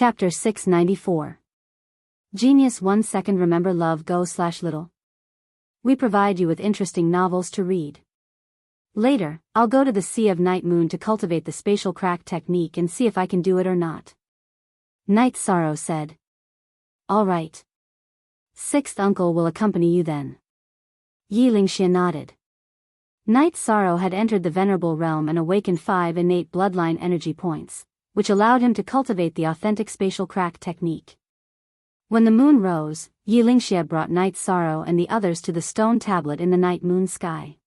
Chapter 694. Genius 1 second. Remember love go/little. We provide you with interesting novels to read. Later, I'll go to the Sea of Night Moon to cultivate the spatial crack technique and see if I can do it or not. Night Sorrow said. All right. Sixth uncle will accompany you then. Yi Lingxia nodded. Night Sorrow had entered the venerable realm and awakened 5 innate bloodline energy points, which allowed him to cultivate the authentic spatial crack technique. When the moon rose, Yi Lingxia brought Night Sorrow and the others to the stone tablet in the night moon sky.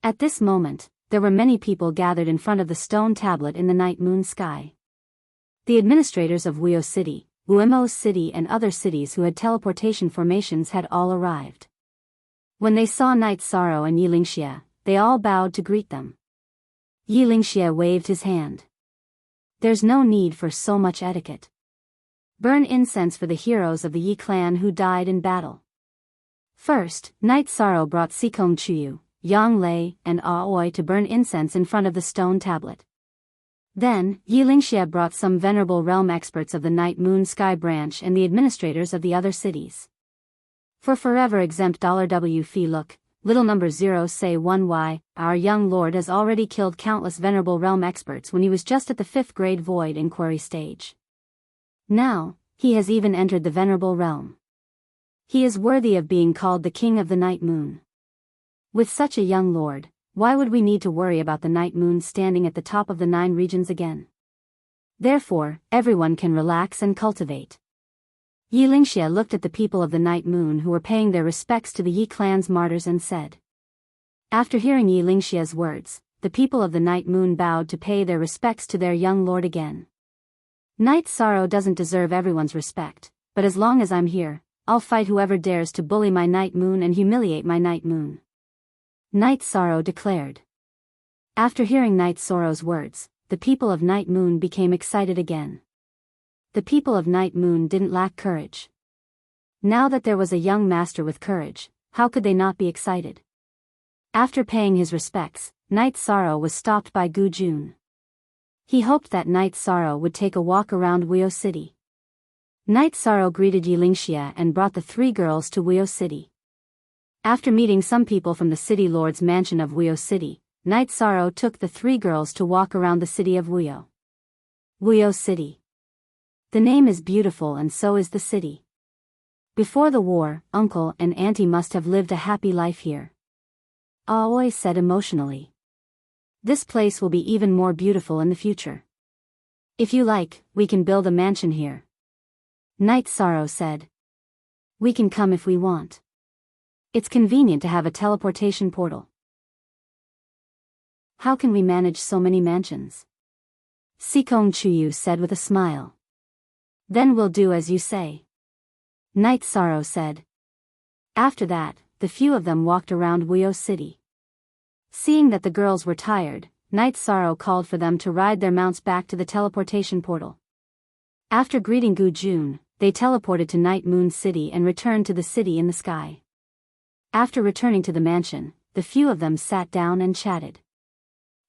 At this moment, there were many people gathered in front of the stone tablet in the night moon sky. The administrators of Wuyo City, Wuemo City and other cities who had teleportation formations had all arrived. When they saw Night Sorrow and Yi Lingxia, they all bowed to greet them. Yi Lingxia waved his hand. There's no need for so much etiquette. Burn incense for the heroes of the Yi clan who died in battle. First, Night Sorrow brought Sikong Chuyu, Yang Lei, and Aoi to burn incense in front of the stone tablet. Then, Yi Lingxia brought some venerable realm experts of the Night Moon Sky branch and the administrators of the other cities. For forever exempt $W fee. Look, little number 0 say 1y, our young lord has already killed countless venerable realm experts when he was just at the 5th grade void inquiry stage. Now, he has even entered the venerable realm. He is worthy of being called the king of the night moon. With such a young lord, why would we need to worry about the night moon standing at the top of the 9 regions again? Therefore, everyone can relax and cultivate. Yi Lingxia looked at the people of the night moon who were paying their respects to the Yi clan's martyrs and said. After hearing Yi Lingxia's words, the people of the night moon bowed to pay their respects to their young lord again. Night Sorrow doesn't deserve everyone's respect, but as long as I'm here, I'll fight whoever dares to bully my night moon and humiliate my night moon. Night Sorrow declared. After hearing Night Sorrow's words, the people of Night Moon became excited again. The people of Night Moon didn't lack courage. Now that there was a young master with courage, how could they not be excited? After paying his respects, Night Sorrow was stopped by Gu Jun. He hoped that Night Sorrow would take a walk around Wuyo City. Night Sorrow greeted Yi Lingxia and brought the 3 girls to Wuyo City. After meeting some people from the city lord's mansion of Wuyo City, Night Sorrow took the 3 girls to walk around the city of Wuyo. Wuyo City. The name is beautiful and so is the city. Before the war, uncle and auntie must have lived a happy life here. Aoi said emotionally. This place will be even more beautiful in the future. If you like, we can build a mansion here. Night Sorrow said. We can come if we want. It's convenient to have a teleportation portal. How can we manage so many mansions? Sikong Chuyu said with a smile. Then we'll do as you say. Night Sorrow said. After that, the few of them walked around Wuyo City. Seeing that the girls were tired, Night Sorrow called for them to ride their mounts back to the teleportation portal. After greeting Gu Jun, they teleported to Night Moon City and returned to the city in the sky. After returning to the mansion, the few of them sat down and chatted.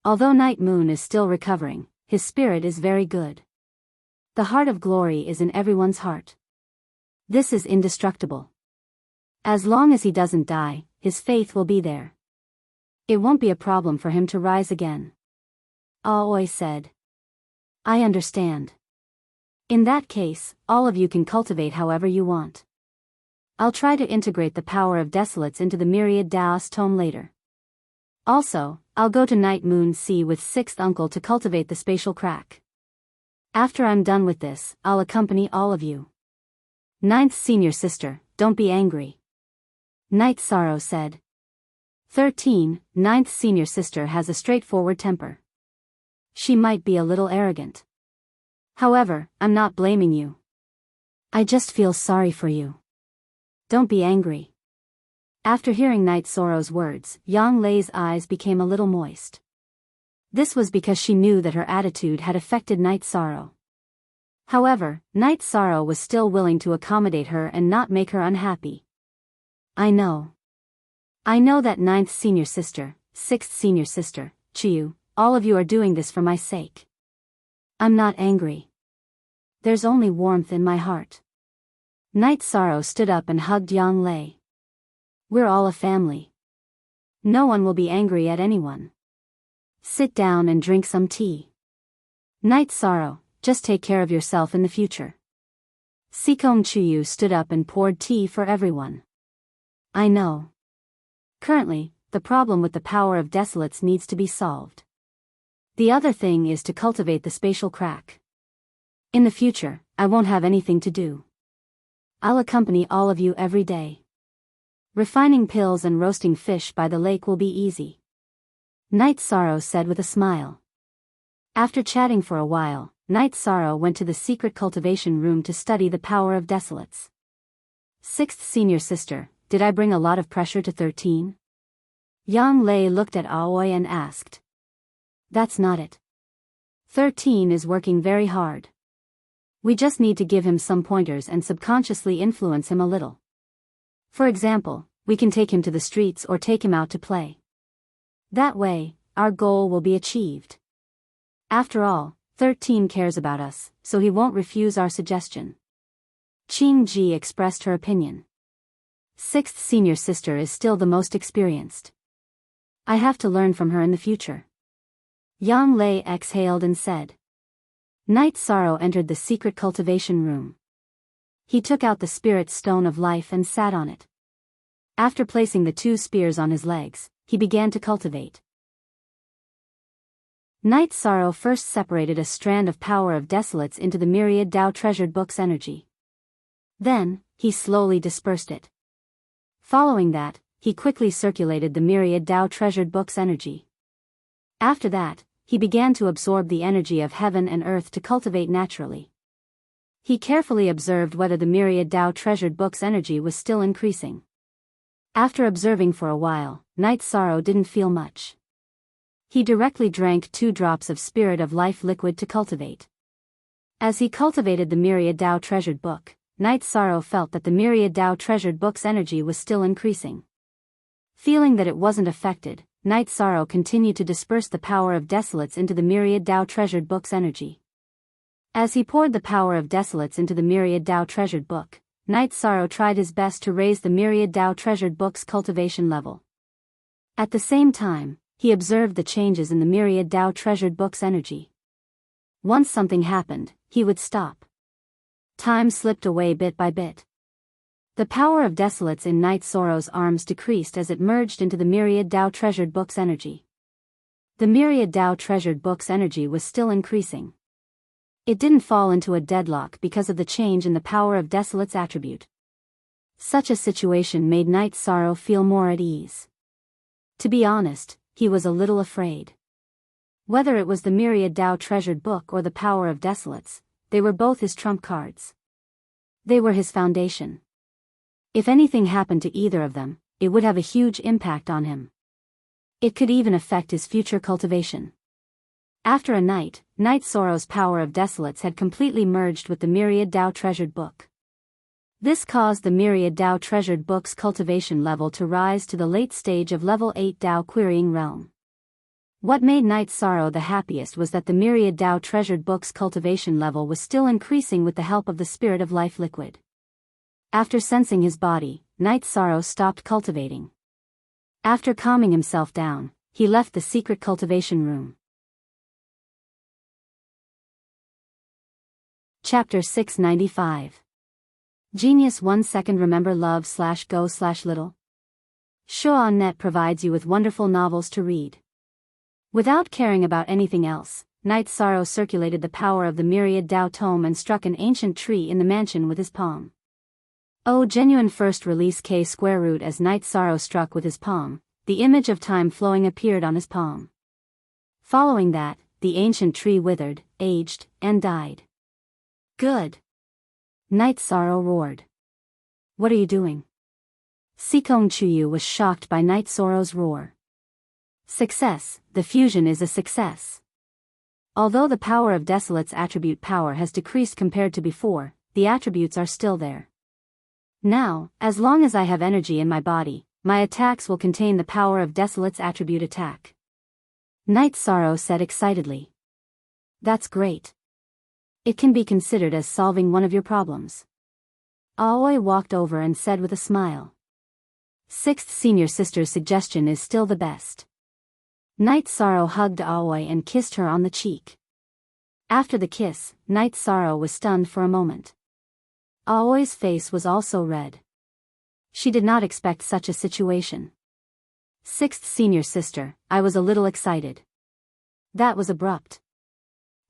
Although Night Moon is still recovering, his spirit is very good. The heart of glory is in everyone's heart. This is indestructible. As long as he doesn't die, his faith will be there. It won't be a problem for him to rise again. Aoi said. I understand. In that case, all of you can cultivate however you want. I'll try to integrate the power of desolates into the myriad Daos tome later. Also, I'll go to Night Moon Sea with 6th uncle to cultivate the spatial crack. After I'm done with this, I'll accompany all of you. 9th senior sister, don't be angry. Night Sorrow said. 13, 9th senior sister has a straightforward temper. She might be a little arrogant. However, I'm not blaming you. I just feel sorry for you. Don't be angry. After hearing Night Sorrow's words, Yang Lei's eyes became a little moist. This was because she knew that her attitude had affected Night Sorrow. However, Night Sorrow was still willing to accommodate her and not make her unhappy. I know that 9th senior sister, 6th senior sister, Chiyu, all of you are doing this for my sake. I'm not angry. There's only warmth in my heart. Night Sorrow stood up and hugged Yang Lei. We're all a family. No one will be angry at anyone. Sit down and drink some tea. Night Sorrow, just take care of yourself in the future. Sikong Chuyu stood up and poured tea for everyone. I know. Currently, the problem with the power of desolates needs to be solved. The other thing is to cultivate the spatial crack. In the future, I won't have anything to do. I'll accompany all of you every day. Refining pills and roasting fish by the lake will be easy. Night Sorrow said with a smile. After chatting for a while, Night Sorrow went to the secret cultivation room to study the power of desolates. Sixth senior sister, did I bring a lot of pressure to 13? Yang Lei looked at Aoi and asked. That's not it. 13 is working very hard. We just need to give him some pointers and subconsciously influence him a little. For example, we can take him to the streets or take him out to play. That way, our goal will be achieved. After all, 13 cares about us, so he won't refuse our suggestion. Qing Ji expressed her opinion. Sixth senior sister is still the most experienced. I have to learn from her in the future. Yang Lei exhaled and said. Night Sorrow entered the secret cultivation room. He took out the spirit stone of life and sat on it. After placing the 2 spears on his legs, he began to cultivate. Night Sorrow first separated a strand of power of desolates into the myriad Tao treasured books energy. Then, he slowly dispersed it. Following that, he quickly circulated the myriad Tao treasured books energy. After that, he began to absorb the energy of heaven and earth to cultivate naturally. He carefully observed whether the myriad Tao treasured books energy was still increasing. After observing for a while, Night Sorrow didn't feel much. He directly drank 2 drops of spirit of life liquid to cultivate. As he cultivated the myriad Tao treasured book, Night Sorrow felt that the myriad Tao treasured book's energy was still increasing. Feeling that it wasn't affected, Night Sorrow continued to disperse the power of desolates into the myriad Tao treasured book's energy. As he poured the power of desolates into the myriad Tao treasured book, Night Sorrow tried his best to raise the myriad Tao treasured book's cultivation level. At the same time, he observed the changes in the myriad Tao treasured book's energy. Once something happened, he would stop. Time slipped away bit by bit. The power of desolates in Night Sorrow's arms decreased as it merged into the myriad Tao treasured book's energy. The myriad Tao treasured book's energy was still increasing. It didn't fall into a deadlock because of the change in the power of desolate's attribute. Such a situation made Night Sorrow feel more at ease. To be honest, he was a little afraid. Whether it was the myriad Tao treasured book or the power of desolates, they were both his trump cards. They were his foundation. If anything happened to either of them, it would have a huge impact on him. It could even affect his future cultivation. After a night, Night Sorrow's power of desolates had completely merged with the myriad Tao treasured book. This caused the myriad Tao treasured book's cultivation level to rise to the late stage of level 8 Tao querying realm. What made Night Sorrow the happiest was that the myriad Tao treasured book's cultivation level was still increasing with the help of the spirit of life liquid. After sensing his body, Night Sorrow stopped cultivating. After calming himself down, he left the secret cultivation room. Chapter 695. Genius 1 second remember love/go/little. Show on Net provides you with wonderful novels to read. Without caring about anything else, Night Sorrow circulated the power of the myriad Tao tome and struck an ancient tree in the mansion with his palm. Oh, genuine first release K square root. As Night Sorrow struck with his palm, the image of time flowing appeared on his palm. Following that, the ancient tree withered, aged, and died. Good. Night Sorrow roared. What are you doing? Sikong Chuyu was shocked by Night Sorrow's roar. Success, the fusion is a success. Although the power of desolate's attribute power has decreased compared to before, the attributes are still there. Now, as long as I have energy in my body, my attacks will contain the power of desolate's attribute attack. Night Sorrow said excitedly. That's great. It can be considered as solving one of your problems. Aoi walked over and said with a smile. Sixth senior sister's suggestion is still the best. Night Sorrow hugged Aoi and kissed her on the cheek. After the kiss, Night Sorrow was stunned for a moment. Aoi's face was also red. She did not expect such a situation. Sixth senior sister, I was a little excited. That was abrupt.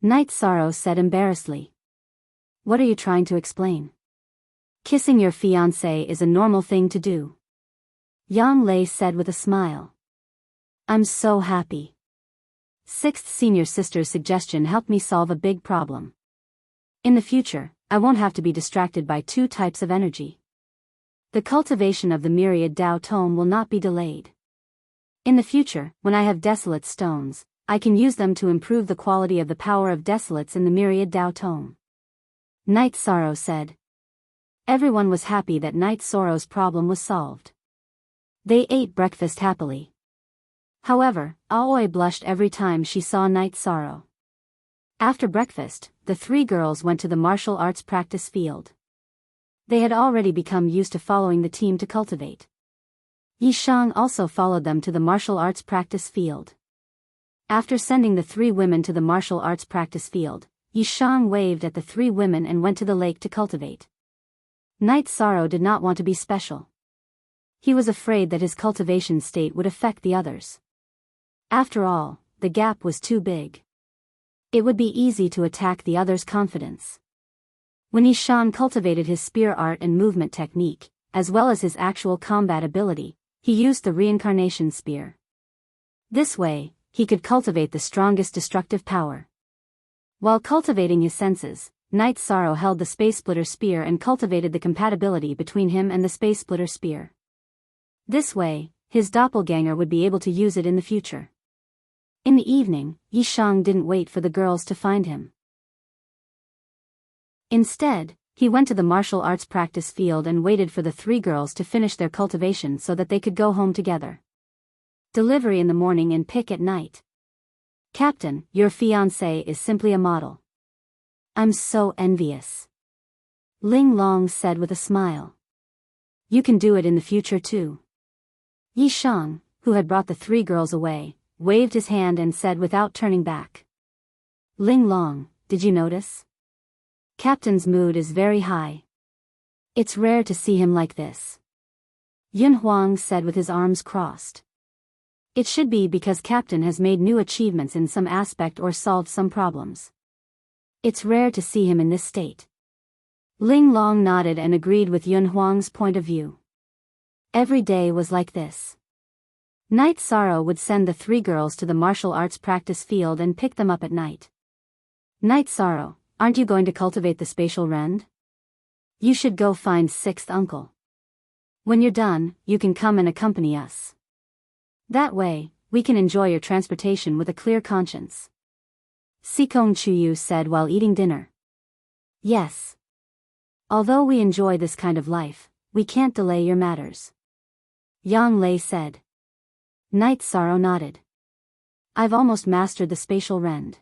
Night Sorrow said embarrassedly. What are you trying to explain? Kissing your fiancé is a normal thing to do. Yang Lei said with a smile. I'm so happy. Sixth senior sister's suggestion helped me solve a big problem. In the future, I won't have to be distracted by two types of energy. The cultivation of the myriad Tao tome will not be delayed. In the future, when I have desolate stones, I can use them to improve the quality of the power of desolates in the myriad Tao tome. Night Sorrow said. Everyone was happy that Night Sorrow's problem was solved. They ate breakfast happily. However, Aoi blushed every time she saw Night Sorrow. After breakfast, the three girls went to the martial arts practice field. They had already become used to following the team to cultivate. Yishang also followed them to the martial arts practice field. After sending the three women to the martial arts practice field, Yishang waved at the three women and went to the lake to cultivate. Night Sorrow did not want to be special. He was afraid that his cultivation state would affect the others. After all, the gap was too big. It would be easy to attack the others' confidence. When Yishan cultivated his spear art and movement technique, as well as his actual combat ability, he used the reincarnation spear. This way, he could cultivate the strongest destructive power. While cultivating his senses, Night Sorrow held the Space Splitter Spear and cultivated the compatibility between him and the Space Splitter Spear. This way, his doppelganger would be able to use it in the future. In the evening, Yishang didn't wait for the girls to find him. Instead, he went to the martial arts practice field and waited for the three girls to finish their cultivation so that they could go home together. Delivery in the morning and pick at night. Captain, your fiancé is simply a model. I'm so envious. Ling Long said with a smile. You can do it in the future too. Yishang, who had brought the three girls away, waved his hand and said without turning back. Ling Long, did you notice? Captain's mood is very high. It's rare to see him like this. Yun Huang said with his arms crossed. It should be because Captain has made new achievements in some aspect or solved some problems. It's rare to see him in this state. Ling Long nodded and agreed with Yun Huang's point of view. Every day was like this. Night Sorrow would send the three girls to the martial arts practice field and pick them up at night. Night Sorrow, aren't you going to cultivate the spatial rend? You should go find sixth uncle. When you're done, you can come and accompany us. That way, we can enjoy your transportation with a clear conscience. Sikong Chuyu said while eating dinner. Yes. Although we enjoy this kind of life, we can't delay your matters. Yang Lei said. Night Sorrow nodded. I've almost mastered the spatial rend.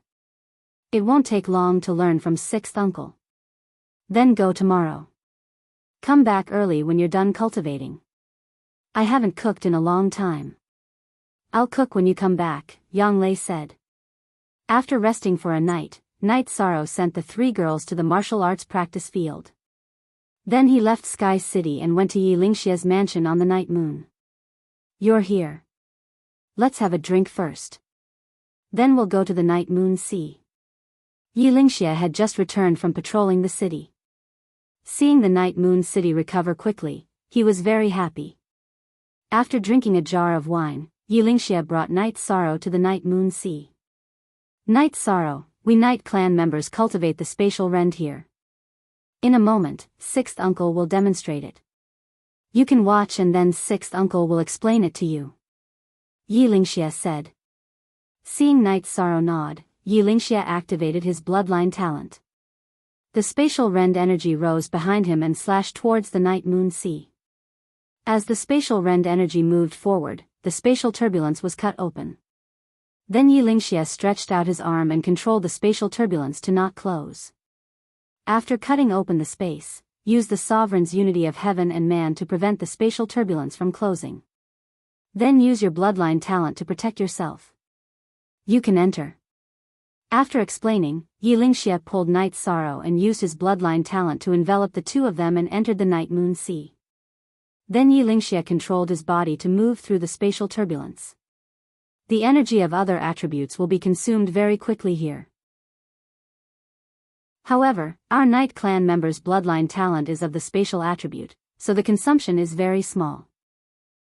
It won't take long to learn from sixth uncle. Then go tomorrow. Come back early when you're done cultivating. I haven't cooked in a long time. I'll cook when you come back, Yang Lei said. After resting for a night, Night Sorrow sent the three girls to the martial arts practice field. Then he left Sky City and went to Yi Lingxia's mansion on the night moon. You're here. Let's have a drink first. Then we'll go to the night moon sea. Yi Lingxia had just returned from patrolling the city. Seeing the night moon city recover quickly, he was very happy. After drinking a jar of wine, Yi Lingxia brought Night Sorrow to the night moon sea. Night Sorrow, we Night Clan members cultivate the spatial rend here. In a moment, sixth uncle will demonstrate it. You can watch and then sixth uncle will explain it to you. Yi Lingxia said. Seeing Night Sorrow nod, Yi Lingxia activated his bloodline talent. The spatial rend energy rose behind him and slashed towards the night moon sea. As the spatial rend energy moved forward, the spatial turbulence was cut open. Then Yi Lingxia stretched out his arm and controlled the spatial turbulence to not close. After cutting open the space, use the sovereign's unity of heaven and man to prevent the spatial turbulence from closing. Then use your bloodline talent to protect yourself. You can enter. After explaining, Yi Lingxie pulled Night Sorrow and used his bloodline talent to envelop the two of them and entered the Night Moon Sea. Then Yi Lingxie controlled his body to move through the spatial turbulence. The energy of other attributes will be consumed very quickly here. However, our Night Clan member's bloodline talent is of the spatial attribute, so the consumption is very small.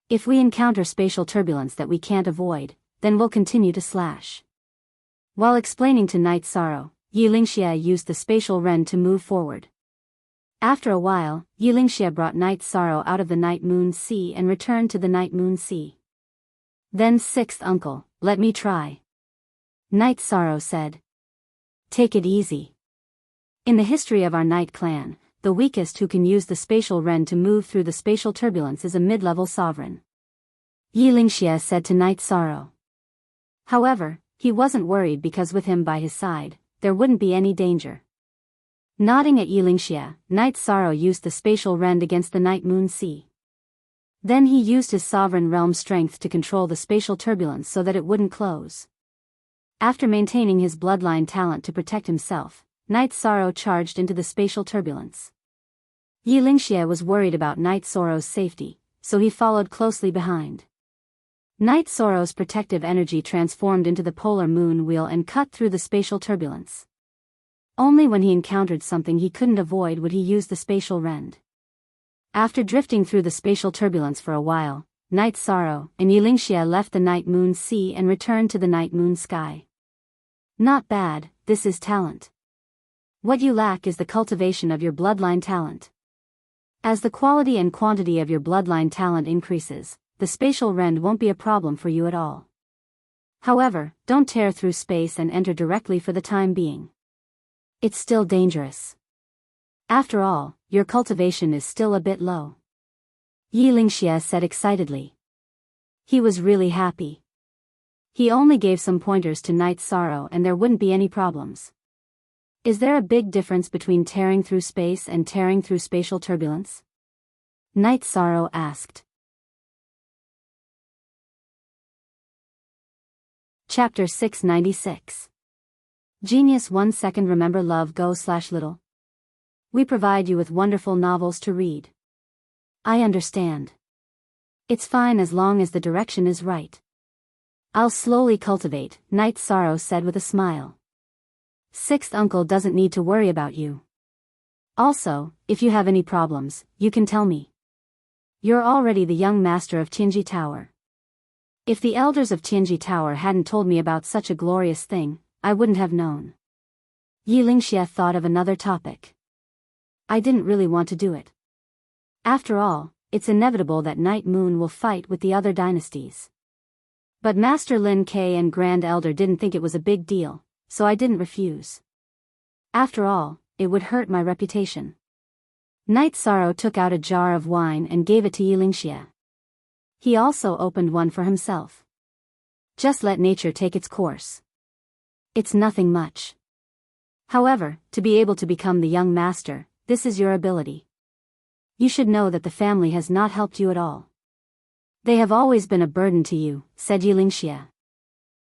If we encounter spatial turbulence that we can't avoid, then we'll continue to slash. While explaining to Night Sorrow, Yi Lingxie used the spatial ren to move forward. After a while, Yi Lingxie brought Night Sorrow out of the Night Moon Sea and returned to the Night Moon Sea. Then sixth uncle, let me try. Night Sorrow said. Take it easy. In the history of our Night Clan, the weakest who can use the spatial ren to move through the spatial turbulence is a mid-level sovereign. Yi Lingxie said to Night Sorrow. However, he wasn't worried because with him by his side, there wouldn't be any danger. Nodding at Yi Lingxie, Night Sorrow used the spatial rend against the Night Moon Sea. Then he used his sovereign realm strength to control the spatial turbulence so that it wouldn't close. After maintaining his bloodline talent to protect himself, Night Sorrow charged into the spatial turbulence. Yi Lingxie was worried about Night Sorrow's safety, so he followed closely behind. Night Sorrow's protective energy transformed into the polar moon wheel and cut through the spatial turbulence. Only when he encountered something he couldn't avoid would he use the spatial rend. After drifting through the spatial turbulence for a while, Night Sorrow and Yi Lingxie left the Night Moon Sea and returned to the Night Moon Sky. Not bad, this is talent. What you lack is the cultivation of your bloodline talent. As the quality and quantity of your bloodline talent increases, the spatial rend won't be a problem for you at all. However, don't tear through space and enter directly for the time being. It's still dangerous. After all, your cultivation is still a bit low. Yi Lingxie said excitedly. He was really happy. He only gave some pointers to Night Sorrow and there wouldn't be any problems. Is there a big difference between tearing through space and tearing through spatial turbulence? Night Sorrow asked. Chapter 696. Genius 1 second remember love go/little. We provide you with wonderful novels to read. I understand. It's fine as long as the direction is right. I'll slowly cultivate, Night Sorrow said with a smile. Sixth uncle doesn't need to worry about you. Also, if you have any problems, you can tell me. You're already the young master of Qinji Tower. If the elders of Qinji Tower hadn't told me about such a glorious thing, I wouldn't have known. Yi Lingxie thought of another topic. I didn't really want to do it. After all, it's inevitable that Night Moon will fight with the other dynasties. But Master Lin Ke and Grand Elder didn't think it was a big deal, so I didn't refuse. After all, it would hurt my reputation. Night Sorrow took out a jar of wine and gave it to Yi Lingxie. He also opened one for himself. Just let nature take its course. It's nothing much. However, to be able to become the young master, this is your ability. You should know that the family has not helped you at all. They have always been a burden to you, said Yi Lingxie.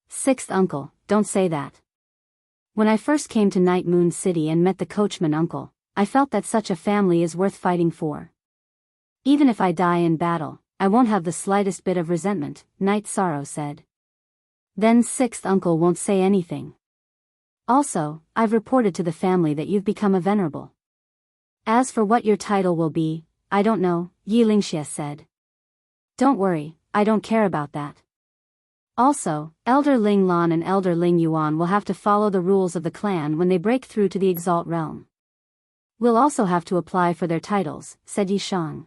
Sixth uncle, don't say that. When I first came to Night Moon City and met the coachman uncle, I felt that such a family is worth fighting for. Even if I die in battle, I won't have the slightest bit of resentment, Night Sorrow said. Then sixth uncle won't say anything. Also, I've reported to the family that you've become a venerable. As for what your title will be, I don't know, Yi Lingxie said. Don't worry, I don't care about that. Also, Elder Ling Lan and Elder Ling Yuan will have to follow the rules of the clan when they break through to the Exalt realm. We'll also have to apply for their titles, said Yi Shang.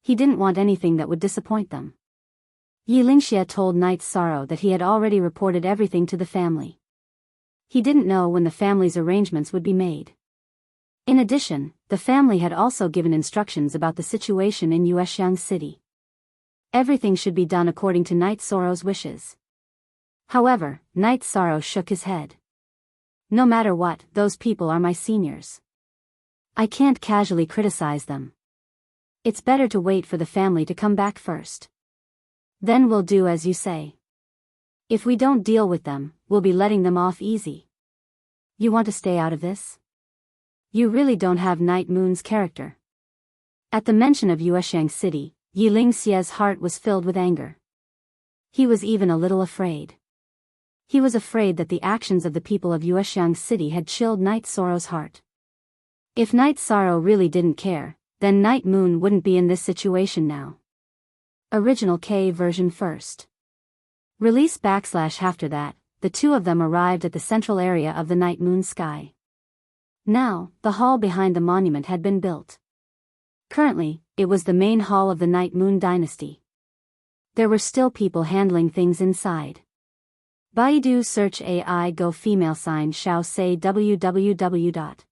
He didn't want anything that would disappoint them. Yi Lingxie told Night Sorrow that he had already reported everything to the family. He didn't know when the family's arrangements would be made. In addition, the family had also given instructions about the situation in Yuexiang City. Everything should be done according to Night Sorrow's wishes. However, Night Sorrow shook his head. No matter what, those people are my seniors. I can't casually criticize them. It's better to wait for the family to come back first. Then we'll do as you say. If we don't deal with them, we'll be letting them off easy. You want to stay out of this? You really don't have Night Moon's character. At the mention of Yueshang City, Yiling Xie's heart was filled with anger. He was even a little afraid. He was afraid that the actions of the people of Yueshang City had chilled Night Sorrow's heart. If Night Sorrow really didn't care, then Night Moon wouldn't be in this situation now. Original K version first. Release / after that, the two of them arrived at the central area of the Night Moon sky. Now, the hall behind the monument had been built. Currently, it was the main hall of the Night Moon dynasty. There were still people handling things inside. Baidu search AI go female sign shao say www.aichuxs.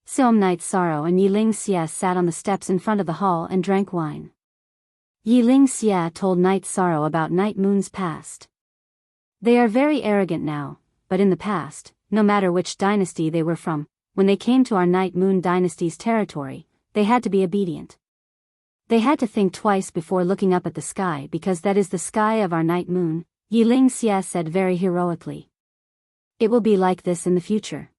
Xiom Night Sorrow and Yiling Xie sat on the steps in front of the hall and drank wine. Yiling Xie told Night Sorrow about Night Moon's past. They are very arrogant now, but in the past, no matter which dynasty they were from, when they came to our Night Moon dynasty's territory, they had to be obedient. They had to think twice before looking up at the sky because that is the sky of our Night Moon, Yiling Xie said very heroically. It will be like this in the future.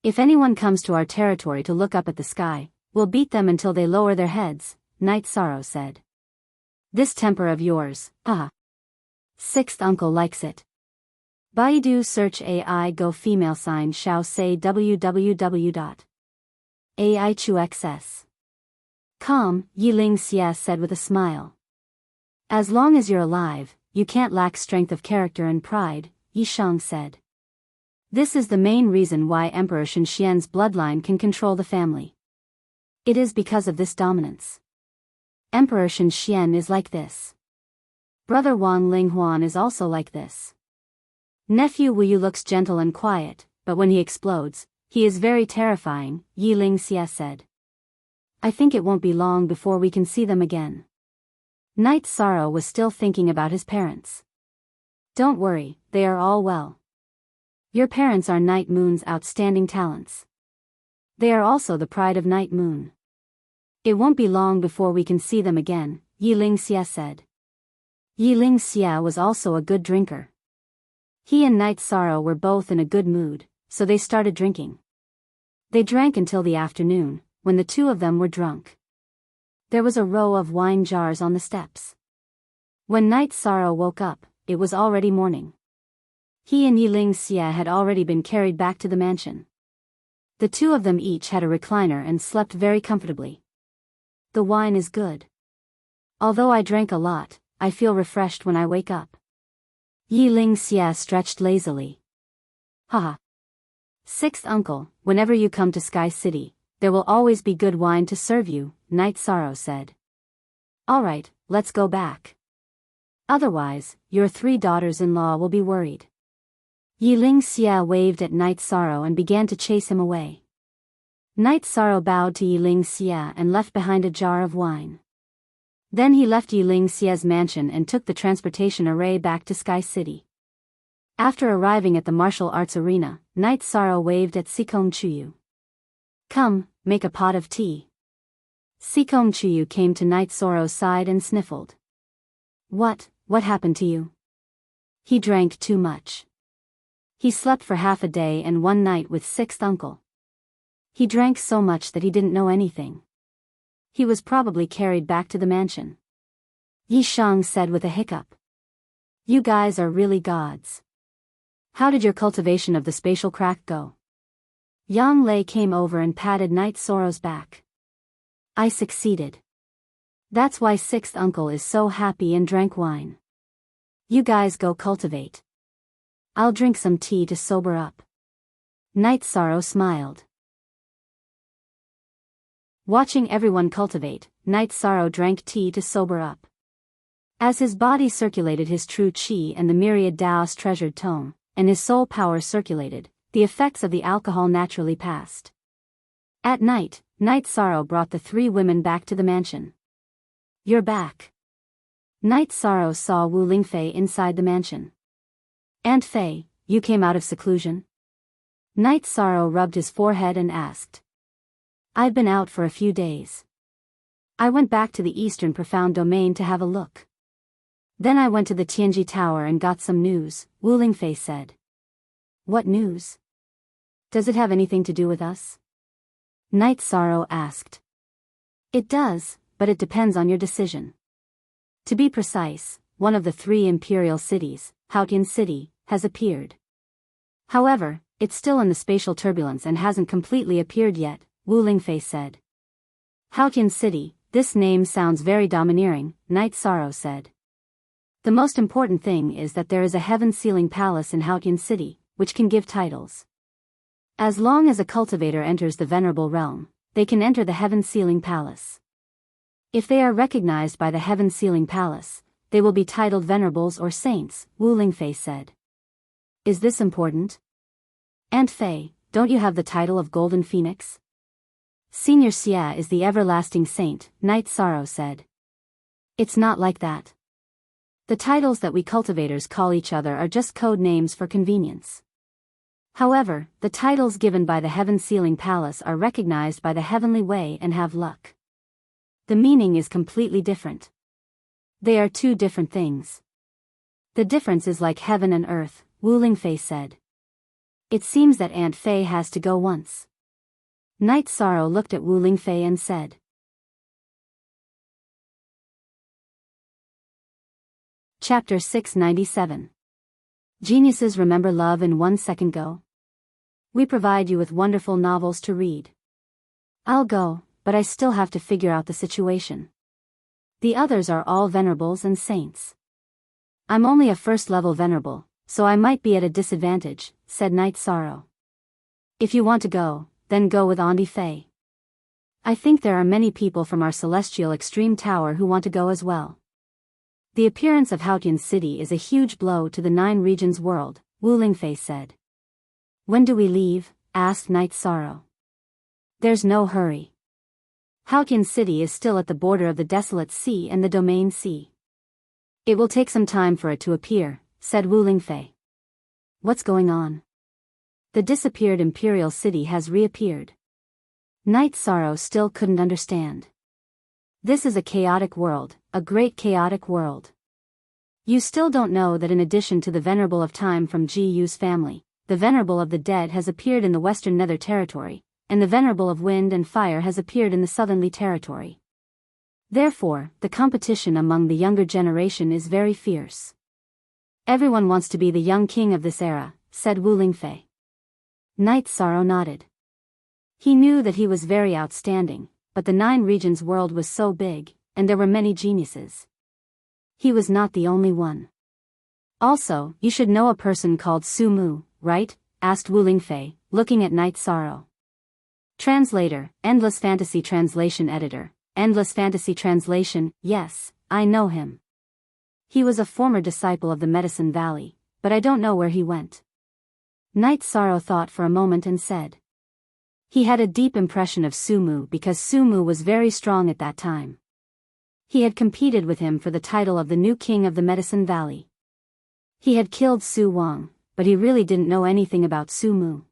If anyone comes to our territory to look up at the sky, we'll beat them until they lower their heads, Night Sorrow said. This temper of yours, Sixth uncle likes it. Baidu search AI go female sign shao say www.aichuxs. Calm, Yiling Xie said with a smile. As long as you're alive, you can't lack strength of character and pride, Yishang said. This is the main reason why Emperor Shenxian's bloodline can control the family. It is because of this dominance. Emperor Shenxian is like this. Brother Wan Linghuan is also like this. Nephew Wuyu looks gentle and quiet, but when he explodes, he is very terrifying, Yiling Xie said. I think it won't be long before we can see them again. Night Sorrow was still thinking about his parents. Don't worry, they are all well. Your parents are Night Moon's outstanding talents. They are also the pride of Night Moon. It won't be long before we can see them again, Yiling Xie said. Yiling Xie was also a good drinker. He and Night Sorrow were both in a good mood, so they started drinking. They drank until the afternoon, when the two of them were drunk. There was a row of wine jars on the steps. When Night Sorrow woke up, it was already morning. He and Yiling Xie had already been carried back to the mansion. The two of them each had a recliner and slept very comfortably. The wine is good. Although I drank a lot, I feel refreshed when I wake up. Yiling Xie stretched lazily. Haha. Sixth uncle, whenever you come to Sky City, there will always be good wine to serve you, Night Sorrow said. Alright, let's go back. Otherwise, your 3 daughters-in-law will be worried. Yiling Xie waved at Night Sorrow and began to chase him away. Night Sorrow bowed to Yiling Xie and left behind a jar of wine. Then he left Yiling Xie's mansion and took the transportation array back to Sky City. After arriving at the martial arts arena, Night Sorrow waved at Sikong Chuyu. Come, make a pot of tea. Sikong Chuyu came to Night Sorrow's side and sniffled. What happened to you? He drank too much. He slept for half a day and one night with sixth uncle. He drank so much that he didn't know anything. He was probably carried back to the mansion. Yi Shang said with a hiccup. You guys are really gods. How did your cultivation of the spatial crack go? Yang Lei came over and patted Night Sorrow's back. I succeeded. That's why sixth uncle is so happy and drank wine. You guys go cultivate. I'll drink some tea to sober up. Night Sorrow smiled. Watching everyone cultivate, Night Sorrow drank tea to sober up. As his body circulated his true qi and the myriad Dao's treasured tome, and his soul power circulated, the effects of the alcohol naturally passed. At night, Night Sorrow brought the 3 women back to the mansion. You're back. Night Sorrow saw Wu Lingfei inside the mansion. Aunt Fei, you came out of seclusion? Night Sorrow rubbed his forehead and asked. I've been out for a few days. I went back to the Eastern Profound Domain to have a look. Then I went to the Tianji Tower and got some news, Wu Lingfei said. What news? Does it have anything to do with us? Night Sorrow asked. It does, but it depends on your decision. To be precise, one of the 3 imperial cities, Haotian City, has appeared. However, it's still in the spatial turbulence and hasn't completely appeared yet, Wu Lingfei said. Haotian City, this name sounds very domineering, Night Sorrow said. The most important thing is that there is a heaven-sealing palace in Haotian City, which can give titles. As long as a cultivator enters the venerable realm, they can enter the heaven-sealing palace. If they are recognized by the heaven-sealing palace, they will be titled venerables or saints, Wu Lingfei said. Is this important? Aunt Fei, don't you have the title of Golden Phoenix? Senior Xia is the everlasting saint, Night Sorrow said. It's not like that. The titles that we cultivators call each other are just code names for convenience. However, the titles given by the heaven-sealing palace are recognized by the heavenly way and have luck. The meaning is completely different. They are 2 different things. The difference is like heaven and earth, Wu Lingfei said. It seems that Aunt Fei has to go once. Night Sorrow looked at Wu Lingfei and said. Chapter 697. Geniuses remember love in 1 second go. We provide you with wonderful novels to read. I'll go, but I still have to figure out the situation. The others are all venerables and saints. I'm only a first-level venerable, so I might be at a disadvantage, said Night Sorrow. If you want to go, then go with Auntie Fei. I think there are many people from our celestial extreme tower who want to go as well. The appearance of Haotian City is a huge blow to the 9 regions world, Wu Lingfei said. When do we leave? Asked Night Sorrow. There's no hurry. Haotian City is still at the border of the Desolate Sea and the Domain Sea. It will take some time for it to appear, said Wu Lingfei. What's going on? The disappeared imperial city has reappeared. Night Sorrow still couldn't understand. This is a chaotic world, a great chaotic world. You still don't know that in addition to the Venerable of Time from Ji-Yu's family, the Venerable of the Dead has appeared in the Western Nether Territory, and the Venerable of Wind and Fire has appeared in the Southernly Territory. Therefore, the competition among the younger generation is very fierce. Everyone wants to be the young king of this era, said Wu Lingfei. Night Sorrow nodded. He knew that he was very outstanding, but the 9 regions world was so big, and there were many geniuses. He was not the only one. Also, you should know a person called Su Mu, right? Asked Wu Lingfei, looking at Night Sorrow. Translator, Endless Fantasy Translation Editor, Endless Fantasy Translation, yes, I know him. He was a former disciple of the Medicine Valley, but I don't know where he went. Night Sorrow thought for a moment and said. He had a deep impression of Su Mu because Su Mu was very strong at that time. He had competed with him for the title of the new king of the Medicine Valley. He had killed Su Wang, but he really didn't know anything about Su Mu.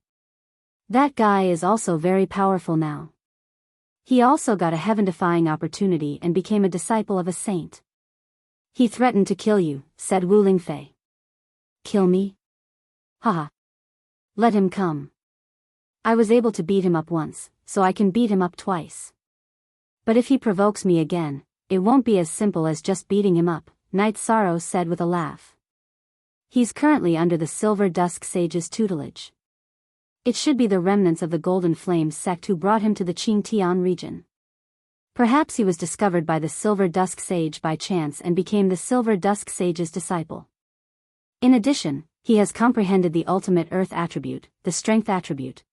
That guy is also very powerful now. He also got a heaven-defying opportunity and became a disciple of a saint. He threatened to kill you, said Wu Lingfei. Kill me? Haha. Let him come. I was able to beat him up once, so I can beat him up twice. But if he provokes me again, it won't be as simple as just beating him up, Night Sorrow said with a laugh. He's currently under the Silver Dusk Sage's tutelage. It should be the remnants of the Golden Flame sect who brought him to the Qingtian region. Perhaps he was discovered by the Silver Dusk Sage by chance and became the Silver Dusk Sage's disciple. In addition, he has comprehended the ultimate earth attribute, the strength attribute.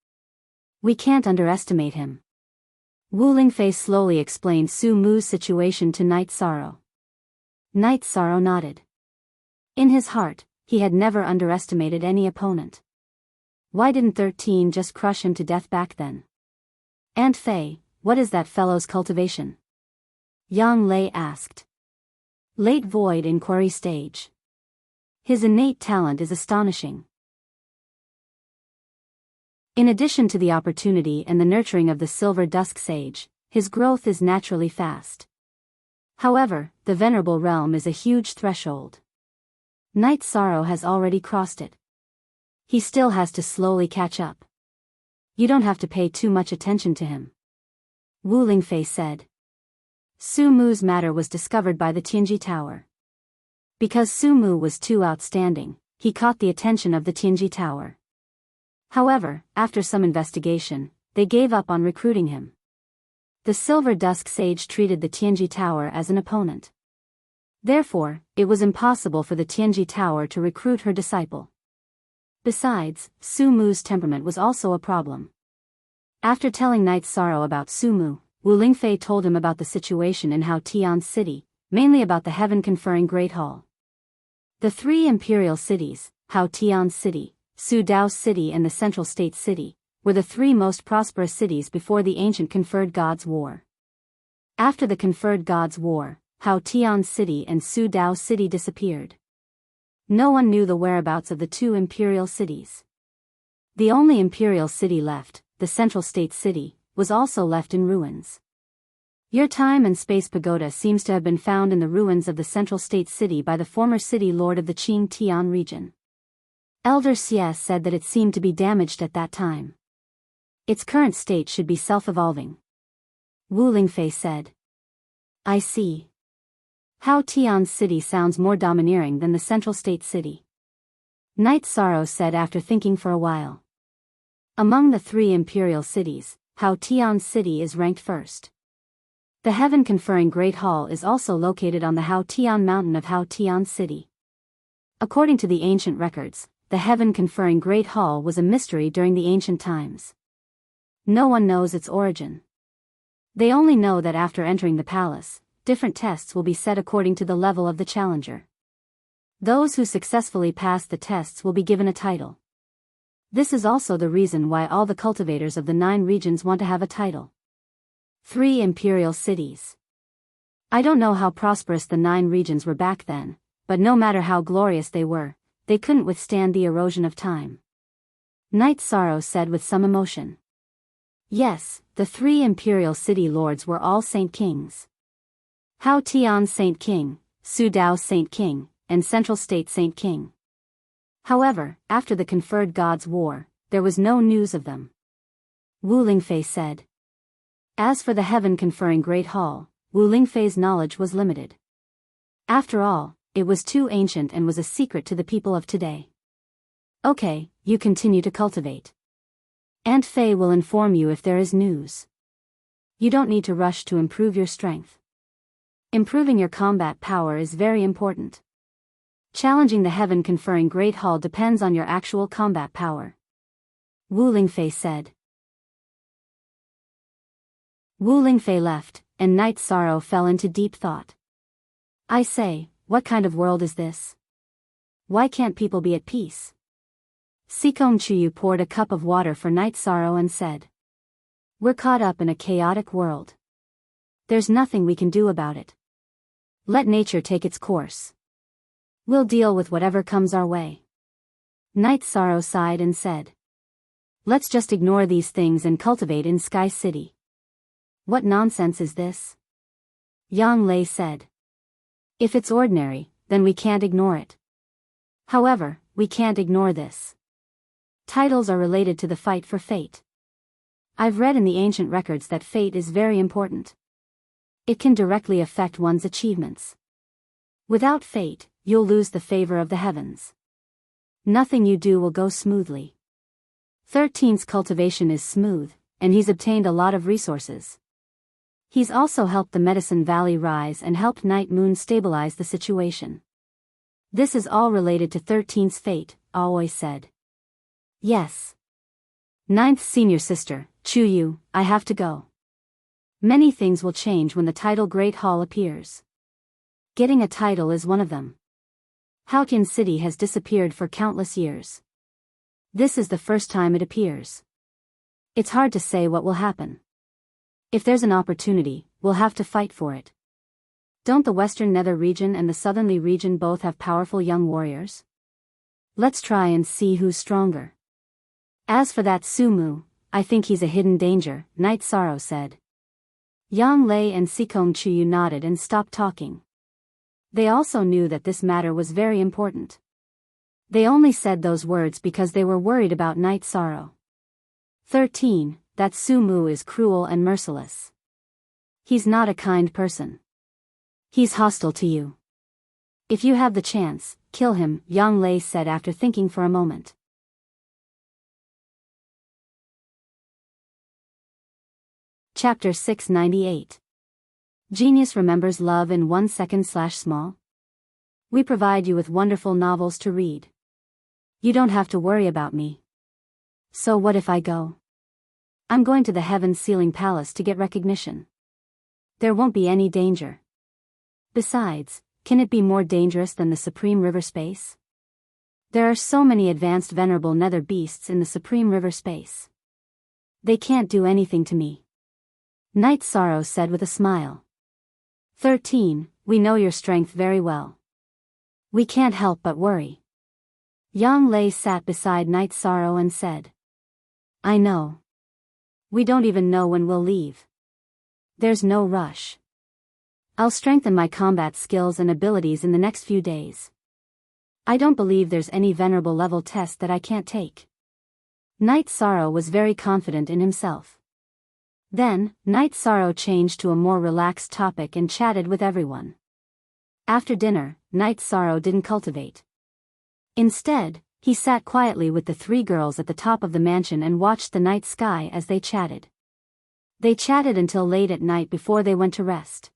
We can't underestimate him. Wu Lingfei slowly explained Su Mu's situation to Night Sorrow. Night Sorrow nodded. In his heart, he had never underestimated any opponent. Why didn't 13 just crush him to death back then? Aunt Fei, what is that fellow's cultivation? Yang Lei asked. Late void inquiry stage. His innate talent is astonishing. In addition to the opportunity and the nurturing of the silver dusk sage, his growth is naturally fast. However, the venerable realm is a huge threshold. Night Sorrow has already crossed it. He still has to slowly catch up. You don't have to pay too much attention to him, Wu Lingfei said. Su Mu's matter was discovered by the Tianji Tower. Because Su Mu was too outstanding, he caught the attention of the Tianji Tower. However, after some investigation, they gave up on recruiting him. The Silver Dusk Sage treated the Tianji Tower as an opponent. Therefore, it was impossible for the Tianji Tower to recruit her disciple. Besides, Su Mu's temperament was also a problem. After telling Night Sorrow about Su Mu, Wu Lingfei told him about the situation in Hao Tian City, mainly about the heaven-conferring Great Hall. The three imperial cities, Hao Tian City, Su Dao City and the Central State City, were the three most prosperous cities before the ancient Conferred Gods War. After the Conferred Gods War, Hao Tian City and Su Dao City disappeared. No one knew the whereabouts of the two imperial cities. The only imperial city left, the Central State City, was also left in ruins. Your Time and Space Pagoda seems to have been found in the ruins of the Central State City by the former city lord of the Qing Tian region. Elder Xie said that it seemed to be damaged at that time. Its current state should be self-evolving, Wu Lingfei said. I see. Hao Tian City sounds more domineering than the Central State City, Night Sorrow said after thinking for a while. Among the three imperial cities, Hao Tian City is ranked first. The heaven-conferring Great Hall is also located on the Hao Tian Mountain of Hao Tian City. According to the ancient records, the heaven-conferring Great Hall was a mystery during the ancient times. No one knows its origin. They only know that after entering the palace, different tests will be set according to the level of the challenger. Those who successfully pass the tests will be given a title. This is also the reason why all the cultivators of the 9 regions want to have a title. 3 imperial cities. I don't know how prosperous the 9 regions were back then, but no matter how glorious they were, they couldn't withstand the erosion of time, Night Sorrow said with some emotion. Yes, the 3 imperial city lords were all Saint Kings. Hao Tian Saint King, Su Dao Saint King, and Central State Saint King. However, after the Conferred Gods War, there was no news of them, Wu Lingfei said. As for the heaven-conferring Great Hall, Wu Lingfei's knowledge was limited. After all, it was too ancient and was a secret to the people of today. Okay, you continue to cultivate. Aunt Fei will inform you if there is news. You don't need to rush to improve your strength. Improving your combat power is very important. Challenging the heaven-conferring Great Hall depends on your actual combat power, Wu Lingfei said. Wu Lingfei left, and Night Sorrow fell into deep thought. I say, what kind of world is this? Why can't people be at peace? Sikong Chuyu poured a cup of water for Night Sorrow and said. We're caught up in a chaotic world. There's nothing we can do about it. Let nature take its course. We'll deal with whatever comes our way. Night Sorrow sighed and said. Let's just ignore these things and cultivate in Sky City. What nonsense is this? Yang Lei said. If it's ordinary, then we can't ignore it. However, we can't ignore this. Titles are related to the fight for fate. I've read in the ancient records that fate is very important. It can directly affect one's achievements. Without fate, you'll lose the favor of the heavens. Nothing you do will go smoothly. 13's cultivation is smooth, and he's obtained a lot of resources. He's also helped the Medicine Valley rise and helped Night Moon stabilize the situation. This is all related to 13's fate, Aoi said. Yes. 9th senior sister, Chuyu, I have to go. Many things will change when the title Great Hall appears. Getting a title is one of them. Haotian City has disappeared for countless years. This is the first time it appears. It's hard to say what will happen. If there's an opportunity, we'll have to fight for it. Don't the Western Nether region and the Southernly region both have powerful young warriors? Let's try and see who's stronger. As for that Sumu, I think he's a hidden danger, Night Sorrow said. Yang Lei and Sikong Chuyu nodded and stopped talking. They also knew that this matter was very important. They only said those words because they were worried about Night Sorrow. 13. That Sumu is cruel and merciless. He's not a kind person. He's hostile to you. If you have the chance, kill him, Yang Lei said after thinking for a moment. Chapter 698. Genius remembers love in 1 second/small. We provide you with wonderful novels to read. You don't have to worry about me. So what if I go? I'm going to the Heaven Ceiling Palace to get recognition. There won't be any danger. Besides, can it be more dangerous than the Supreme River Space? There are so many advanced venerable nether beasts in the Supreme River Space. They can't do anything to me. Night Sorrow said with a smile. 13. We know your strength very well. We can't help but worry. Yang Lei sat beside Night Sorrow and said. I know. We don't even know when we'll leave. There's no rush. I'll strengthen my combat skills and abilities in the next few days. I don't believe there's any venerable level test that I can't take. Night Sorrow was very confident in himself. Then, Night Sorrow changed to a more relaxed topic and chatted with everyone. After dinner, Night Sorrow didn't cultivate. Instead, he sat quietly with the 3 girls at the top of the mansion and watched the night sky as they chatted. They chatted until late at night before they went to rest.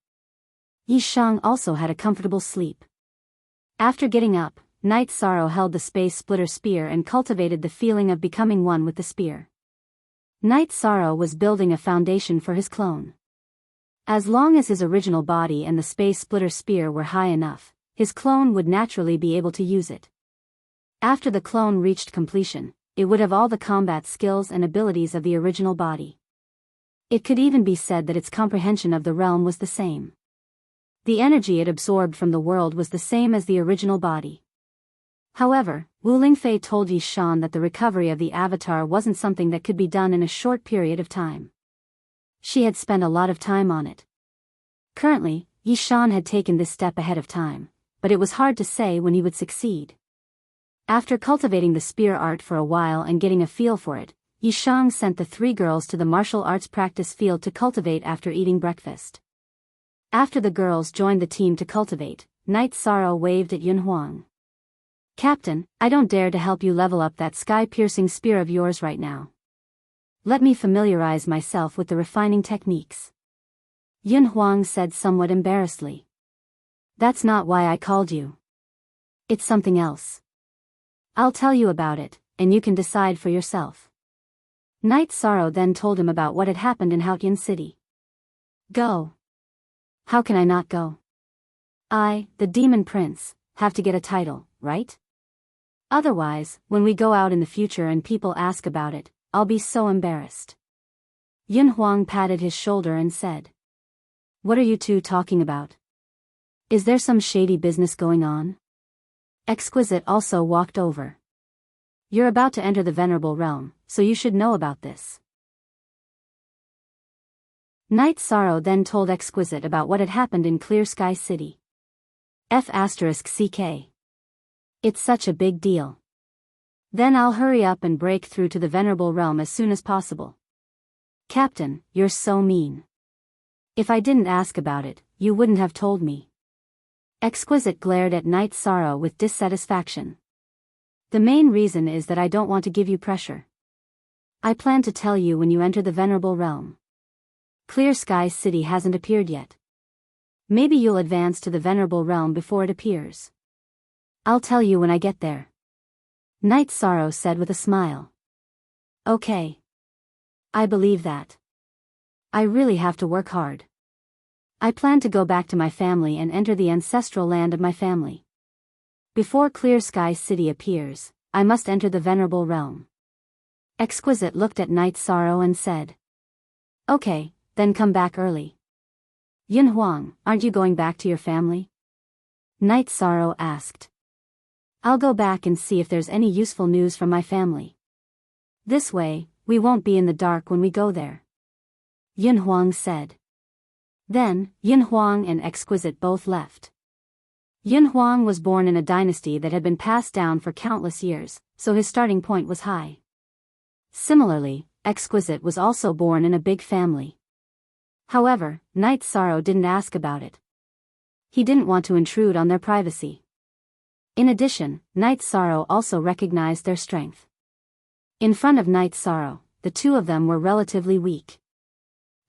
Yi Shang also had a comfortable sleep. After getting up, Night Sorrow held the Space Splitter Spear and cultivated the feeling of becoming one with the spear. Night Sorrow was building a foundation for his clone. As long as his original body and the Space Splitter Spear were high enough, his clone would naturally be able to use it. After the clone reached completion, it would have all the combat skills and abilities of the original body. It could even be said that its comprehension of the realm was the same. The energy it absorbed from the world was the same as the original body. However, Wu Lingfei told Yi Shan that the recovery of the avatar wasn't something that could be done in a short period of time. She had spent a lot of time on it. Currently, Yi Shan had taken this step ahead of time, but it was hard to say when he would succeed. After cultivating the spear art for a while and getting a feel for it, Yi Shang sent the 3 girls to the martial arts practice field to cultivate after eating breakfast. After the girls joined the team to cultivate, Night Sorrow waved at Yun Huang. Captain, I don't dare to help you level up that sky-piercing spear of yours right now. Let me familiarize myself with the refining techniques. Yun Huang said somewhat embarrassedly. That's not why I called you. It's something else. I'll tell you about it, and you can decide for yourself. Night Sorrow then told him about what had happened in Haotian City. Go. How can I not go? I, the Demon Prince, have to get a title, right? Otherwise, when we go out in the future and people ask about it, I'll be so embarrassed. Yun Huang patted his shoulder and said. What are you two talking about? Is there some shady business going on? Exquisite also walked over. You're about to enter the Venerable Realm, so you should know about this. Night Sorrow then told Exquisite about what had happened in Clear Sky City. F***CK. It's such a big deal. Then I'll hurry up and break through to the Venerable Realm as soon as possible. Captain, you're so mean. If I didn't ask about it, you wouldn't have told me. Exquisite glared at Night Sorrow with dissatisfaction. The main reason is that I don't want to give you pressure. I plan to tell you when you enter the Venerable Realm. Clear Sky City hasn't appeared yet. Maybe you'll advance to the Venerable Realm before it appears. I'll tell you when I get there. Night Sorrow said with a smile. Okay. I believe that. I really have to work hard. I plan to go back to my family and enter the ancestral land of my family. Before Clear Sky City appears, I must enter the Venerable Realm. Exquisite looked at Night Sorrow and said. Okay, then come back early. Yun Huang, aren't you going back to your family? Night Sorrow asked. I'll go back and see if there's any useful news from my family. This way, we won't be in the dark when we go there, Yun Huang said. Then, Yun Huang and Exquisite both left. Yun Huang was born in a dynasty that had been passed down for countless years, so his starting point was high. Similarly, Exquisite was also born in a big family. However, Night Sorrow didn't ask about it. He didn't want to intrude on their privacy. In addition, Night Sorrow also recognized their strength. In front of Night Sorrow, the two of them were relatively weak.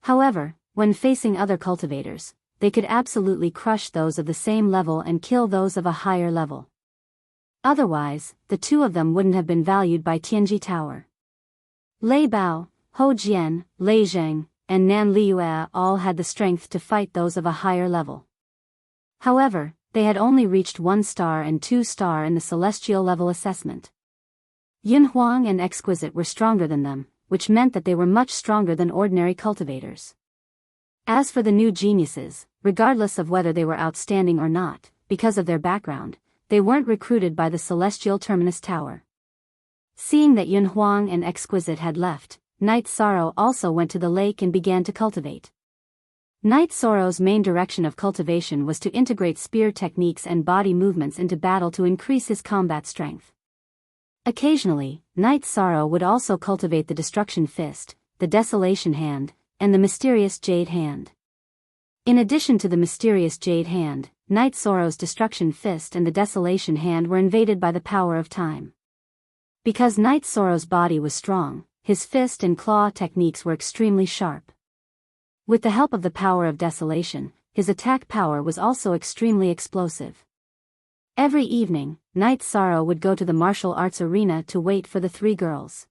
However, when facing other cultivators, they could absolutely crush those of the same level and kill those of a higher level. Otherwise, the two of them wouldn't have been valued by Tianji Tower. Lei Bao, Hou Jian, Lei Zheng, and Nan Liyue all had the strength to fight those of a higher level. However, they had only reached 1-star and 2-star in the celestial level assessment. Yun Huang and Exquisite were stronger than them, which meant that they were much stronger than ordinary cultivators. As for the new geniuses, regardless of whether they were outstanding or not, because of their background, they weren't recruited by the Celestial Terminus Tower. Seeing that Yun Huang and Exquisite had left, Night Sorrow also went to the lake and began to cultivate. Night Sorrow's main direction of cultivation was to integrate spear techniques and body movements into battle to increase his combat strength. Occasionally, Night Sorrow would also cultivate the Destruction Fist, the Desolation Hand, and the Mysterious Jade Hand. In addition to the Mysterious Jade Hand, Night Sorrow's Destruction Fist and the Desolation Hand were invaded by the power of time. Because Night Sorrow's body was strong, his fist and claw techniques were extremely sharp. With the help of the power of desolation, his attack power was also extremely explosive. Every evening, Night Sorrow would go to the martial arts arena to wait for the three girls.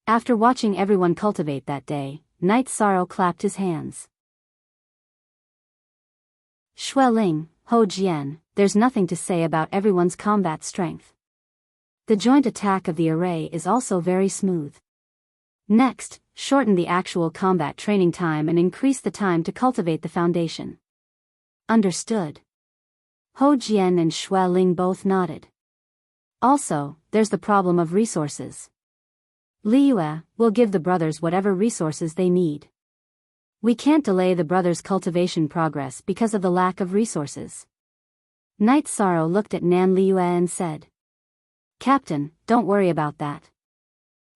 After watching everyone cultivate that day, Night Sorrow clapped his hands. Xueling, Hou Jian, there's nothing to say about everyone's combat strength. The joint attack of the array is also very smooth. Next, shorten the actual combat training time and increase the time to cultivate the foundation. Understood. Hou Jian and Xueling both nodded. Also, there's the problem of resources. Liyue will give the brothers whatever resources they need. We can't delay the brothers' cultivation progress because of the lack of resources. Night Sorrow looked at Nan Liyue and said, Captain, don't worry about that.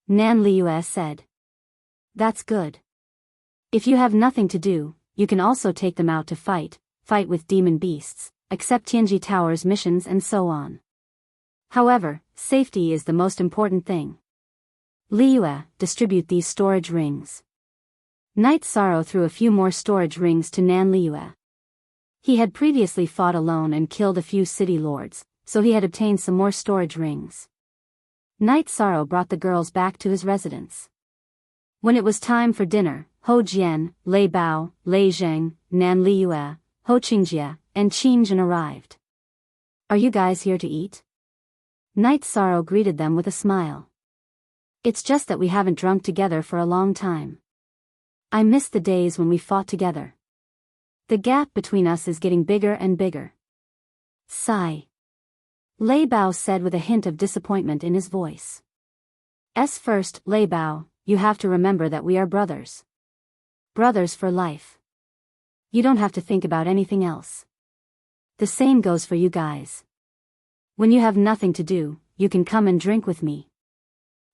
Nan Liyue said, That's good. If you have nothing to do, you can also take them out to fight with demon beasts, accept Tianji Tower's missions and so on. However, safety is the most important thing. Liyue, distribute these storage rings. Night Sorrow threw a few more storage rings to Nan Liyue. He had previously fought alone and killed a few city lords, so he had obtained some more storage rings. Night Sorrow brought the girls back to his residence. When it was time for dinner, Hou Jian, Lei Bao, Lei Zheng, Nan Liyue, Hou Qingjie, and Qin Jin arrived. Are you guys here to eat? Night Sorrow greeted them with a smile. It's just that we haven't drunk together for a long time. I miss the days when we fought together. The gap between us is getting bigger and bigger. Sigh. Lei Bao said with a hint of disappointment in his voice. First, Lei Bao, you have to remember that we are brothers. Brothers for life. You don't have to think about anything else. The same goes for you guys. When you have nothing to do, you can come and drink with me.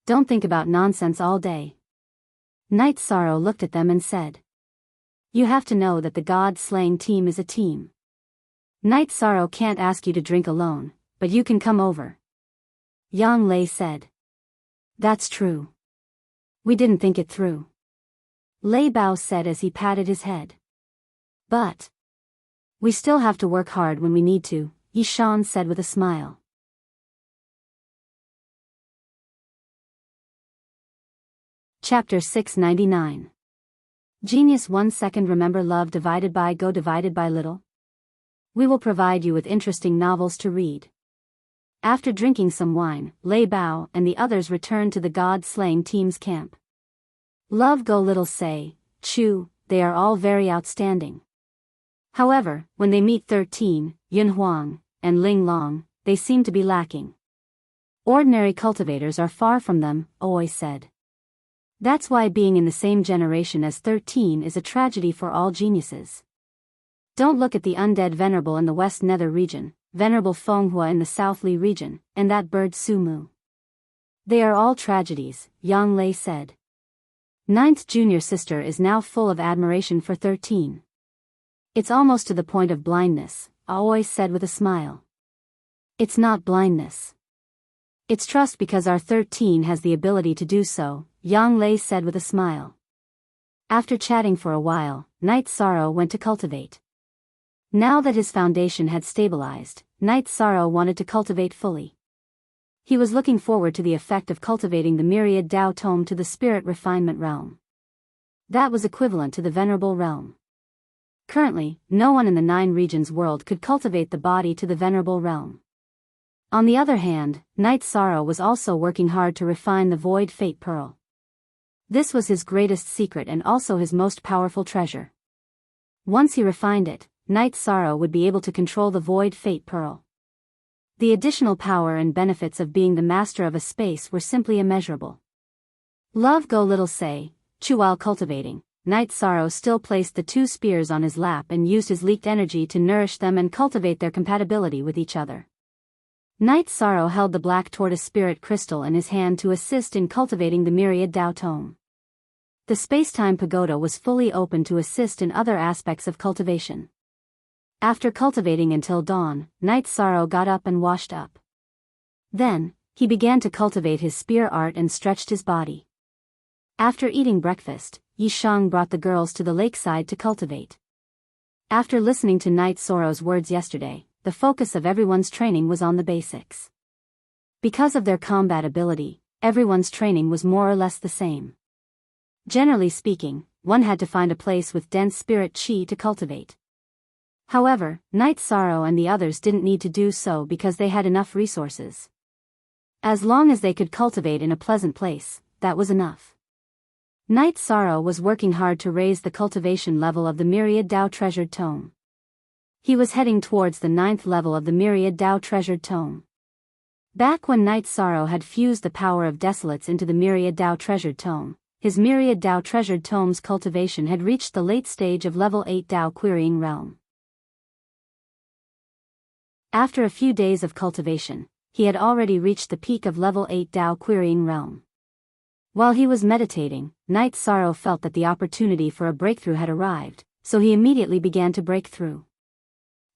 Don't think about nonsense all day. Night Sorrow looked at them and said, You have to know that the God-slaying team is a team. Night Sorrow can't ask you to drink alone, but you can come over. Yang Lei said. That's true. We didn't think it through. Lei Bao said as he patted his head. But we still have to work hard when we need to, Yishan said with a smile. Chapter 699. Genius 1 second. Remember love divided by go divided by little? We will provide you with interesting novels to read. After drinking some wine, Lei Bao and the others returned to the God-slaying team's camp. Love go little say, Chu, they are all very outstanding. However, when they meet 13, Yun Huang, and Ling Long, they seem to be lacking. Ordinary cultivators are far from them, Aoi said. That's why being in the same generation as 13 is a tragedy for all geniuses. Don't look at the undead Venerable in the West Nether region, Venerable Fenghua in the South Li region, and that bird Sumu. They are all tragedies, Yang Lei said. Ninth junior sister is now full of admiration for 13. It's almost to the point of blindness, Aoi said with a smile. It's not blindness. It's trust because our 13 has the ability to do so, Yang Lei said with a smile. After chatting for a while, Night Sorrow went to cultivate. Now that his foundation had stabilized, Night Sorrow wanted to cultivate fully. He was looking forward to the effect of cultivating the myriad Dao Tome to the spirit refinement realm. That was equivalent to the venerable realm. Currently, no one in the 9 regions world could cultivate the body to the venerable realm. On the other hand, Night Sorrow was also working hard to refine the Void Fate Pearl. This was his greatest secret and also his most powerful treasure. Once he refined it, Night Sorrow would be able to control the Void Fate Pearl. The additional power and benefits of being the master of a space were simply immeasurable. Love Go Little Say, while cultivating, Night Sorrow still placed the 2 spears on his lap and used his leaked energy to nourish them and cultivate their compatibility with each other. Night Sorrow held the black tortoise spirit crystal in his hand to assist in cultivating the myriad Dao Tome. The spacetime pagoda was fully open to assist in other aspects of cultivation. After cultivating until dawn, Night Sorrow got up and washed up. Then, he began to cultivate his spear art and stretched his body. After eating breakfast, Yishang brought the girls to the lakeside to cultivate. After listening to Night Sorrow's words yesterday, the focus of everyone's training was on the basics. Because of their combat ability, everyone's training was more or less the same. Generally speaking, one had to find a place with dense spirit chi to cultivate. However, Night Sorrow and the others didn't need to do so because they had enough resources. As long as they could cultivate in a pleasant place, that was enough. Night Sorrow was working hard to raise the cultivation level of the Myriad Dao Treasured Tome. He was heading towards the 9th level of the Myriad Dao Treasured Tome. Back when Night Sorrow had fused the power of Desolates into the Myriad Dao Treasured Tome, his Myriad Dao Treasured Tome's cultivation had reached the late stage of level 8 Dao Querying Realm. After a few days of cultivation, he had already reached the peak of level 8 Dao Querying Realm. While he was meditating, Night Sorrow felt that the opportunity for a breakthrough had arrived, so he immediately began to break through.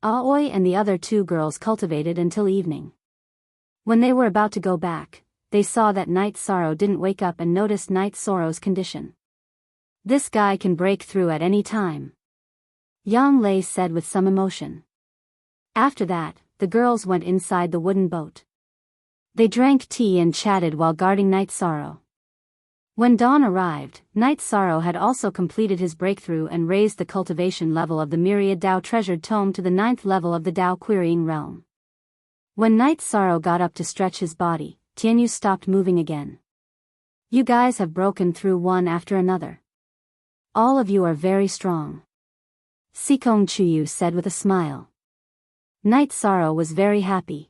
Aoi and the other 2 girls cultivated until evening. When they were about to go back, they saw that Night Sorrow didn't wake up and noticed Night Sorrow's condition. This guy can break through at any time, Yang Lei said with some emotion. After that, the girls went inside the wooden boat. They drank tea and chatted while guarding Night Sorrow. When dawn arrived, Night Sorrow had also completed his breakthrough and raised the cultivation level of the Myriad Dao Treasured Tome to the 9th level of the Dao Querying Realm. When Night Sorrow got up to stretch his body, Tianyu stopped moving again. You guys have broken through one after another. All of you are very strong, Sikong Chuyu said with a smile. Night Sorrow was very happy.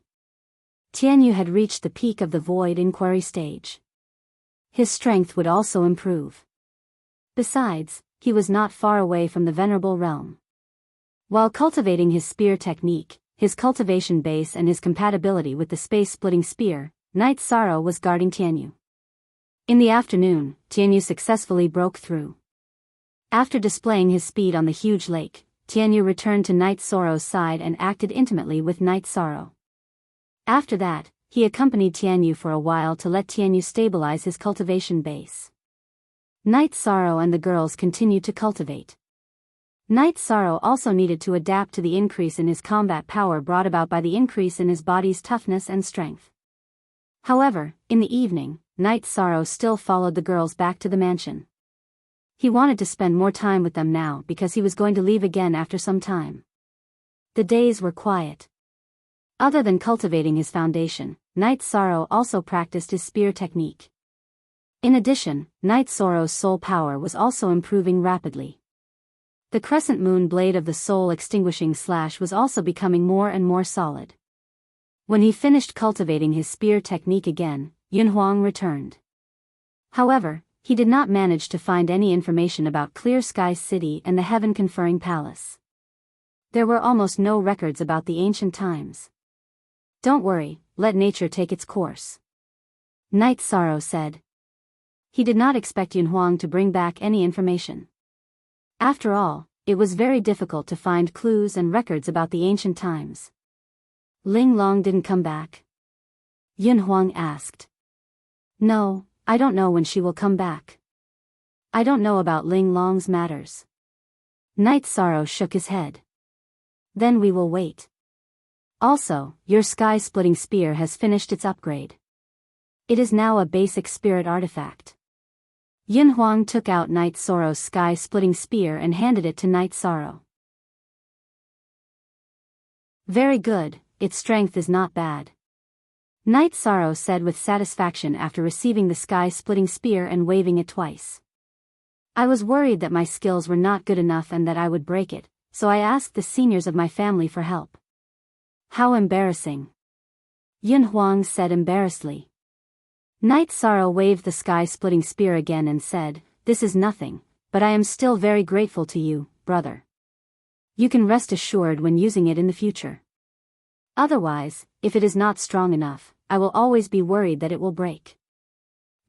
Tianyu had reached the peak of the void inquiry stage. His strength would also improve. Besides, he was not far away from the venerable realm. While cultivating his spear technique, his cultivation base and his compatibility with the space-splitting spear, Night Sorrow was guarding Tianyu. In the afternoon, Tianyu successfully broke through. After displaying his speed on the huge lake, Tianyu returned to Night Sorrow's side and acted intimately with Night Sorrow. After that, he accompanied Tianyu for a while to let Tianyu stabilize his cultivation base. Night Sorrow and the girls continued to cultivate. Night Sorrow also needed to adapt to the increase in his combat power brought about by the increase in his body's toughness and strength. However, in the evening, Night Sorrow still followed the girls back to the mansion. He wanted to spend more time with them now because he was going to leave again after some time. The days were quiet. Other than cultivating his foundation, Night Sorrow also practiced his spear technique. In addition, Night Sorrow's soul power was also improving rapidly. The crescent moon blade of the soul extinguishing slash was also becoming more and more solid. When he finished cultivating his spear technique again, Yunhuang returned. However, he did not manage to find any information about Clear Sky City and the heaven-conferring palace. There were almost no records about the ancient times. Don't worry, let nature take its course. Night Sorrow said. He did not expect Yunhuang to bring back any information. After all, it was very difficult to find clues and records about the ancient times. Ling Long didn't come back? Yunhuang asked. No, I don't know when she will come back. I don't know about Ling Long's matters. Night Sorrow shook his head. Then we will wait. Also, your sky-splitting spear has finished its upgrade. It is now a basic spirit artifact. Yunhuang took out Night Sorrow's sky-splitting spear and handed it to Night Sorrow. Very good, its strength is not bad. Night Sorrow said with satisfaction after receiving the sky-splitting spear and waving it twice. I was worried that my skills were not good enough and that I would break it, so I asked the seniors of my family for help. How embarrassing. Yunhuang said embarrassedly. Night Sorrow waved the sky-splitting spear again and said, This is nothing, but I am still very grateful to you, brother. You can rest assured when using it in the future. Otherwise, if it is not strong enough, I will always be worried that it will break.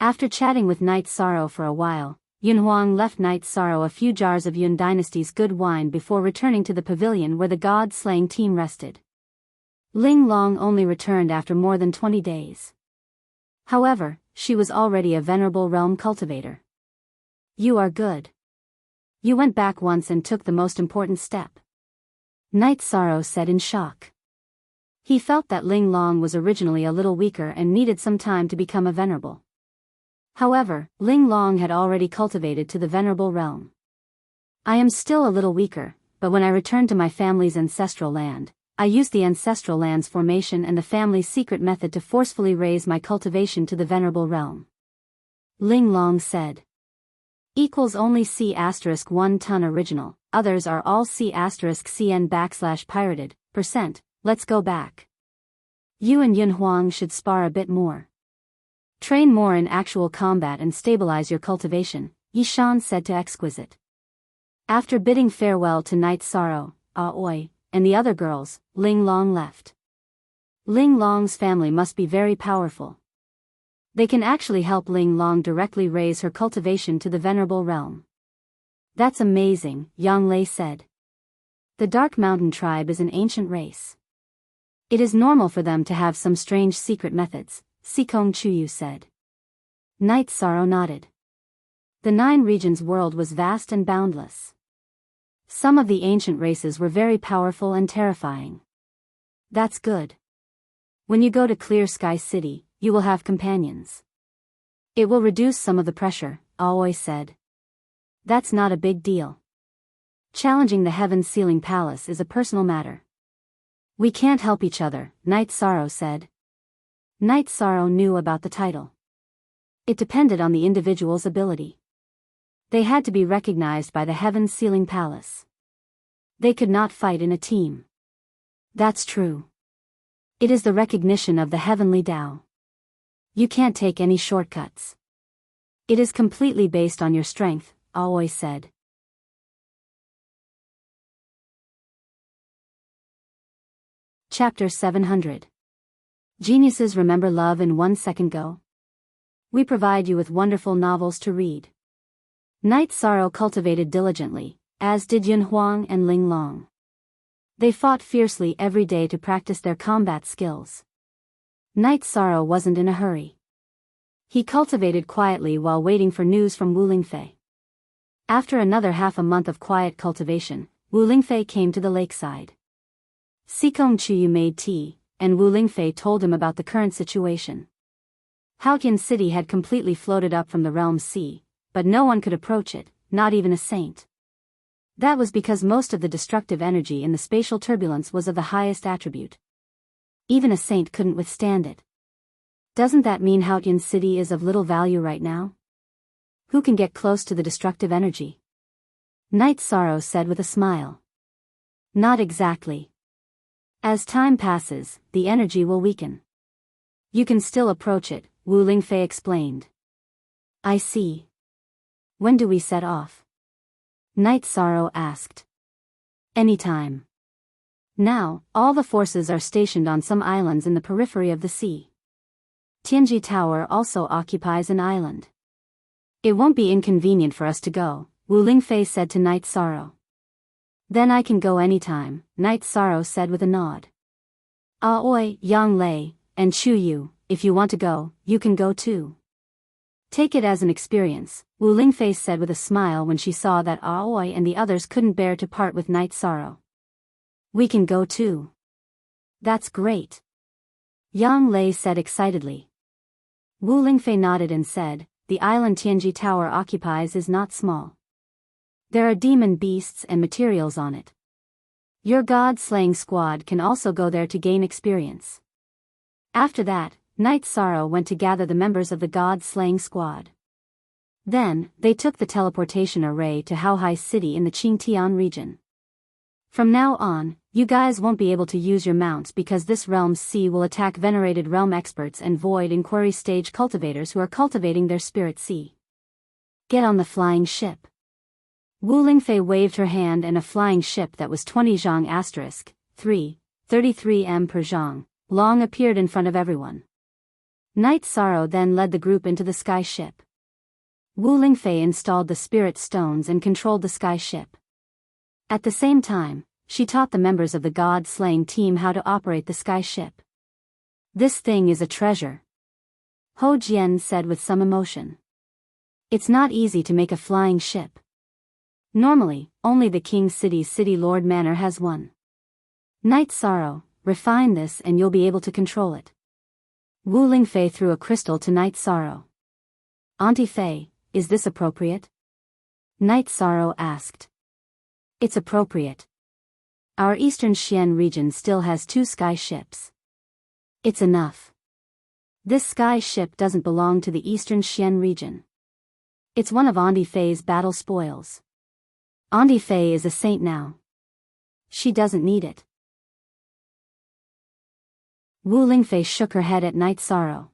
After chatting with Night Sorrow for a while, Yunhuang left Night Sorrow a few jars of Yun Dynasty's good wine before returning to the pavilion where the god-slaying team rested. Ling Long only returned after more than 20 days. However, she was already a venerable realm cultivator. You are good. You went back once and took the most important step. Night Sorrow said in shock. He felt that Ling Long was originally a little weaker and needed some time to become a venerable. However, Ling Long had already cultivated to the venerable realm. I am still a little weaker, but when I returned to my family's ancestral land, I used the ancestral land's formation and the family's secret method to forcefully raise my cultivation to the venerable realm. Ling Long said. Equals only C*1 ton original, others are all C*CN %, let's go back. You and Yunhuang should spar a bit more. Train more in actual combat and stabilize your cultivation, Yishan said to Exquisite. After bidding farewell to Night Sorrow, Aoi, and the other girls, Ling Long left. Ling Long's family must be very powerful. They can actually help Ling Long directly raise her cultivation to the venerable realm. That's amazing, Yang Lei said. The Dark Mountain tribe is an ancient race. It is normal for them to have some strange secret methods, Sikong Chuyu said. Night Sorrow nodded. The 9 regions world was vast and boundless. Some of the ancient races were very powerful and terrifying. That's good. When you go to Clear Sky City, you will have companions. It will reduce some of the pressure, Aoi said. That's not a big deal. Challenging the Heaven Sealing Palace is a personal matter. We can't help each other, Night Sorrow said. Night Sorrow knew about the title. It depended on the individual's ability. They had to be recognized by the Heaven Sealing Palace. They could not fight in a team. That's true. It is the recognition of the heavenly Tao. You can't take any shortcuts. It is completely based on your strength, Aoi said. Chapter 700. Geniuses remember love in 1 second go? We provide you with wonderful novels to read. Night Sorrow cultivated diligently, as did Yunhuang and Ling Long. They fought fiercely every day to practice their combat skills. Night Sorrow wasn't in a hurry. He cultivated quietly while waiting for news from Wu Lingfei. After another half a month of quiet cultivation, Wu Lingfei came to the lakeside. Sikong Chuyu made tea, and Wu Lingfei told him about the current situation. Haotian City had completely floated up from the realm's sea, but no one could approach it, not even a saint. That was because most of the destructive energy in the spatial turbulence was of the highest attribute. Even a saint couldn't withstand it. Doesn't that mean Haotian City is of little value right now? Who can get close to the destructive energy? Night Sorrow said with a smile. Not exactly. As time passes, the energy will weaken. You can still approach it, Wu Lingfei explained. I see. When do we set off? Night Sorrow asked. Anytime. Now, all the forces are stationed on some islands in the periphery of the sea. Tianji Tower also occupies an island. It won't be inconvenient for us to go, Wu Lingfei said to Night Sorrow. Then I can go anytime, Night Sorrow said with a nod. Aoi, Yang Lei, and Chu Yu, if you want to go, you can go too. Take it as an experience, Wu Lingfei said with a smile when she saw that Aoi and the others couldn't bear to part with Night Sorrow. We can go too. That's great. Yang Lei said excitedly. Wu Lingfei nodded and said, the island Tianji Tower occupies is not small. There are demon beasts and materials on it. Your god-slaying squad can also go there to gain experience. After that, Night Sorrow went to gather the members of the god-slaying squad. Then, they took the teleportation array to Haohai City in the Qingtian region. From now on, you guys won't be able to use your mounts because this realm's sea will attack venerated realm experts and void inquiry stage cultivators who are cultivating their spirit sea. Get on the flying ship. Wu Lingfei waved her hand and a flying ship that was 20 zhang asterisk, 3, 33 m per zhang, long appeared in front of everyone. Night Sorrow then led the group into the sky ship. Wu Lingfei installed the spirit stones and controlled the sky ship. At the same time, she taught the members of the god-slaying team how to operate the sky ship. This thing is a treasure, Ho Jian said with some emotion. It's not easy to make a flying ship. Normally, only the King City's City Lord Manor has one. Night Sorrow, refine this and you'll be able to control it. Wu Lingfei threw a crystal to Night Sorrow. Auntie Fei, is this appropriate? Night Sorrow asked. It's appropriate. Our Eastern Xian region still has 2 sky ships. It's enough. This sky ship doesn't belong to the Eastern Xian region. It's one of Auntie Fei's battle spoils. Auntie Fei is a saint now. She doesn't need it. Wu Lingfei shook her head at Night Sorrow.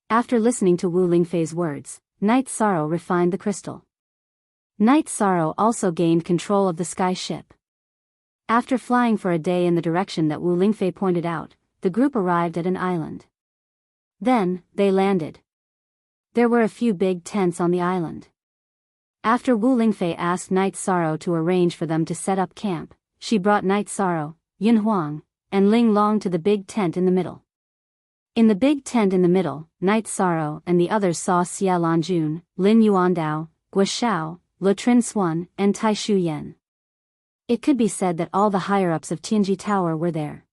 After listening to Wu Lingfei's words, Night Sorrow refined the crystal. Night Sorrow also gained control of the sky ship. After flying for a day in the direction that Wu Lingfei pointed out, the group arrived at an island. Then, they landed. There were a few big tents on the island. After Wu Lingfei asked Night Sorrow to arrange for them to set up camp, she brought Night Sorrow, Yin Huang, and Ling Long to the big tent in the middle. In the big tent in the middle, Night Sorrow and the others saw Xia Lanjun, Lin Yuandao, Gua Shao, Le Trin Xuan, and Tai Shu Yen. It could be said that all the higher-ups of Tianji Tower were there.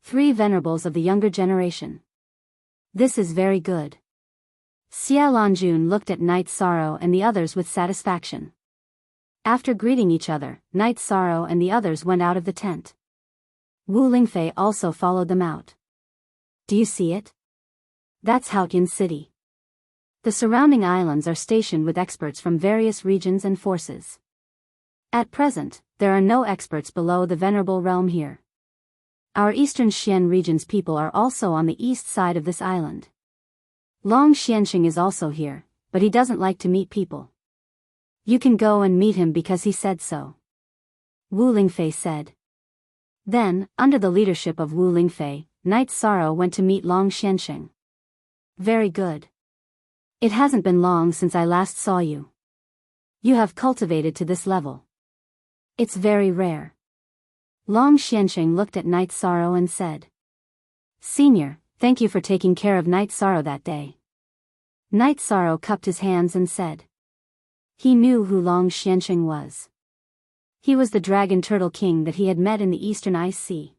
3 venerables of the younger generation. This is very good. Xia Lanjun looked at Night Sorrow and the others with satisfaction. After greeting each other, Night Sorrow and the others went out of the tent. Wu Lingfei also followed them out. Do you see it? That's Haotian City. The surrounding islands are stationed with experts from various regions and forces. At present, there are no experts below the Venerable Realm here. Our Eastern Xian region's people are also on the east side of this island. Long Xianxing is also here, but he doesn't like to meet people. You can go and meet him because he said so. Wu Lingfei said. Then, under the leadership of Wu Lingfei, Night Sorrow went to meet Long Xianxing. Very good. It hasn't been long since I last saw you. You have cultivated to this level. It's very rare. Long Xianxing looked at Night Sorrow and said. Senior, thank you for taking care of Night Sorrow that day. Night Sorrow cupped his hands and said. He knew who Long Xianxing was. He was the Dragon Turtle King that he had met in the Eastern Ice Sea.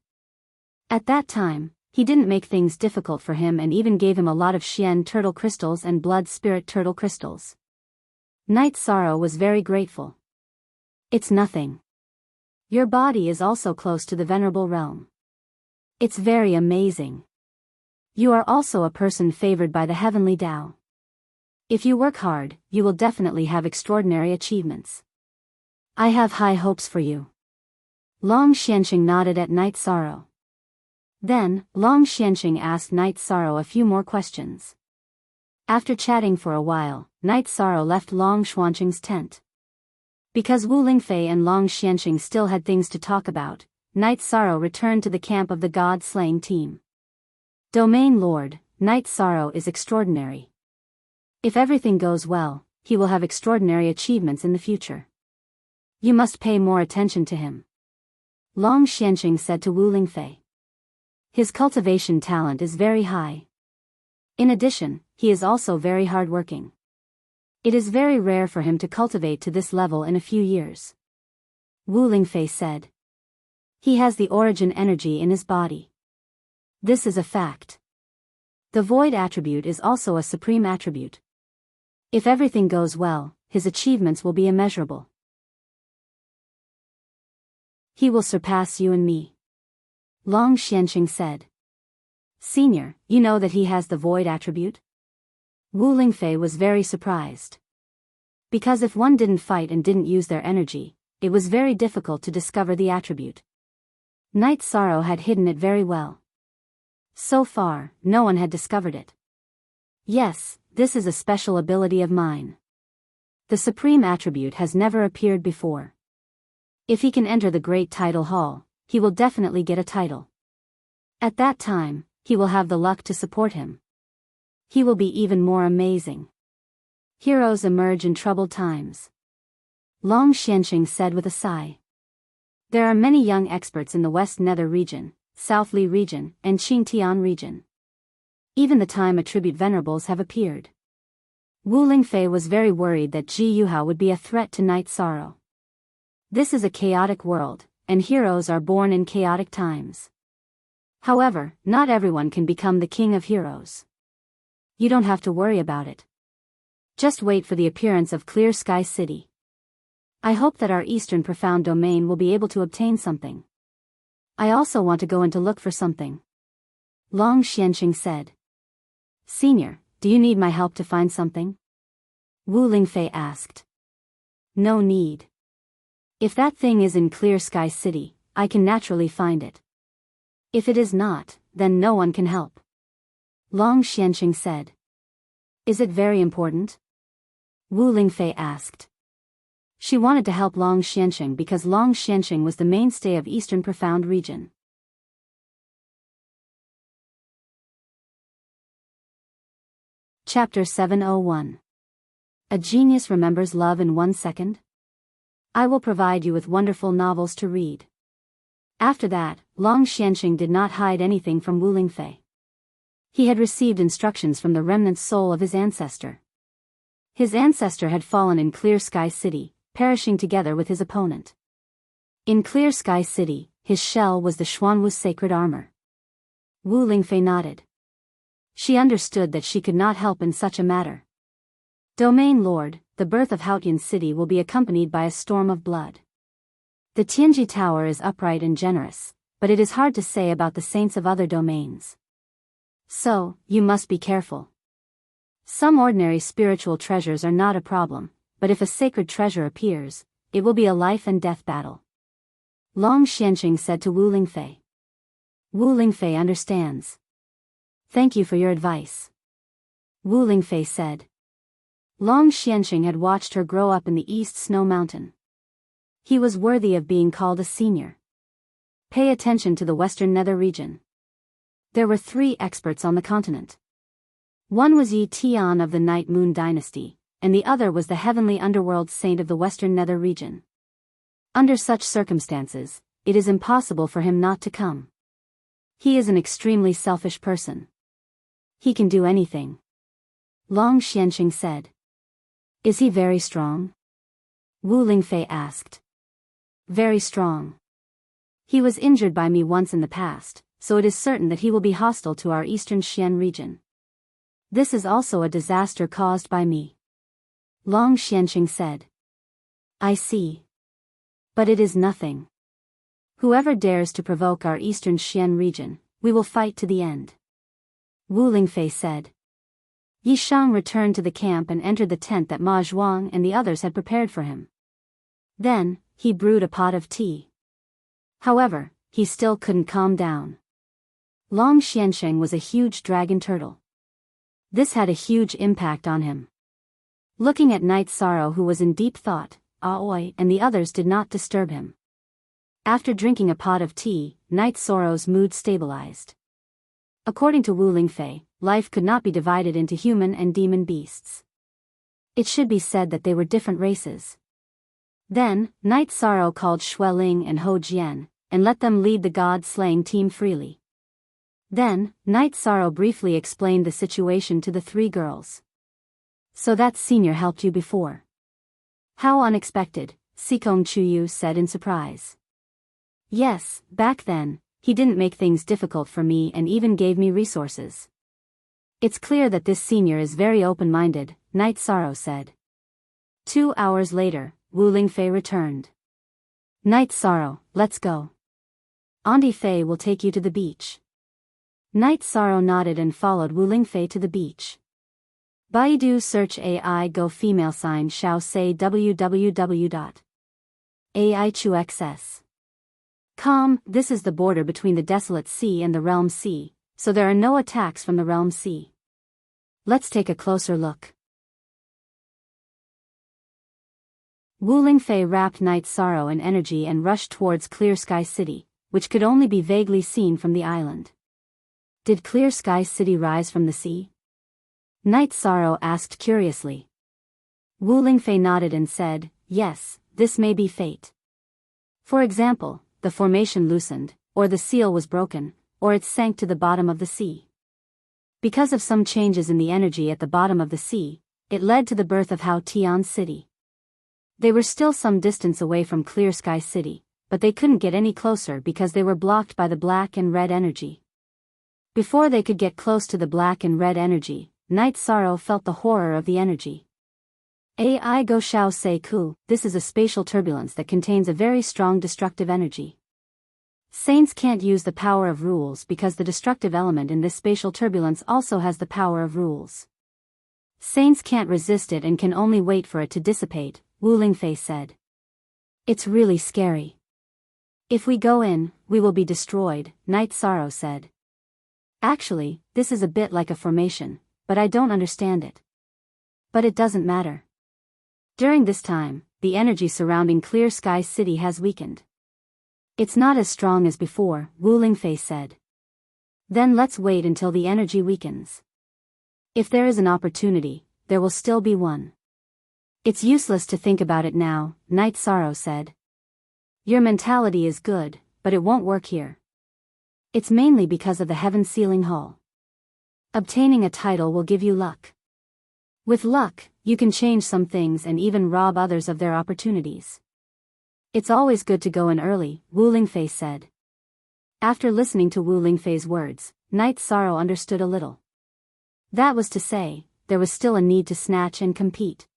At that time, he didn't make things difficult for him and even gave him a lot of Xian Turtle Crystals and Blood Spirit Turtle Crystals. Night Sorrow was very grateful. It's nothing. Your body is also close to the Venerable Realm. It's very amazing. You are also a person favored by the Heavenly Tao. If you work hard, you will definitely have extraordinary achievements. I have high hopes for you. Long Xianxing nodded at Night Sorrow. Then, Long Xianxing asked Night Sorrow a few more questions. After chatting for a while, Night Sorrow left Long Xuanqing's tent. Because Wu Lingfei and Long Xianxing still had things to talk about, Night Sorrow returned to the camp of the god-slaying team. Domain Lord, Night Sorrow is extraordinary. If everything goes well, he will have extraordinary achievements in the future. You must pay more attention to him. Long Xianxing said to Wu Lingfei. His cultivation talent is very high. In addition, he is also very hardworking. It is very rare for him to cultivate to this level in a few years. Wu Lingfei said. He has the origin energy in his body. This is a fact. The void attribute is also a supreme attribute. If everything goes well, his achievements will be immeasurable. He will surpass you and me. Long Xianxing said. Senior, you know that he has the void attribute? Wu Lingfei was very surprised. Because if one didn't fight and didn't use their energy, it was very difficult to discover the attribute. Night Sorrow had hidden it very well. So far, no one had discovered it. Yes, this is a special ability of mine. The supreme attribute has never appeared before. If he can enter the Great Title Hall, he will definitely get a title. At that time, he will have the luck to support him. He will be even more amazing. Heroes emerge in troubled times. Long Xianxing said with a sigh. There are many young experts in the West Nether region, South Li region, and Qingtian region. Even the time attribute venerables have appeared. Wu Lingfei was very worried that Ji Yuhao would be a threat to Night Sorrow. This is a chaotic world, and heroes are born in chaotic times. However, not everyone can become the king of heroes. You don't have to worry about it. Just wait for the appearance of Clear Sky City. I hope that our Eastern Profound Domain will be able to obtain something. I also want to go in to look for something. Long Xianxing said. Senior, do you need my help to find something? Wu Lingfei asked. No need. If that thing is in Clear Sky City, I can naturally find it. If it is not, then no one can help. Long Xianxing said. Is it very important? Wu Lingfei asked. She wanted to help Long Xianxing because Long Xianxing was the mainstay of Eastern Profound region. Chapter 701. A Genius Remembers Love in 1 Second? I will provide you with wonderful novels to read. After that, Long Xianxing did not hide anything from Wu Lingfei. He had received instructions from the remnant soul of his ancestor. His ancestor had fallen in Clear Sky City, perishing together with his opponent. In Clear Sky City, his shell was the Xuanwu sacred armor. Wu Lingfei nodded. She understood that she could not help in such a matter. Domain Lord, the birth of Haotian City will be accompanied by a storm of blood. The Tianji Tower is upright and generous, but it is hard to say about the saints of other domains. So, you must be careful. Some ordinary spiritual treasures are not a problem, but if a sacred treasure appears, it will be a life and death battle. Long Xianxing said to Wu Lingfei. Wu Lingfei understands. Thank you for your advice. Wu Lingfei said. Long Xianxing had watched her grow up in the East Snow Mountain. He was worthy of being called a senior. Pay attention to the Western Nether region. There were 3 experts on the continent. One was Yi Tian of the Night Moon Dynasty, and the other was the heavenly underworld saint of the Western Nether region. Under such circumstances, it is impossible for him not to come. He is an extremely selfish person. He can do anything. Long Xianxing said. Is he very strong? Wu Lingfei asked. Very strong. He was injured by me once in the past, so it is certain that he will be hostile to our Eastern Xian region. This is also a disaster caused by me. Long Xianxing said. I see. But it is nothing. Whoever dares to provoke our Eastern Xian region, we will fight to the end. Wu Lingfei said. Yi Shang returned to the camp and entered the tent that Ma Zhuang and the others had prepared for him. Then, he brewed a pot of tea. However, he still couldn't calm down. Long Xiansheng was a huge dragon turtle. This had a huge impact on him. Looking at Night Sorrow, who was in deep thought, Aoi and the others did not disturb him. After drinking a pot of tea, Night Sorrow's mood stabilized. According to Wu Lingfei, life could not be divided into human and demon beasts. It should be said that they were different races. Then, Night Sorrow called Xueling and Ho Jian, and let them lead the god-slaying team freely. Then, Night Sorrow briefly explained the situation to the three girls. So that senior helped you before? How unexpected, Sikong Chuyu said in surprise. Yes, back then, he didn't make things difficult for me and even gave me resources. It's clear that this senior is very open-minded, Night Sorrow said. 2 hours later, Wu Lingfei returned. Night Sorrow, let's go. Auntie Fei will take you to the beach. Night Sorrow nodded and followed Wu Lingfei to the beach. Baidu search AI Go female sign Xiao say www.aichuxs.com. This is the border between the Desolate Sea and the Realm Sea, so there are no attacks from the Realm Sea. Let's take a closer look. Wu Lingfei wrapped Night Sorrow in energy and rushed towards Clear Sky City, which could only be vaguely seen from the island. Did Clear Sky City rise from the sea? Night Sorrow asked curiously. Wu Lingfei nodded and said, yes, this may be fate. For example, the formation loosened, or the seal was broken, or it sank to the bottom of the sea. Because of some changes in the energy at the bottom of the sea, it led to the birth of Hao Tian City. They were still some distance away from Clear Sky City, but they couldn't get any closer because they were blocked by the black and red energy. Before they could get close to the black and red energy, Night Sorrow felt the horror of the energy. Ai Go Xiao Sei Ku, this is a spatial turbulence that contains a very strong destructive energy. Saints can't use the power of rules because the destructive element in this spatial turbulence also has the power of rules. Saints can't resist it and can only wait for it to dissipate, Wu Lingfei said. It's really scary. If we go in, we will be destroyed, Night Sorrow said. Actually, this is a bit like a formation, but I don't understand it. But it doesn't matter. During this time, the energy surrounding Clear Sky City has weakened. It's not as strong as before, Wu Lingfei said. Then let's wait until the energy weakens. If there is an opportunity, there will still be one. It's useless to think about it now, Night Sorrow said. Your mentality is good, but it won't work here. It's mainly because of the heaven sealing hull. Obtaining a title will give you luck. With luck, you can change some things and even rob others of their opportunities. It's always good to go in early, Wu Lingfei said. After listening to Wu Lingfei's words, Night Sorrow understood a little. That was to say, there was still a need to snatch and compete.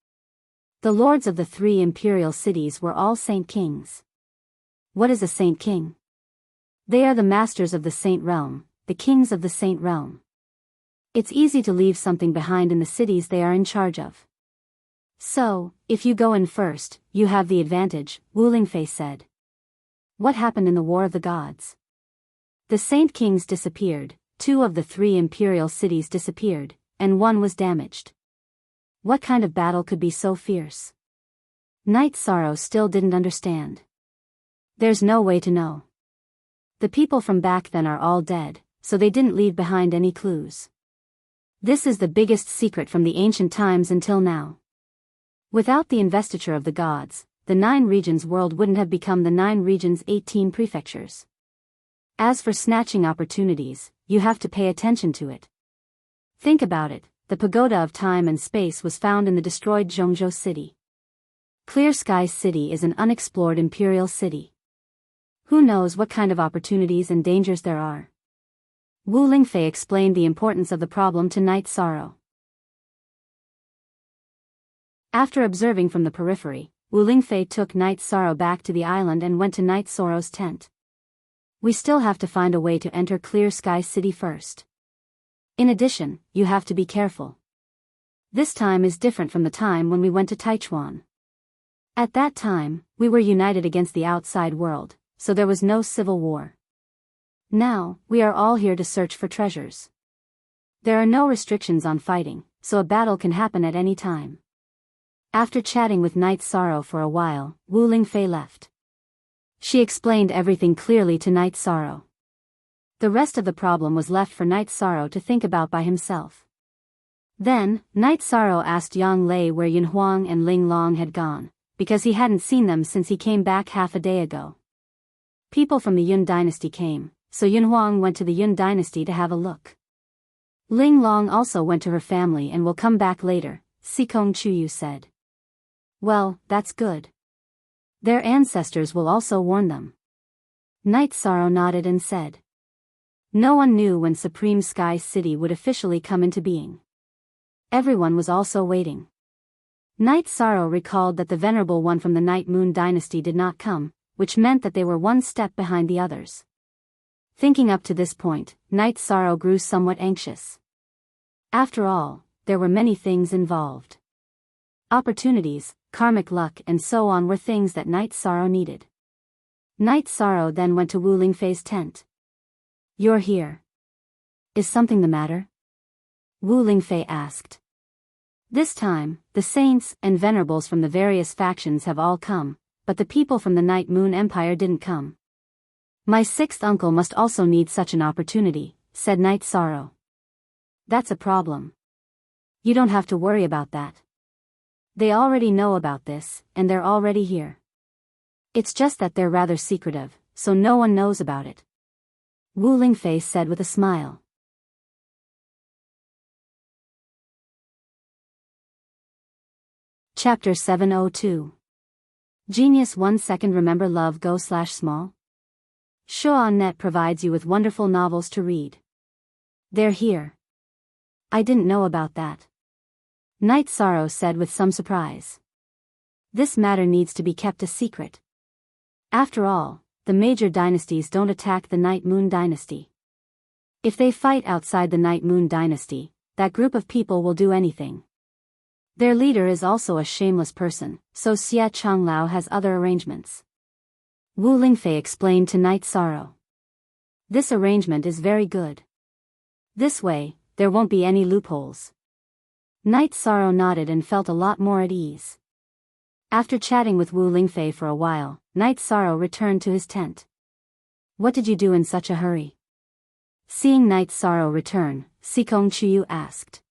The lords of the 3 imperial cities were all saint kings. What is a saint king? They are the masters of the saint realm, the kings of the saint realm. It's easy to leave something behind in the cities they are in charge of. So, if you go in first, you have the advantage, Wu Lingfei said. What happened in the War of the Gods? The saint kings disappeared, 2 of the 3 imperial cities disappeared, and 1 was damaged. What kind of battle could be so fierce? Night Sorrow still didn't understand. There's no way to know. The people from back then are all dead, so they didn't leave behind any clues. This is the biggest secret from the ancient times until now. Without the investiture of the gods, the 9 regions world wouldn't have become the 9 regions 18 prefectures. As for snatching opportunities, you have to pay attention to it. Think about it, the pagoda of time and space was found in the destroyed Zhongzhou city. Clear Sky City is an unexplored imperial city. Who knows what kind of opportunities and dangers there are? Wu Lingfei explained the importance of the problem to Night Sorrow. After observing from the periphery, Wu Lingfei took Night Sorrow back to the island and went to Night Sorrow's tent. We still have to find a way to enter Clear Sky City first. In addition, you have to be careful. This time is different from the time when we went to Taichuan. At that time, we were united against the outside world, so there was no civil war. Now, we are all here to search for treasures. There are no restrictions on fighting, so a battle can happen at any time. After chatting with Night Sorrow for a while, Wu Lingfei left. She explained everything clearly to Night Sorrow. The rest of the problem was left for Night Sorrow to think about by himself. Then, Night Sorrow asked Yang Lei where Yun Huang and Ling Long had gone, because he hadn't seen them since he came back half a day ago. People from the Yun dynasty came, so Yun Huang went to the Yun dynasty to have a look. Ling Long also went to her family and will come back later, Sikong Chuyu said. Well, that's good. Their ancestors will also warn them. Night Sorrow nodded and said. No one knew when Supreme Sky City would officially come into being. Everyone was also waiting. Night Sorrow recalled that the Venerable One from the Night Moon dynasty did not come, which meant that they were one step behind the others. Thinking up to this point, Night Sorrow grew somewhat anxious. After all, there were many things involved. Opportunities, karmic luck and so on were things that Night Sorrow needed. Night Sorrow then went to Wu Lingfei's tent. You're here. Is something the matter? Wu Lingfei asked. This time, the saints and venerables from the various factions have all come, but the people from the Night Moon Empire didn't come. My sixth uncle must also need such an opportunity, said Night Sorrow. That's a problem. You don't have to worry about that. They already know about this, and they're already here. It's just that they're rather secretive, so no one knows about it. Wu Lingfei said with a smile. Chapter 702. Genius 1 second remember love go/small? Shoa.net provides you with wonderful novels to read. They're here. I didn't know about that. Night Sorrow said with some surprise. This matter needs to be kept a secret. After all, the major dynasties don't attack the Night Moon dynasty. If they fight outside the Night Moon dynasty, that group of people will do anything. Their leader is also a shameless person, so Xie Changlao has other arrangements. Wu Lingfei explained to Night Sorrow. This arrangement is very good. This way, there won't be any loopholes. Night Sorrow nodded and felt a lot more at ease. After chatting with Wu Lingfei for a while, Night Sorrow returned to his tent. What did you do in such a hurry? Seeing Night Sorrow return, Sikong Chuyu asked.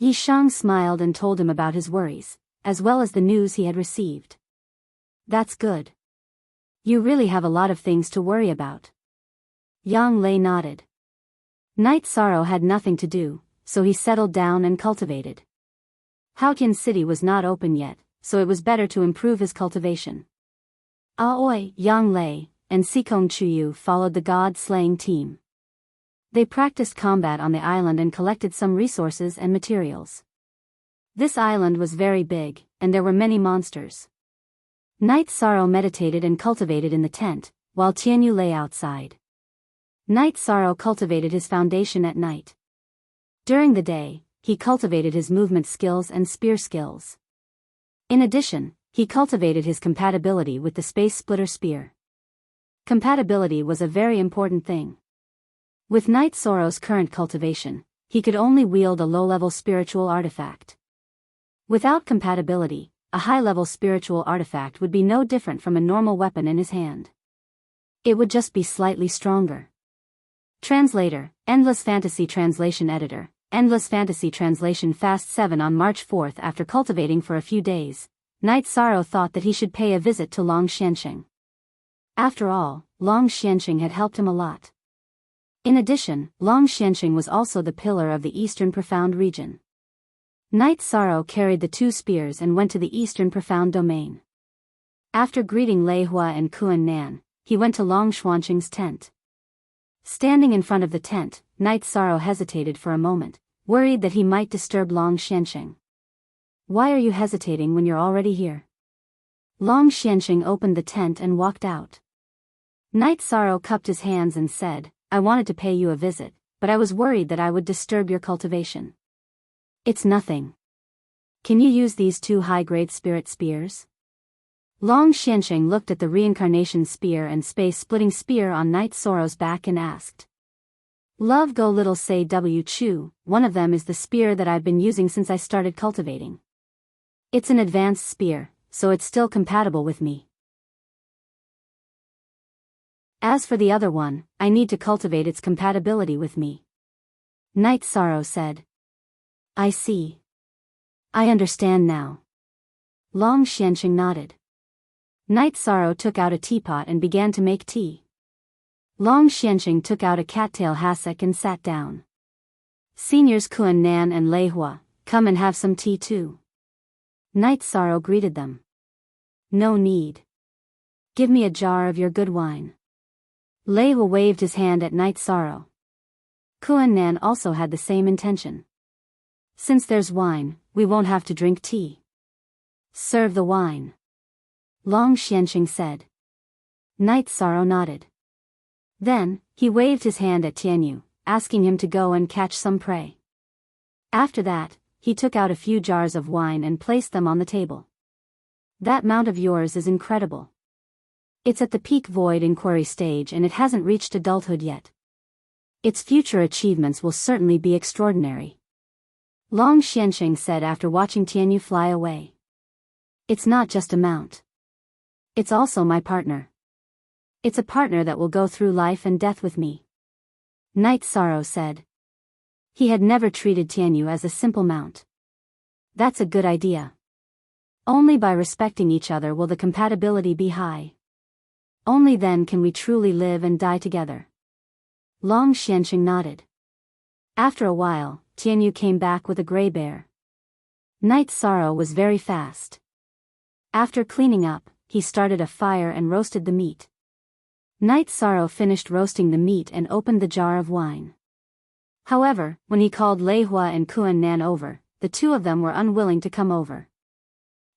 Yi Shang smiled and told him about his worries, as well as the news he had received. That's good. You really have a lot of things to worry about. Yang Lei nodded. Night Sorrow had nothing to do, so he settled down and cultivated. Haotian City was not open yet, so it was better to improve his cultivation. Aoi, Yang Lei, and Sikong Chuyu followed the god-slaying team. They practiced combat on the island and collected some resources and materials. This island was very big, and there were many monsters. Night Sorrow meditated and cultivated in the tent, while Tianyu lay outside. Night Sorrow cultivated his foundation at night. During the day, he cultivated his movement skills and spear skills. In addition, he cultivated his compatibility with the Space Splitter Spear. Compatibility was a very important thing. With Night Sorrow's current cultivation, he could only wield a low-level spiritual artifact. Without compatibility, a high-level spiritual artifact would be no different from a normal weapon in his hand. It would just be slightly stronger. Translator, Endless Fantasy Translation Editor, Endless Fantasy Translation Fast 7. On March 4th, after cultivating for a few days, Night Sorrow thought that he should pay a visit to Long Xianxing. After all, Long Xianxing had helped him a lot. In addition, Long Xianxing was also the pillar of the Eastern Profound region. Night Sorrow carried the two spears and went to the Eastern Profound domain. After greeting Lei Hua and Kuan Nan, he went to Long Xuanxing's tent. Standing in front of the tent, Night Sorrow hesitated for a moment, worried that he might disturb Long Xianxing. Why are you hesitating when you're already here? Long Xianxing opened the tent and walked out. Night Sorrow cupped his hands and said, I wanted to pay you a visit, but I was worried that I would disturb your cultivation. It's nothing. Can you use these two high-grade spirit spears? Long Xianxing looked at the reincarnation spear and space-splitting spear on Night Sorrow's back and asked. Love go little say W Chu, one of them is the spear that I've been using since I started cultivating. It's an advanced spear, so it's still compatible with me. As for the other one, I need to cultivate its compatibility with me. Night Sorrow said. I see. I understand now. Long Xianxing nodded. Night Sorrow took out a teapot and began to make tea. Long Xianxing took out a cattail hassock and sat down. Seniors Kuan Nan and Lei Hua, come and have some tea too. Night Sorrow greeted them. No need. Give me a jar of your good wine. Lei Hua waved his hand at Night Sorrow. Kuan Nan also had the same intention. Since there's wine, we won't have to drink tea. Serve the wine. Long Xianxing said. Night Sorrow nodded. Then, he waved his hand at Tianyu, asking him to go and catch some prey. After that, he took out a few jars of wine and placed them on the table. That mount of yours is incredible. It's at the peak void inquiry stage and it hasn't reached adulthood yet. Its future achievements will certainly be extraordinary. Long Xianxing said after watching Tianyu fly away. It's not just a mount. It's also my partner. It's a partner that will go through life and death with me. Night Sorrow said. He had never treated Tianyu as a simple mount. That's a good idea. Only by respecting each other will the compatibility be high. Only then can we truly live and die together. Long Xianxing nodded. After a while, Tianyu came back with a gray bear. Night Sorrow was very fast. After cleaning up, he started a fire and roasted the meat. Night Sorrow finished roasting the meat and opened the jar of wine. However, when he called Lei Hua and Kuan Nan over, the two of them were unwilling to come over.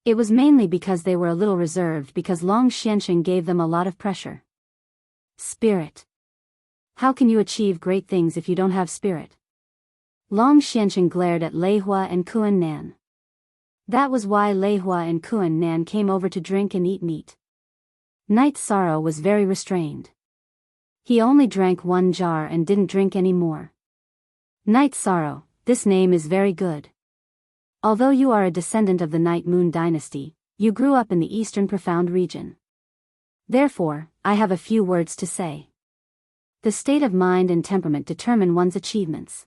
It was mainly because they were a little reserved because Long Xianxing gave them a lot of pressure. Spirit. How can you achieve great things if you don't have spirit? Long Xianxing glared at Lei Hua and Kuan Nan. That was why Lei Hua and Kuan Nan came over to drink and eat meat. Night Sorrow was very restrained. He only drank one jar and didn't drink any more. Night Sorrow, this name is very good. Although you are a descendant of the Night Moon dynasty, you grew up in the Eastern Profound region. Therefore, I have a few words to say. The state of mind and temperament determine one's achievements.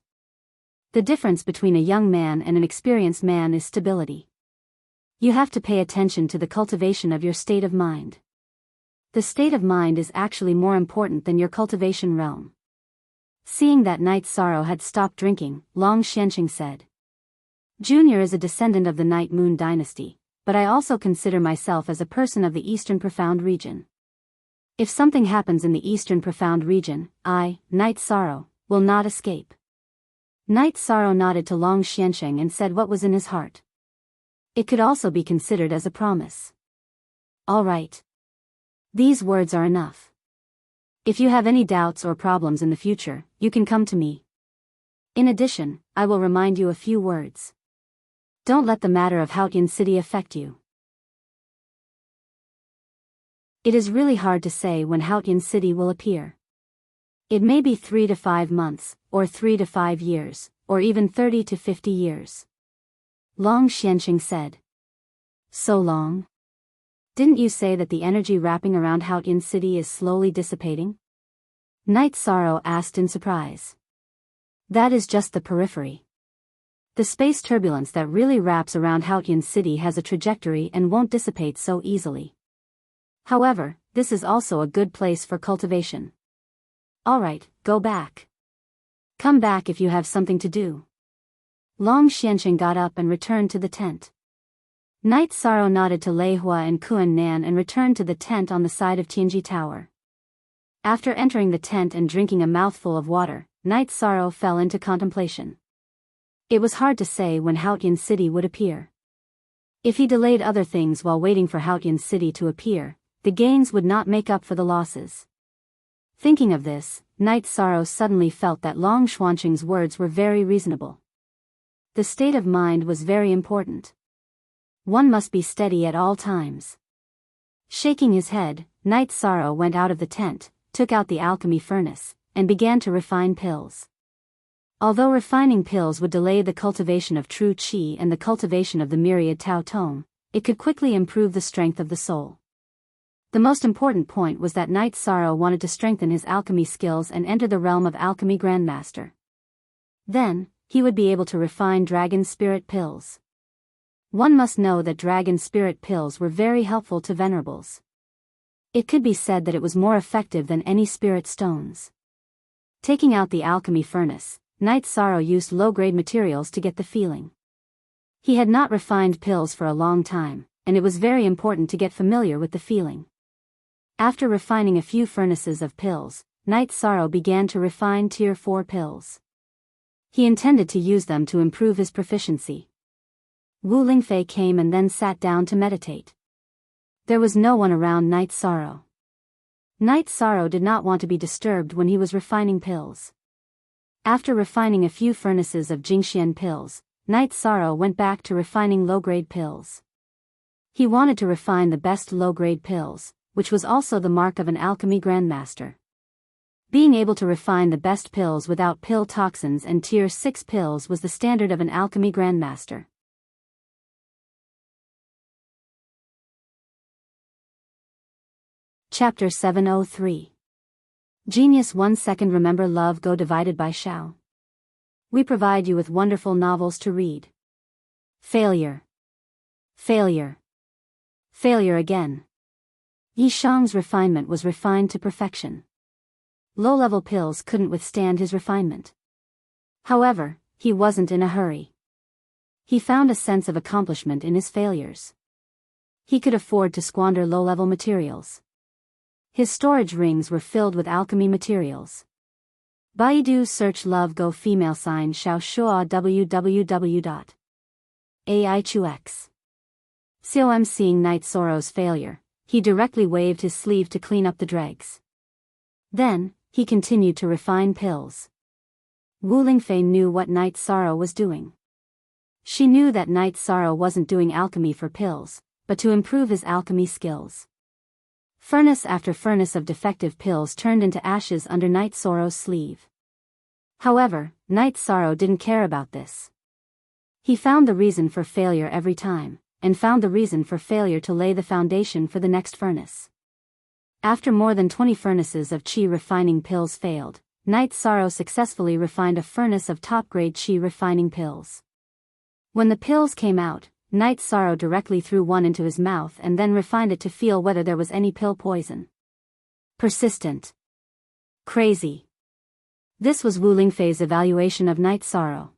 The difference between a young man and an experienced man is stability. You have to pay attention to the cultivation of your state of mind. The state of mind is actually more important than your cultivation realm. Seeing that Night Sorrow had stopped drinking, Long Xianxing said. Junior is a descendant of the Night Moon dynasty, but I also consider myself as a person of the Eastern Profound region. If something happens in the Eastern Profound region, I, Night Sorrow, will not escape. Night Sorrow nodded to Long Xianxing and said what was in his heart. It could also be considered as a promise. All right. These words are enough. If you have any doubts or problems in the future, you can come to me. In addition, I will remind you a few words. Don't let the matter of Haotian City affect you. It is really hard to say when Haotian City will appear. It may be 3 to 5 months, or 3 to 5 years, or even 30 to 50 years. Long Xianxing said. So long? Didn't you say that the energy wrapping around Haotian City is slowly dissipating? Night Sorrow asked in surprise. That is just the periphery. The space turbulence that really wraps around Haotian City has a trajectory and won't dissipate so easily. However, this is also a good place for cultivation. Alright, go back. Come back if you have something to do. Long Xianxing got up and returned to the tent. Night Sorrow nodded to Lei Hua and Kuan Nan and returned to the tent on the side of Tianji Tower. After entering the tent and drinking a mouthful of water, Night Sorrow fell into contemplation. It was hard to say when Haotian City would appear. If he delayed other things while waiting for Haotian City to appear, the gains would not make up for the losses. Thinking of this, Night Sorrow suddenly felt that Long Xianxing's words were very reasonable. The state of mind was very important. One must be steady at all times. Shaking his head, Night Sorrow went out of the tent, took out the alchemy furnace, and began to refine pills. Although refining pills would delay the cultivation of true qi and the cultivation of the myriad Tao tome, it could quickly improve the strength of the soul. The most important point was that Night Sorrow wanted to strengthen his alchemy skills and enter the realm of alchemy grandmaster. Then, he would be able to refine dragon spirit pills. One must know that dragon spirit pills were very helpful to venerables. It could be said that it was more effective than any spirit stones. Taking out the alchemy furnace, Night Sorrow used low-grade materials to get the feeling. He had not refined pills for a long time, and it was very important to get familiar with the feeling. After refining a few furnaces of pills, Night Sorrow began to refine Tier 4 pills. He intended to use them to improve his proficiency. Wu Lingfei came and then sat down to meditate. There was no one around Night Sorrow. Night Sorrow did not want to be disturbed when he was refining pills. After refining a few furnaces of Jingxian pills, Night Sorrow went back to refining low-grade pills. He wanted to refine the best low-grade pills, which was also the mark of an alchemy grandmaster. Being able to refine the best pills without pill toxins and Tier 6 pills was the standard of an alchemy grandmaster. Chapter 703. Genius 1 Second Remember Love Go divided by Xiao. We provide you with wonderful novels to read. Failure. Failure. Failure again. Yi Shang's refinement was refined to perfection. Low-level pills couldn't withstand his refinement. However, he wasn't in a hurry. He found a sense of accomplishment in his failures. He could afford to squander low-level materials. His storage rings were filled with alchemy materials. Baidu search love go female sign Xiao Shua www.aichux. Com seeing Night Sorrow's failure, he directly waved his sleeve to clean up the dregs. Then, he continued to refine pills. Wu Lingfei knew what Night Sorrow was doing. She knew that Night Sorrow wasn't doing alchemy for pills, but to improve his alchemy skills. Furnace after furnace of defective pills turned into ashes under Night Sorrow's sleeve. However, Night Sorrow didn't care about this. He found the reason for failure every time, and found the reason for failure to lay the foundation for the next furnace. After more than 20 furnaces of qi refining pills failed, Night Sorrow successfully refined a furnace of top-grade qi refining pills. When the pills came out, Night Sorrow directly threw one into his mouth and then refined it to feel whether there was any pill poison. Persistent. Crazy. This was Wu Lingfei's evaluation of Night Sorrow.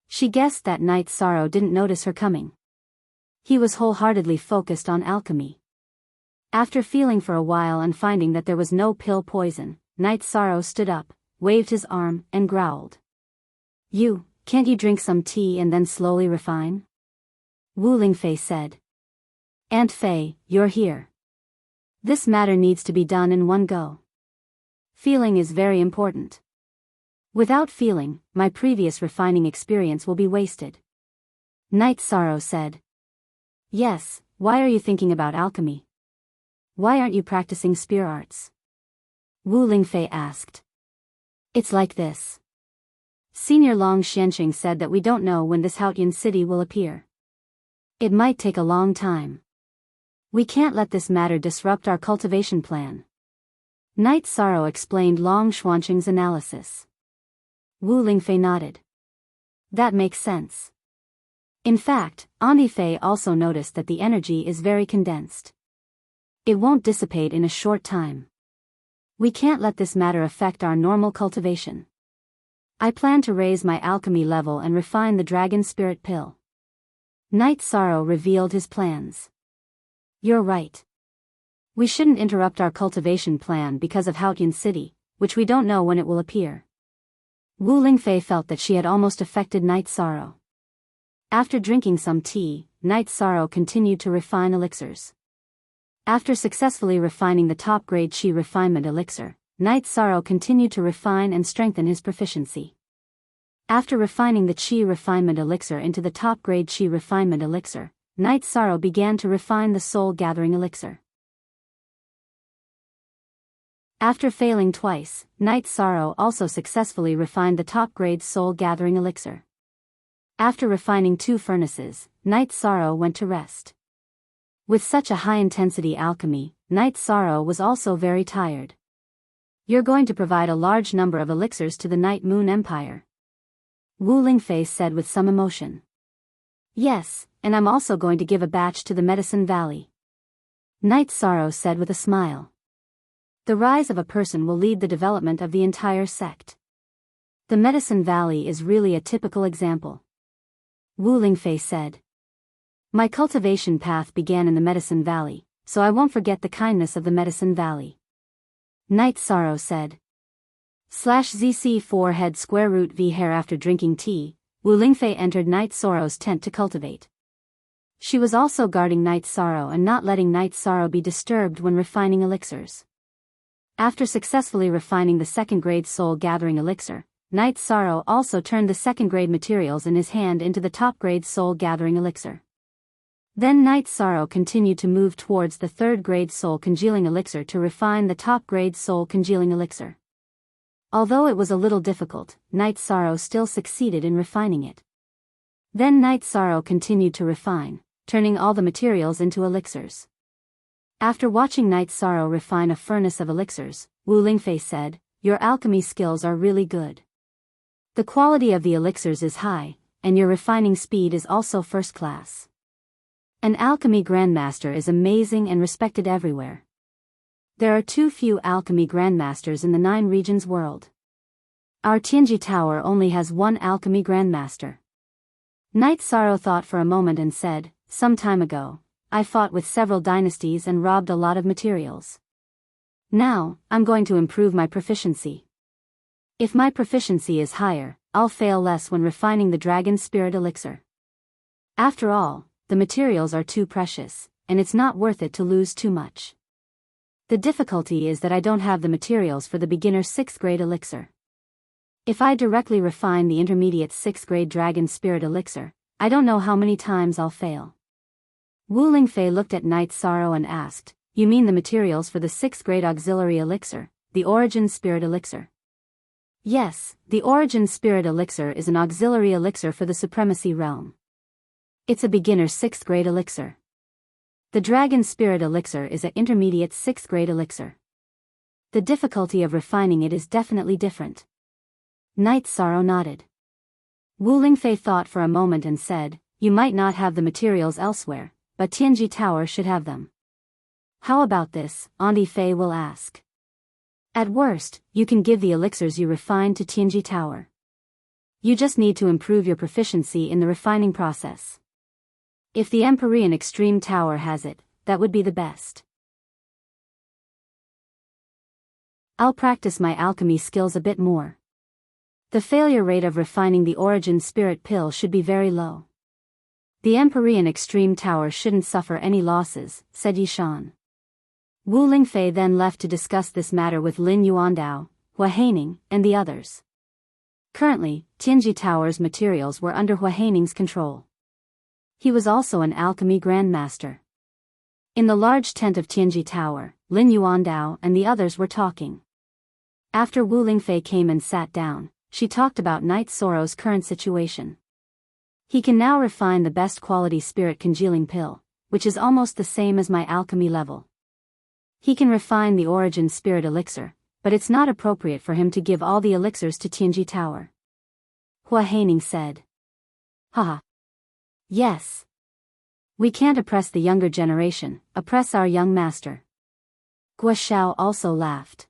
She guessed that Night Sorrow didn't notice her coming. He was wholeheartedly focused on alchemy. After feeling for a while and finding that there was no pill poison, Night Sorrow stood up, waved his arm, and growled. Can't you drink some tea and then slowly refine? Wu Lingfei said. Aunt Fei, you're here. This matter needs to be done in one go. Feeling is very important. Without feeling, my previous refining experience will be wasted. Night Sorrow said. Yes, why are you thinking about alchemy? Why aren't you practicing spear arts? Wu Lingfei asked. It's like this. Senior Long Xianqing said that we don't know when this Haotian city will appear. It might take a long time. We can't let this matter disrupt our cultivation plan. Night Sorrow explained Long Xuanqing's analysis. Wu Lingfei nodded. That makes sense. In fact, Auntie Fei also noticed that the energy is very condensed. It won't dissipate in a short time. We can't let this matter affect our normal cultivation. I plan to raise my alchemy level and refine the dragon spirit pill. Night Sorrow revealed his plans. You're right. We shouldn't interrupt our cultivation plan because of Haotian City, which we don't know when it will appear. Wu Lingfei felt that she had almost affected Night Sorrow. After drinking some tea, Night Sorrow continued to refine elixirs. After successfully refining the top-grade qi refinement elixir, Night Sorrow continued to refine and strengthen his proficiency. After refining the qi refinement elixir into the top-grade qi refinement elixir, Night Sorrow began to refine the soul-gathering elixir. After failing twice, Night Sorrow also successfully refined the top-grade soul-gathering elixir. After refining 2 furnaces, Night Sorrow went to rest. With such a high-intensity alchemy, Night Sorrow was also very tired. "You're going to provide a large number of elixirs to the Night Moon Empire," Wu Lingfei said with some emotion. "Yes, and I'm also going to give a batch to the Medicine Valley," Night Sorrow said with a smile. "The rise of a person will lead the development of the entire sect. The Medicine Valley is really a typical example," Wu Lingfei said. "My cultivation path began in the Medicine Valley, so I won't forget the kindness of the Medicine Valley," Night Sorrow said. /ZC4 head square root V hair. After drinking tea, Wu Lingfei entered Night Sorrow's tent to cultivate. She was also guarding Night Sorrow and not letting Night Sorrow be disturbed when refining elixirs. After successfully refining the second-grade soul-gathering elixir, Night Sorrow also turned the second-grade materials in his hand into the top-grade soul-gathering elixir. Then Night Sorrow continued to move towards the third-grade soul-congealing elixir to refine the top-grade soul-congealing elixir. Although it was a little difficult, Night Sorrow still succeeded in refining it. Then Night Sorrow continued to refine, turning all the materials into elixirs. After watching Night Sorrow refine a furnace of elixirs, Wu Lingfei said, "Your alchemy skills are really good. The quality of the elixirs is high, and your refining speed is also first class. An alchemy grandmaster is amazing and respected everywhere. There are too few alchemy grandmasters in the 9 regions world. Our Tianji Tower only has 1 alchemy grandmaster." Night Sorrow thought for a moment and said, "Some time ago, I fought with several dynasties and robbed a lot of materials. Now, I'm going to improve my proficiency. If my proficiency is higher, I'll fail less when refining the Dragon Spirit Elixir. After all, the materials are too precious, and it's not worth it to lose too much. The difficulty is that I don't have the materials for the beginner 6th grade elixir. If I directly refine the intermediate 6th grade Dragon Spirit Elixir, I don't know how many times I'll fail." Wu Lingfei looked at Night Sorrow and asked, "You mean the materials for the 6th grade auxiliary elixir, the Origin Spirit Elixir?" "Yes, the Origin Spirit Elixir is an auxiliary elixir for the Supremacy Realm. It's a beginner 6th grade elixir. The Dragon Spirit Elixir is an intermediate 6th grade elixir. The difficulty of refining it is definitely different." Night Sorrow nodded. Wu Lingfei thought for a moment and said, "You might not have the materials elsewhere, but Tianji Tower should have them. How about this, Auntie Fei will ask. At worst, you can give the elixirs you refine to Tianji Tower. You just need to improve your proficiency in the refining process. If the Empyrean Extreme Tower has it, that would be the best. I'll practice my alchemy skills a bit more. The failure rate of refining the Origin Spirit Pill should be very low. The Empyrean Extreme Tower shouldn't suffer any losses," said Yishan. Wu Lingfei then left to discuss this matter with Lin Yuandao, Hua Haining, and the others. Currently, Tianji Tower's materials were under Hua Haining's control. He was also an alchemy grandmaster. In the large tent of Tianji Tower, Lin Yuandao and the others were talking. After Wu Lingfei came and sat down, she talked about Night Sorrow's current situation. He can now refine the best quality spirit congealing pill, which is almost the same as my alchemy level. He can refine the Origin Spirit Elixir, but it's not appropriate for him to give all the elixirs to Tianji Tower. Hua Haining said. Haha. Yes. We can't oppress the younger generation, oppress our young master. Guo Xiao also laughed.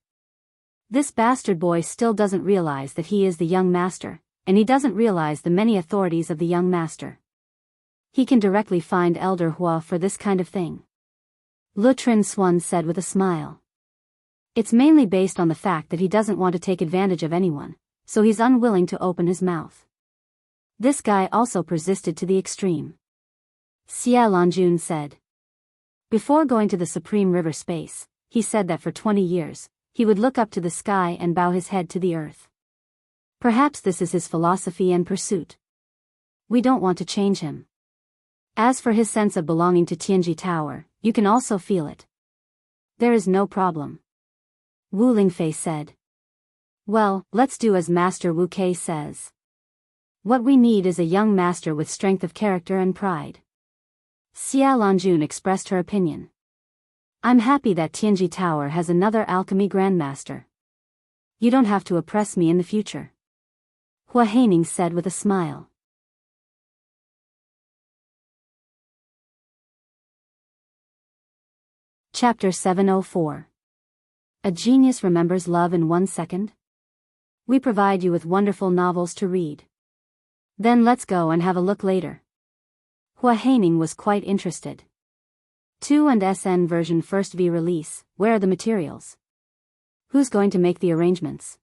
This bastard boy still doesn't realize that he is the young master, and he doesn't realize the many authorities of the young master. He can directly find Elder Hua for this kind of thing. Lu Trin Swan said with a smile. It's mainly based on the fact that he doesn't want to take advantage of anyone, so he's unwilling to open his mouth. This guy also persisted to the extreme. Xia Lanjun said. Before going to the Supreme River Space, he said that for 20 years, he would look up to the sky and bow his head to the earth. Perhaps this is his philosophy and pursuit. We don't want to change him. As for his sense of belonging to Tianji Tower, you can also feel it. There is no problem. Wu Lingfei said. Well, let's do as Master Wu Kei says. What we need is a young master with strength of character and pride. Xia Lanjun expressed her opinion. I'm happy that Tianji Tower has another alchemy grandmaster. You don't have to oppress me in the future. Hua Haining said with a smile. Chapter 704. A genius remembers love in 1 second? We provide you with wonderful novels to read. Then let's go and have a look later. Hua Haining was quite interested. 2 and SN version first V release, where are the materials? Who's going to make the arrangements?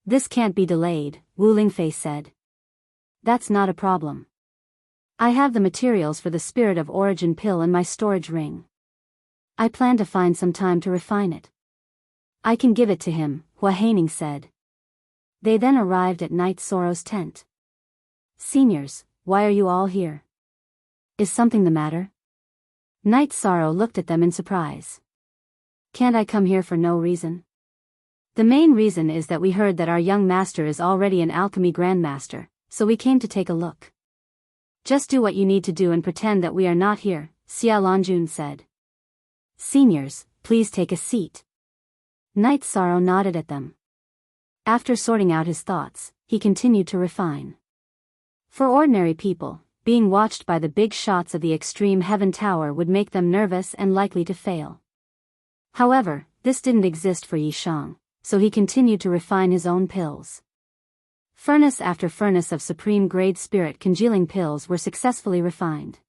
This can't be delayed, Wu Lingfei said. That's not a problem. I have the materials for the Spirit of Origin pill in my storage ring. I plan to find some time to refine it. I can give it to him, Hua Haining said. They then arrived at Night Sorrow's tent. Seniors, why are you all here? Is something the matter? Night Sorrow looked at them in surprise. Can't I come here for no reason? The main reason is that we heard that our young master is already an alchemy grandmaster, so we came to take a look. Just do what you need to do and pretend that we are not here, Xia Lanjun said. Seniors, please take a seat. Night Sorrow nodded at them. After sorting out his thoughts, he continued to refine. For ordinary people, being watched by the big shots of the extreme heaven tower would make them nervous and likely to fail. However, this didn't exist for Yi Shang, so he continued to refine his own pills. Furnace after furnace of supreme grade spirit congealing pills were successfully refined.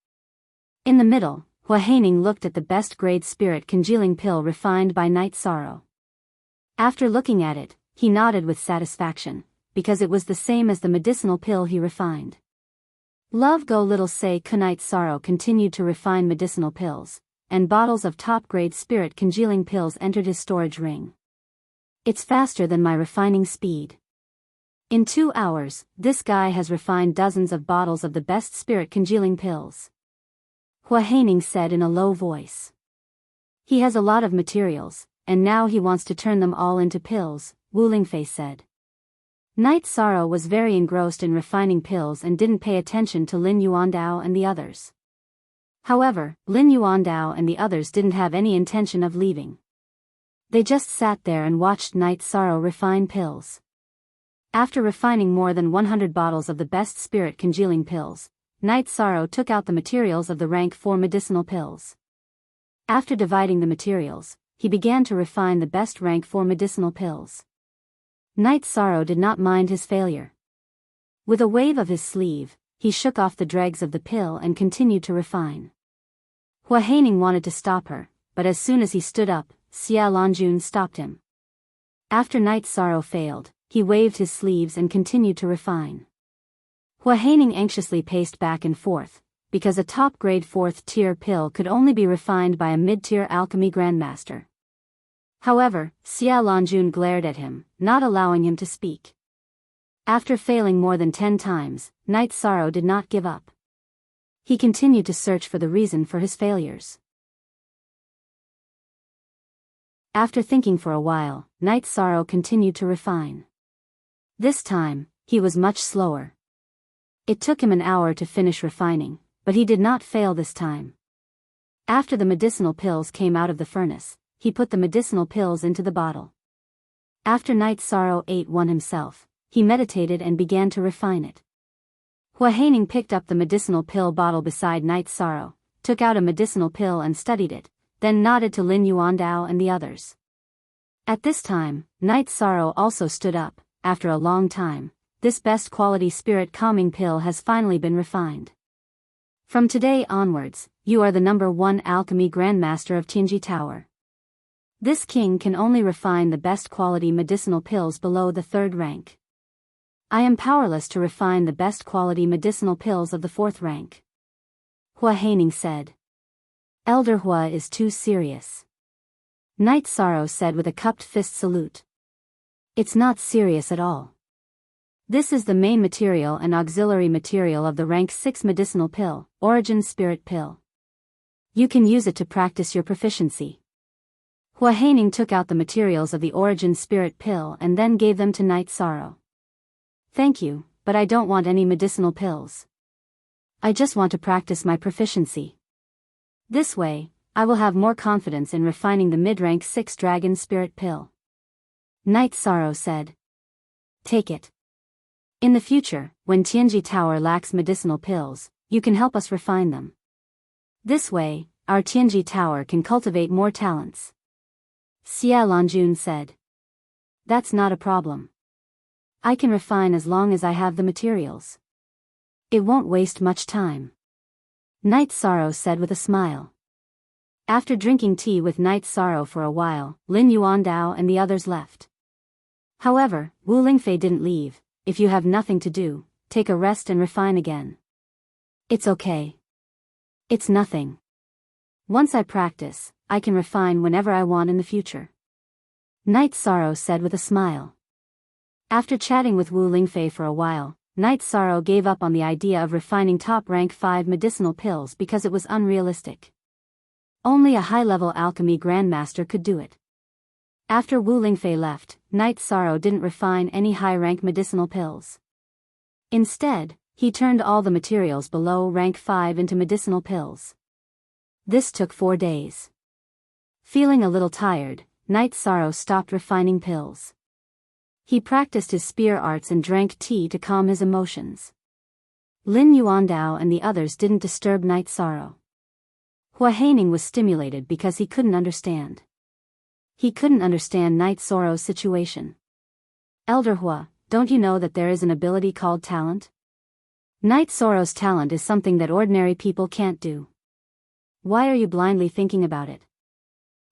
In the middle, Hua Haining looked at the best grade spirit congealing pill refined by Night Sorrow. After looking at it, he nodded with satisfaction, because it was the same as the medicinal pill he refined. Love Go Little Say Kunite Sorrow continued to refine medicinal pills, and bottles of top-grade spirit congealing pills entered his storage ring. It's faster than my refining speed. In 2 hours, this guy has refined dozens of bottles of the best spirit congealing pills. Hua Haining said in a low voice. He has a lot of materials, and now he wants to turn them all into pills, Wu Lingfei said. Night Sorrow was very engrossed in refining pills and didn't pay attention to Lin Yuandao and the others. However, Lin Yuandao and the others didn't have any intention of leaving. They just sat there and watched Night Sorrow refine pills. After refining more than 100 bottles of the best spirit congealing pills, Night Sorrow took out the materials of the rank 4 medicinal pills. After dividing the materials, he began to refine the best rank 4 medicinal pills. Night Sorrow did not mind his failure. With a wave of his sleeve, he shook off the dregs of the pill and continued to refine. Hua Haining wanted to stop her, but as soon as he stood up, Xia Lanjun stopped him. After Night Sorrow failed, he waved his sleeves and continued to refine. Hua Haining anxiously paced back and forth, because a top-grade 4th-tier pill could only be refined by a mid-tier alchemy grandmaster. However, Xia Lanjun glared at him, not allowing him to speak. After failing more than 10 times, Night Sorrow did not give up. He continued to search for the reason for his failures. After thinking for a while, Night Sorrow continued to refine. This time, he was much slower. It took him an hour to finish refining, but he did not fail this time. After the medicinal pills came out of the furnace, he put the medicinal pills into the bottle. After Night Sorrow ate one himself, he meditated and began to refine it. Hua Haining picked up the medicinal pill bottle beside Night Sorrow, took out a medicinal pill and studied it, then nodded to Lin Yuandao and the others. At this time, Night Sorrow also stood up. After a long time, this best quality spirit calming pill has finally been refined. From today onwards, you are the #1 alchemy grandmaster of Tianji Tower. This king can only refine the best quality medicinal pills below the 3rd rank. I am powerless to refine the best quality medicinal pills of the 4th rank. Hua Haining said. Elder Hua is too serious. Night Sorrow said with a cupped fist salute. It's not serious at all. This is the main material and auxiliary material of the rank 6 medicinal pill, Origin Spirit Pill. You can use it to practice your proficiency. Hua Haining took out the materials of the origin spirit pill and then gave them to Night Sorrow. Thank you, but I don't want any medicinal pills. I just want to practice my proficiency. This way, I will have more confidence in refining the mid-rank 6 dragon spirit pill. Night Sorrow said. Take it. In the future, when Tianji Tower lacks medicinal pills, you can help us refine them. This way, our Tianji Tower can cultivate more talents. Xia Lanjun said. That's not a problem. I can refine as long as I have the materials. It won't waste much time. Night Sorrow said with a smile. After drinking tea with Night Sorrow for a while, Lin Yuandao and the others left. However, Wu Lingfei didn't leave. If you have nothing to do, take a rest and refine again. It's okay. It's nothing. Once I practice, I can refine whenever I want in the future. Night Sorrow said with a smile. After chatting with Wu Lingfei for a while, Night Sorrow gave up on the idea of refining top rank 5 medicinal pills because it was unrealistic. Only a high-level alchemy grandmaster could do it. After Wu Lingfei left, Night Sorrow didn't refine any high-rank medicinal pills. Instead, he turned all the materials below rank 5 into medicinal pills. This took 4 days. Feeling a little tired, Night Sorrow stopped refining pills. He practiced his spear arts and drank tea to calm his emotions. Lin Yuandao and the others didn't disturb Night Sorrow. Hua Haining was stimulated because he couldn't understand. He couldn't understand Night Sorrow's situation. Elder Hua, don't you know that there is an ability called talent? Night Sorrow's talent is something that ordinary people can't do. Why are you blindly thinking about it?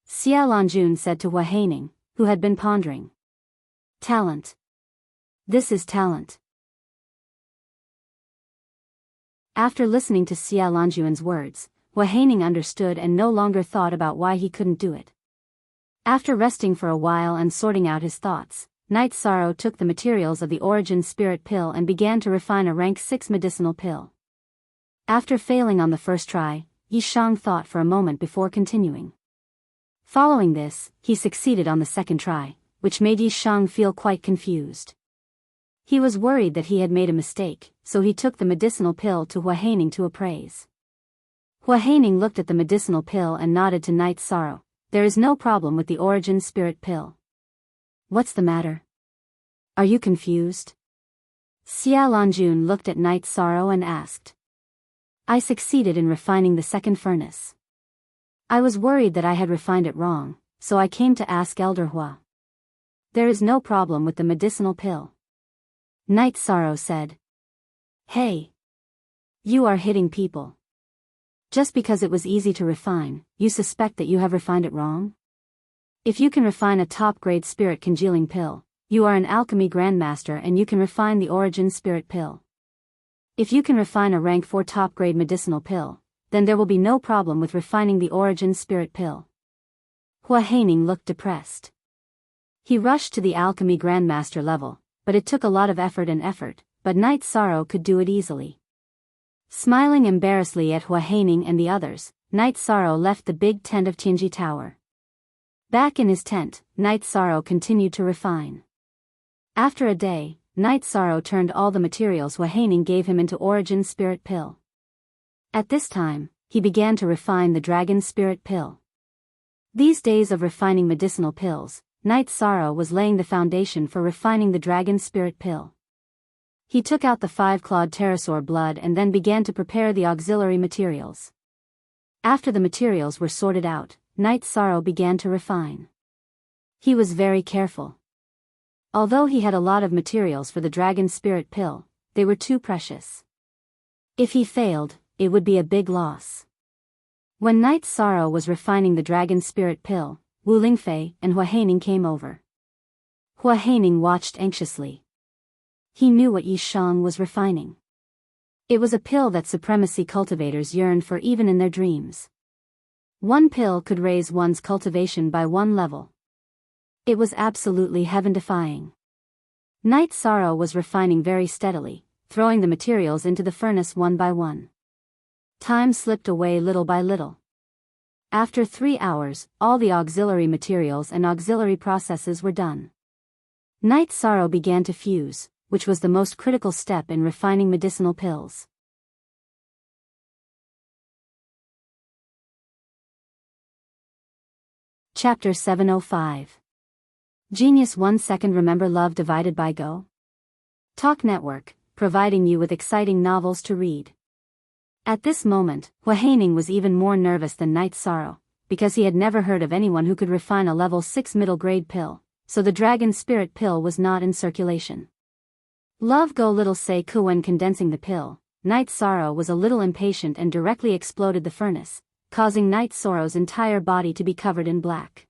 Xia Lanjun said to Hua Haining, who had been pondering. Talent. This is talent. After listening to Xia Lanjun's words, Hua Haining understood and no longer thought about why he couldn't do it. After resting for a while and sorting out his thoughts, Night Sorrow took the materials of the origin spirit pill and began to refine a rank 6 medicinal pill. After failing on the first try, Yi Shang thought for a moment before continuing. Following this, he succeeded on the second try, which made Yi Shang feel quite confused. He was worried that he had made a mistake, so he took the medicinal pill to Hua Haining to appraise. Hua Haining looked at the medicinal pill and nodded to Night Sorrow. There is no problem with the origin spirit pill. What's the matter? Are you confused? Xia Lanjun looked at Night Sorrow and asked. I succeeded in refining the second furnace. I was worried that I had refined it wrong, so I came to ask Elder Hua. There is no problem with the medicinal pill. Night Sorrow said. Hey! You are hitting people. Just because it was easy to refine, you suspect that you have refined it wrong? If you can refine a top-grade spirit congealing pill, you are an alchemy grandmaster and you can refine the origin spirit pill. If you can refine a rank 4 top-grade medicinal pill, then there will be no problem with refining the origin spirit pill. Hua Haining looked depressed. He rushed to the alchemy grandmaster level, but it took a lot of effort, but Night Sorrow could do it easily. Smiling embarrassedly at Hua Haining and the others, Night Sorrow left the big tent of Tianji Tower. Back in his tent, Night Sorrow continued to refine. After a day, Night Sorrow turned all the materials Hua Haining gave him into origin spirit pill. At this time, he began to refine the dragon spirit pill. These days of refining medicinal pills, Night Sorrow was laying the foundation for refining the dragon spirit pill. He took out the 5-clawed pterosaur blood and then began to prepare the auxiliary materials. After the materials were sorted out, Night Sorrow began to refine. He was very careful. Although he had a lot of materials for the dragon spirit pill, they were too precious. If he failed, it would be a big loss. When Night Sorrow was refining the dragon spirit pill, Wu Lingfei and Hua Haining came over. Hua Haining watched anxiously. He knew what Yi Shang was refining. It was a pill that supremacy cultivators yearned for even in their dreams. One pill could raise one's cultivation by 1 level. It was absolutely heaven-defying. Night Sorrow was refining very steadily, throwing the materials into the furnace one by one. Time slipped away little by little. After 3 hours, all the auxiliary materials and auxiliary processes were done. Night Sorrow began to fuse, which was the most critical step in refining medicinal pills. Chapter 705. Genius 1 Second Remember Love Divided by Go? Talk Network, providing you with exciting novels to read. At this moment, Hua Haining was even more nervous than Night Sorrow, because he had never heard of anyone who could refine a level 6 middle grade pill, so the Dragon Spirit pill was not in circulation. Love Go Little Say Ku. When condensing the pill, Night Sorrow was a little impatient and directly exploded the furnace, causing Night Sorrow's entire body to be covered in black.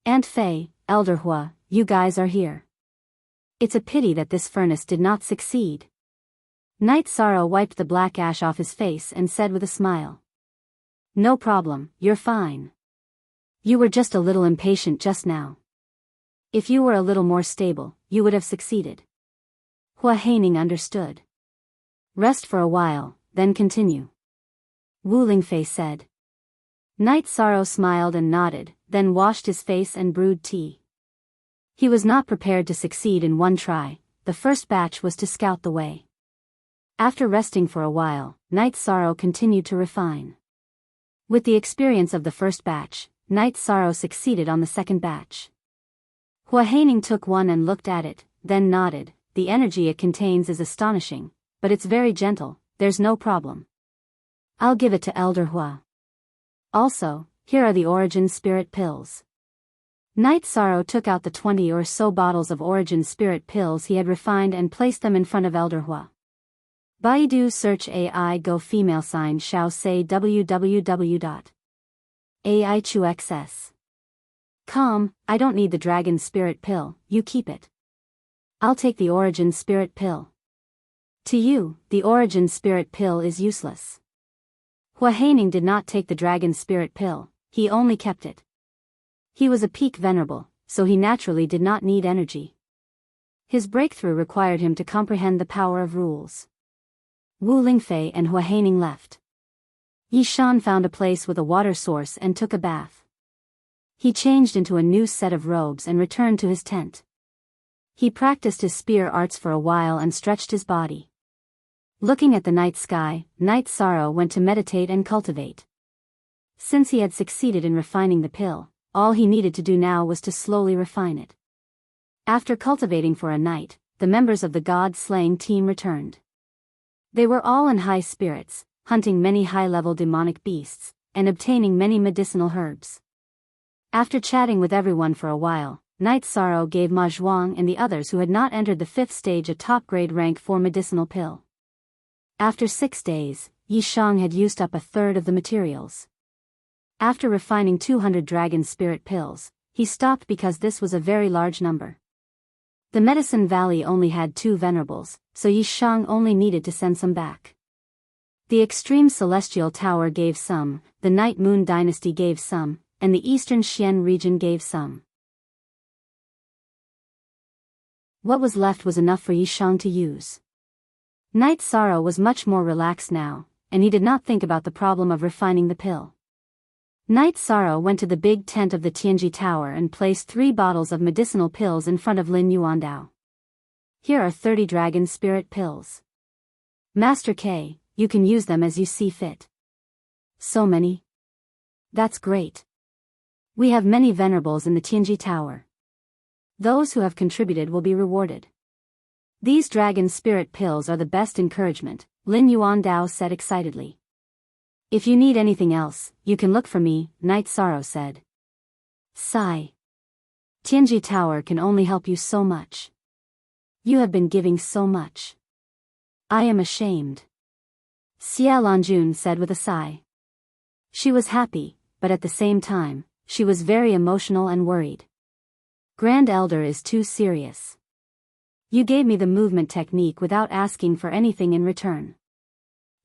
Aunt Fei, Elder Hua, you guys are here. It's a pity that this furnace did not succeed. Night Sorrow wiped the black ash off his face and said with a smile. No problem, you're fine. You were just a little impatient just now. If you were a little more stable, you would have succeeded. Hua Haining understood. Rest for a while, then continue. Wu Lingfei said. Night Sorrow smiled and nodded, then washed his face and brewed tea. He was not prepared to succeed in one try. The first batch was to scout the way. After resting for a while, Night Sorrow continued to refine. With the experience of the first batch, Night Sorrow succeeded on the second batch. Hua Haining took one and looked at it, then nodded. The energy it contains is astonishing, but it's very gentle, there's no problem. I'll give it to Elder Hua. Also, here are the Origin Spirit pills. Night Sorrow took out the 20 or so bottles of Origin Spirit pills he had refined and placed them in front of Elder Hua. Baidu search AI Go female sign Xiao say www.aichuxs.com. I don't need the Dragon Spirit pill, you keep it. I'll take the Origin Spirit pill. To you, the Origin Spirit pill is useless. Hua Haining did not take the Dragon Spirit pill, he only kept it. He was a peak venerable, so he naturally did not need energy. His breakthrough required him to comprehend the power of rules. Wu Lingfei and Hua Haining left. Yi Shan found a place with a water source and took a bath. He changed into a new set of robes and returned to his tent. He practiced his spear arts for a while and stretched his body. Looking at the night sky, Night Sorrow went to meditate and cultivate. Since he had succeeded in refining the pill, all he needed to do now was to slowly refine it. After cultivating for a night, the members of the god-slaying team returned. They were all in high spirits, hunting many high-level demonic beasts, and obtaining many medicinal herbs. After chatting with everyone for a while, Night Sorrow gave Ma Zhuang and the others who had not entered the 5th stage a top-grade rank 4 medicinal pill. After 6 days, Yi Shang had used up a third of the materials. After refining 200 Dragon Spirit pills, he stopped because this was a very large number. The Medicine Valley only had 2 venerables, so Yi Shang only needed to send some back. The Extreme Celestial Tower gave some, the Night Moon Dynasty gave some, and the Eastern Xian region gave some. What was left was enough for Yi Shang to use. Night Sorrow was much more relaxed now, and he did not think about the problem of refining the pill. Night Sorrow went to the big tent of the Tianji Tower and placed 3 bottles of medicinal pills in front of Lin Yuandao. Here are 30 Dragon Spirit pills. Master K, you can use them as you see fit. So many? That's great. We have many venerables in the Tianji Tower. Those who have contributed will be rewarded. These Dragon Spirit pills are the best encouragement, Lin Yuandao said excitedly. If you need anything else, you can look for me, Night Sorrow said. Sigh. Tianji Tower can only help you so much. You have been giving so much. I am ashamed. Xia Lanjun said with a sigh. She was happy, but at the same time, she was very emotional and worried. Grand Elder is too serious. You gave me the movement technique without asking for anything in return.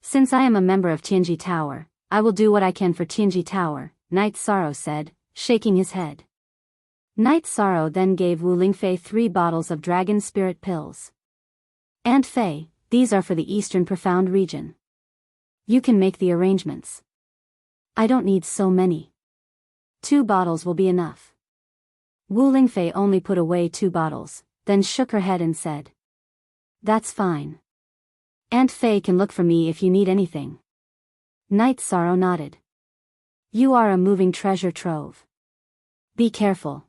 Since I am a member of Tianji Tower, I will do what I can for Tianji Tower, Night Sorrow said, shaking his head. Night Sorrow then gave Wu Lingfei 3 bottles of Dragon Spirit pills. Aunt Fei, these are for the Eastern Profound region. You can make the arrangements. I don't need so many. 2 bottles will be enough. Wu Lingfei only put away 2 bottles, then shook her head and said, That's fine. Aunt Fei can look for me if you need anything. Night Sorrow nodded. You are a moving treasure trove. Be careful.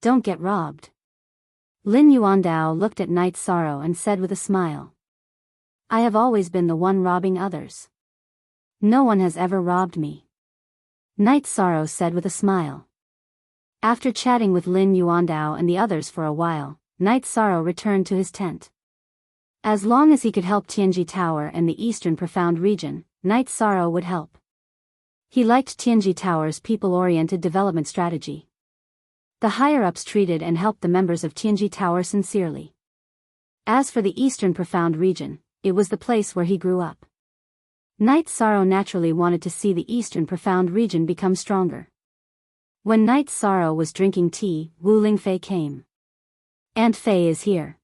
Don't get robbed. Lin Yuandao looked at Night Sorrow and said with a smile. I have always been the one robbing others. No one has ever robbed me. Night Sorrow said with a smile. After chatting with Lin Yuandao and the others for a while, Night Sorrow returned to his tent. As long as he could help Tianji Tower and the Eastern Profound region, Night Sorrow would help. He liked Tianji Tower's people-oriented development strategy. The higher-ups treated and helped the members of Tianji Tower sincerely. As for the Eastern Profound region, it was the place where he grew up. Night Sorrow naturally wanted to see the Eastern Profound region become stronger. When Night Sorrow was drinking tea, Wu Lingfei came. Aunt Fei is here.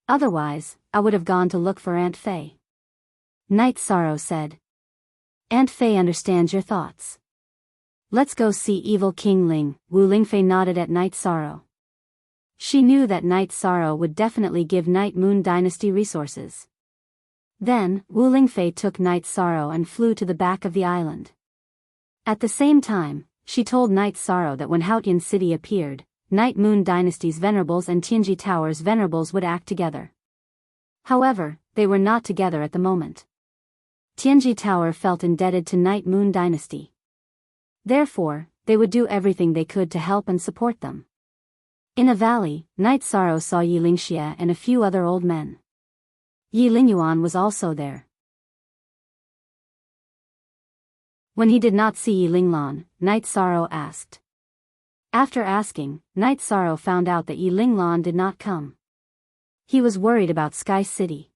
Otherwise, I would have gone to look for Aunt Fei. Night Sorrow said. Aunt Fei understands your thoughts. Let's go see Evil King Ling. Wu Lingfei nodded at Night Sorrow. She knew that Night Sorrow would definitely give Night Moon Dynasty resources. Then, Wu Lingfei took Night Sorrow and flew to the back of the island. At the same time, she told Night Sorrow that when Haotian City appeared, Night Moon Dynasty's venerables and Tianji Tower's venerables would act together. However, they were not together at the moment. Tianji Tower felt indebted to Night Moon Dynasty. Therefore, they would do everything they could to help and support them. In a valley, Night Sorrow saw Yi Lingxie and a few other old men. Yi Lingyuan was also there. When he did not see Yi Linglan, Night Sorrow asked. After asking, Night Sorrow found out that Yi Linglan did not come. He was worried about Sky City.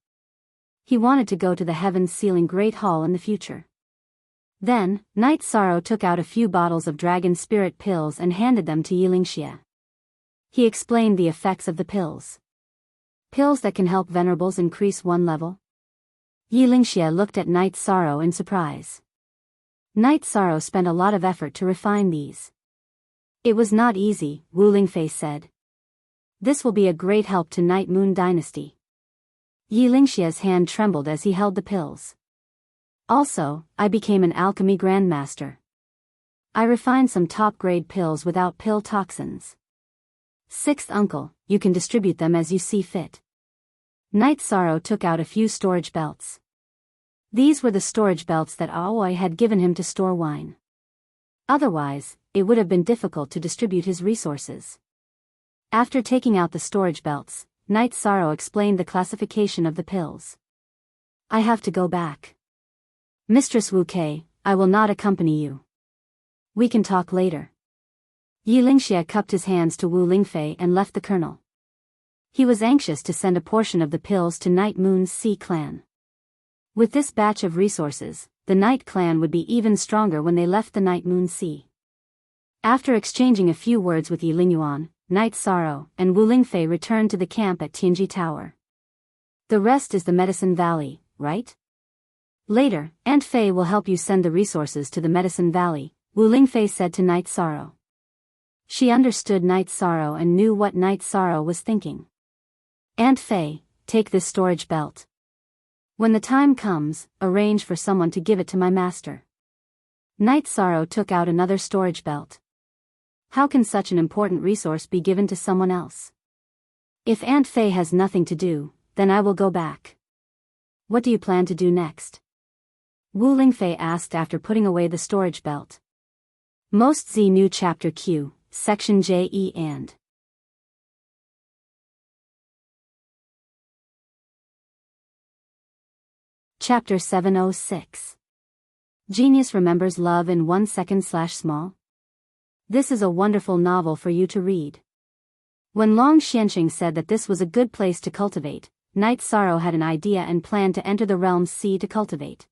He wanted to go to the Heaven's Ceiling Great Hall in the future. Then, Night Sorrow took out a few bottles of Dragon Spirit pills and handed them to Yi Lingxie. He explained the effects of the pills. Pills that can help venerables increase 1 level? Yi Lingxie looked at Night Sorrow in surprise. Night Sorrow spent a lot of effort to refine these. It was not easy, Wu Lingfei said. This will be a great help to Night Moon Dynasty. Yi Lingxie's hand trembled as he held the pills. Also, I became an alchemy grandmaster. I refined some top-grade pills without pill toxins. 6th uncle, you can distribute them as you see fit. Night Sorrow took out a few storage belts. These were the storage belts that Aoi had given him to store wine. Otherwise, it would have been difficult to distribute his resources. After taking out the storage belts, Night Sorrow explained the classification of the pills. I have to go back. Mistress Wu Kei, I will not accompany you. We can talk later. Yi Lingxie cupped his hands to Wu Lingfei and left the colonel. He was anxious to send a portion of the pills to Night Moon's Sea Clan. With this batch of resources, the Night Clan would be even stronger when they left the Night Moon Sea. After exchanging a few words with Yi Lingyuan, Night Sorrow, and Wu Lingfei returned to the camp at Tianji Tower. The rest is the Medicine Valley, right? Later, Aunt Fei will help you send the resources to the Medicine Valley, Wu Lingfei said to Night Sorrow. She understood Night Sorrow and knew what Night Sorrow was thinking. Aunt Fei, take this storage belt. When the time comes, arrange for someone to give it to my master. Night Sorrow took out another storage belt. How can such an important resource be given to someone else? If Aunt Fei has nothing to do, then I will go back. What do you plan to do next? Wu Lingfei asked after putting away the storage belt. Most Z New Chapter Q, Section J and Chapter 706. Genius remembers love in 1 second/small. This is a wonderful novel for you to read. When Long Xianqing said that this was a good place to cultivate, Night Sorrow had an idea and planned to enter the realm's sea to cultivate.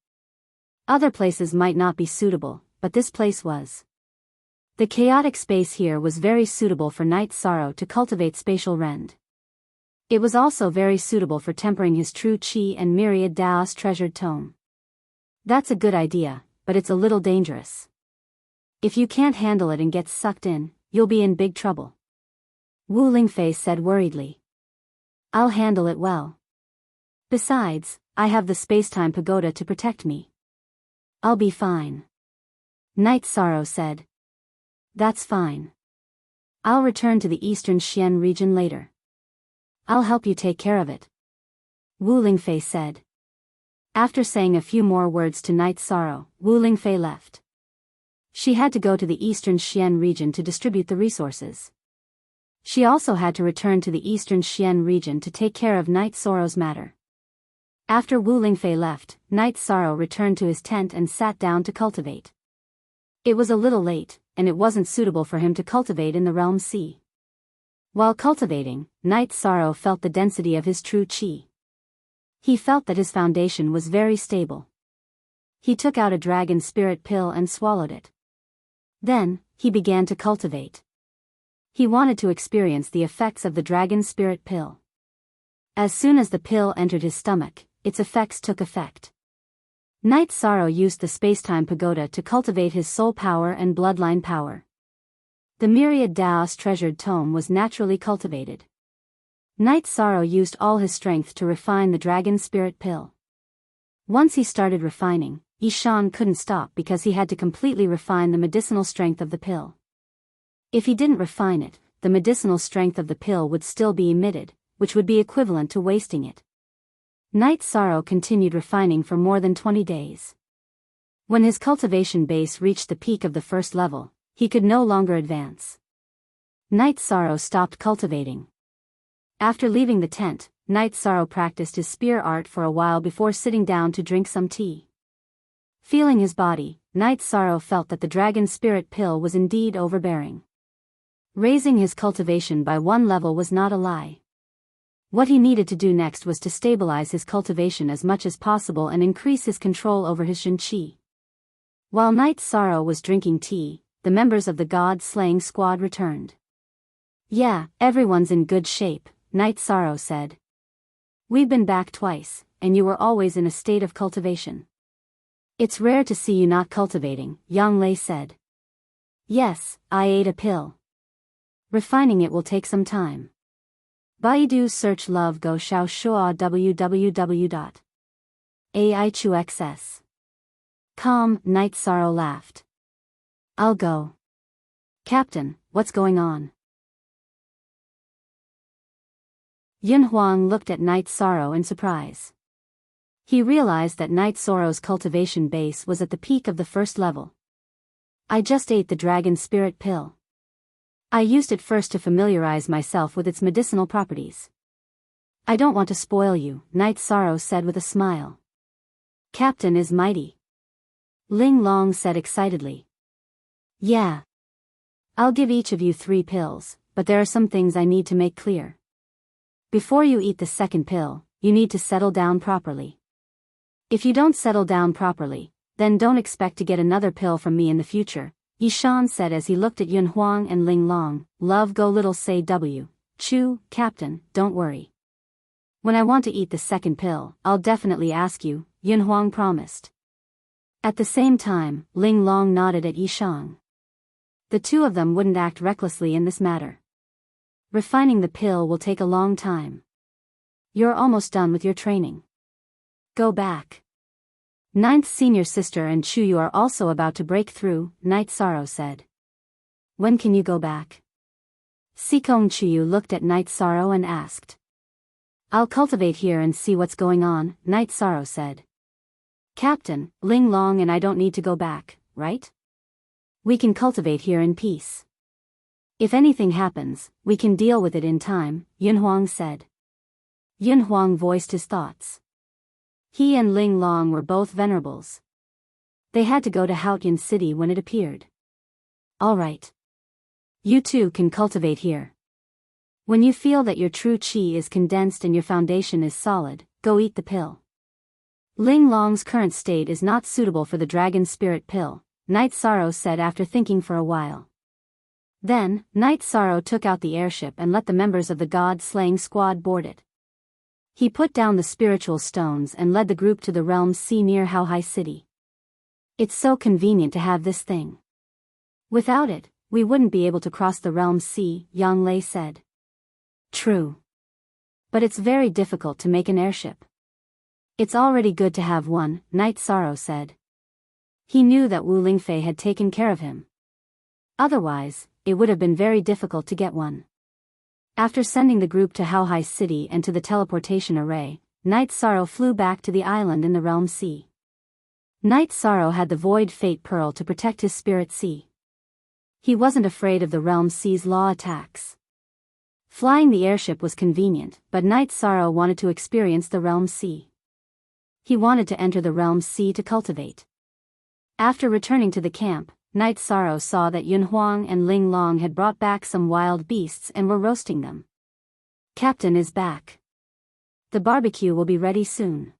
Other places might not be suitable, but this place was. The chaotic space here was very suitable for Night Sorrow to cultivate spatial rend. It was also very suitable for tempering his true qi and myriad Daos treasured tome. That's a good idea, but but it's a little dangerous. If you can't handle it and get sucked in, you'll be in big trouble. Wu Lingfei said worriedly. I'll handle it well. Besides, I have the space-time pagoda to protect me. I'll be fine. Night Sorrow said. That's fine. I'll return to the Eastern Xian region later. I'll help you take care of it. Wu Lingfei said. After saying a few more words to Night Sorrow, Wu Lingfei left. She had to go to the Eastern Xian region to distribute the resources. She also had to return to the Eastern Xian region to take care of Night Sorrow's matter. After Wu Lingfei left, Night Sorrow returned to his tent and sat down to cultivate. It was a little late, and it wasn't suitable for him to cultivate in the realm sea. While cultivating, Night Sorrow felt the density of his true qi. He felt that his foundation was very stable. He took out a dragon spirit pill and swallowed it. Then, he began to cultivate. He wanted to experience the effects of the dragon spirit pill. As soon as the pill entered his stomach, its effects took effect. Night Sorrow used the space-time pagoda to cultivate his soul power and bloodline power. The myriad Daos treasured tome was naturally cultivated. Night Sorrow used all his strength to refine the dragon spirit pill. Once he started refining, Yishan couldn't stop because he had to completely refine the medicinal strength of the pill. If he didn't refine it, the medicinal strength of the pill would still be emitted, which would be equivalent to wasting it. Night Sorrow continued refining for more than 20 days. When his cultivation base reached the peak of the first level, he could no longer advance. Night Sorrow stopped cultivating. After leaving the tent, Night Sorrow practiced his spear art for a while before sitting down to drink some tea. Feeling his body, Night Sorrow felt that the dragon spirit pill was indeed overbearing. Raising his cultivation by one level was not a lie. What he needed to do next was to stabilize his cultivation as much as possible and increase his control over his Shen Qi. While Night Sorrow was drinking tea, the members of the god-slaying squad returned. Yeah, everyone's in good shape, Night Sorrow said. We've been back twice, and you were always in a state of cultivation. It's rare to see you not cultivating, Yang Lei said. Yes, I ate a pill. Refining it will take some time. Baidu search Love Go Xiao Shua www.aichuxs.com. Night Sorrow laughed. I'll go. Captain, what's going on? Yun Huang looked at Night Sorrow in surprise. He realized that Night Sorrow's cultivation base was at the peak of the first level. I just ate the dragon spirit pill. I used it first to familiarize myself with its medicinal properties. I don't want to spoil you, Night Sorrow said with a smile. Captain is mighty. Ling Long said excitedly. Yeah. I'll give each of you 3 pills, but there are some things I need to make clear. Before you eat the second pill, you need to settle down properly. If you don't settle down properly, then don't expect to get another pill from me in the future, Yishan said as he looked at Yun Huang and Ling Long. Love Go Little say W. Chu, Captain, don't worry. When I want to eat the second pill, I'll definitely ask you, Yun Huang promised. At the same time, Ling Long nodded at Yishan. The two of them wouldn't act recklessly in this matter. Refining the pill will take a long time. You're almost done with your training. Go back. Ninth senior sister and Chuyu are also about to break through, Night Sorrow said. When can you go back? Sikong Chuyu looked at Night Sorrow and asked. I'll cultivate here and see what's going on, Night Sorrow said. Captain, Ling Long and I don't need to go back, right? We can cultivate here in peace. If anything happens, we can deal with it in time, Yun Huang said. Yun Huang voiced his thoughts. He and Ling Long were both venerables. They had to go to Haotian City when it appeared. All right. You too can cultivate here. When you feel that your true qi is condensed and your foundation is solid, go eat the pill. Ling Long's current state is not suitable for the dragon spirit pill, Night Sorrow said after thinking for a while. Then, Night Sorrow took out the airship and let the members of the god-slaying squad board it. He put down the spiritual stones and led the group to the realm's sea near Haohai City. It's so convenient to have this thing. Without it, we wouldn't be able to cross the realm sea, Yang Lei said. True. But it's very difficult to make an airship. It's already good to have one, Night Sorrow said. He knew that Wu Lingfei had taken care of him. Otherwise, it would have been very difficult to get one. After sending the group to Haohai City and to the teleportation array, Night Sorrow flew back to the island in the realm sea. Night Sorrow had the Void Fate Pearl to protect his spirit sea. He wasn't afraid of the realm sea's law attacks. Flying the airship was convenient, but Night Sorrow wanted to experience the realm sea. He wanted to enter the realm sea to cultivate. After returning to the camp, Night Sorrow saw that Yun Huang and Ling Long had brought back some wild beasts and were roasting them. Captain is back. The barbecue will be ready soon.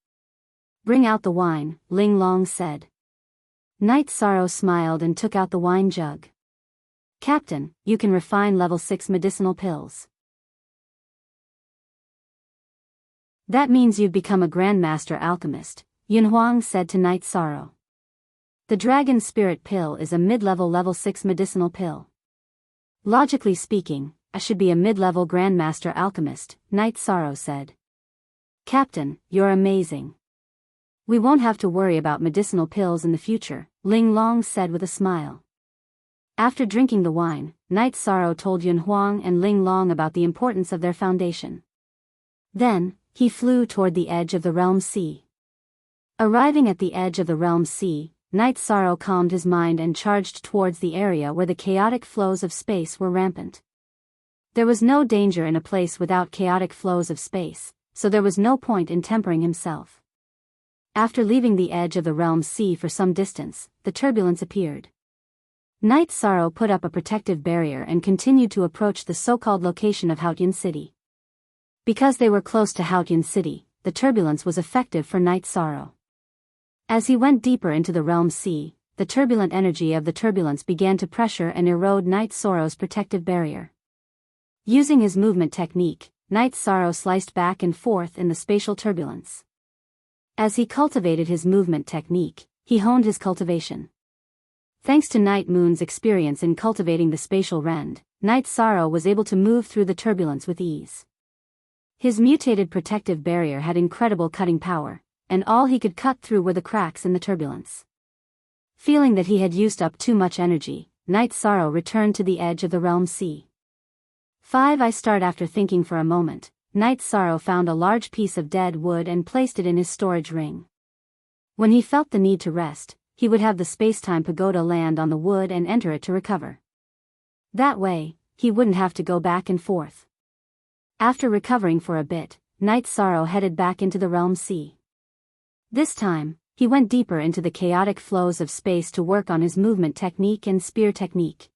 Bring out the wine, Ling Long said. Night Sorrow smiled and took out the wine jug. Captain, you can refine level 6 medicinal pills. That means you've become a Grandmaster Alchemist, Yun Huang said to Night Sorrow. The Dragon Spirit Pill is a mid-level level 6 medicinal pill. Logically speaking, I should be a mid-level Grandmaster Alchemist, Night Sorrow said. Captain, you're amazing. We won't have to worry about medicinal pills in the future, Ling Long said with a smile. After drinking the wine, Night Sorrow told Yun Huang and Ling Long about the importance of their foundation. Then, he flew toward the edge of the realm sea. Arriving at the edge of the realm sea, Night Sorrow calmed his mind and charged towards the area where the chaotic flows of space were rampant. There was no danger in a place without chaotic flows of space, so there was no point in tempering himself. After leaving the edge of the realm sea for some distance, the turbulence appeared. Night Sorrow put up a protective barrier and continued to approach the so-called location of Haotian City. Because they were close to Haotian City, the turbulence was effective for Night Sorrow. As he went deeper into the realm sea, the turbulent energy of the turbulence began to pressure and erode Night Sorrow's protective barrier. Using his movement technique, Night Sorrow sliced back and forth in the spatial turbulence. As he cultivated his movement technique, he honed his cultivation. Thanks to Night Moon's experience in cultivating the spatial rend, Night Sorrow was able to move through the turbulence with ease. His mutated protective barrier had incredible cutting power, and all he could cut through were the cracks in the turbulence. Feeling that he had used up too much energy, Night Sorrow returned to the edge of the realm sea. 5 I start After thinking for a moment, Night Sorrow found a large piece of dead wood and placed it in his storage ring. When he felt the need to rest, he would have the space-time pagoda land on the wood and enter it to recover. That way, he wouldn't have to go back and forth. After recovering for a bit, Night Sorrow headed back into the realm sea. This time, he went deeper into the chaotic flows of space to work on his movement technique and spear technique.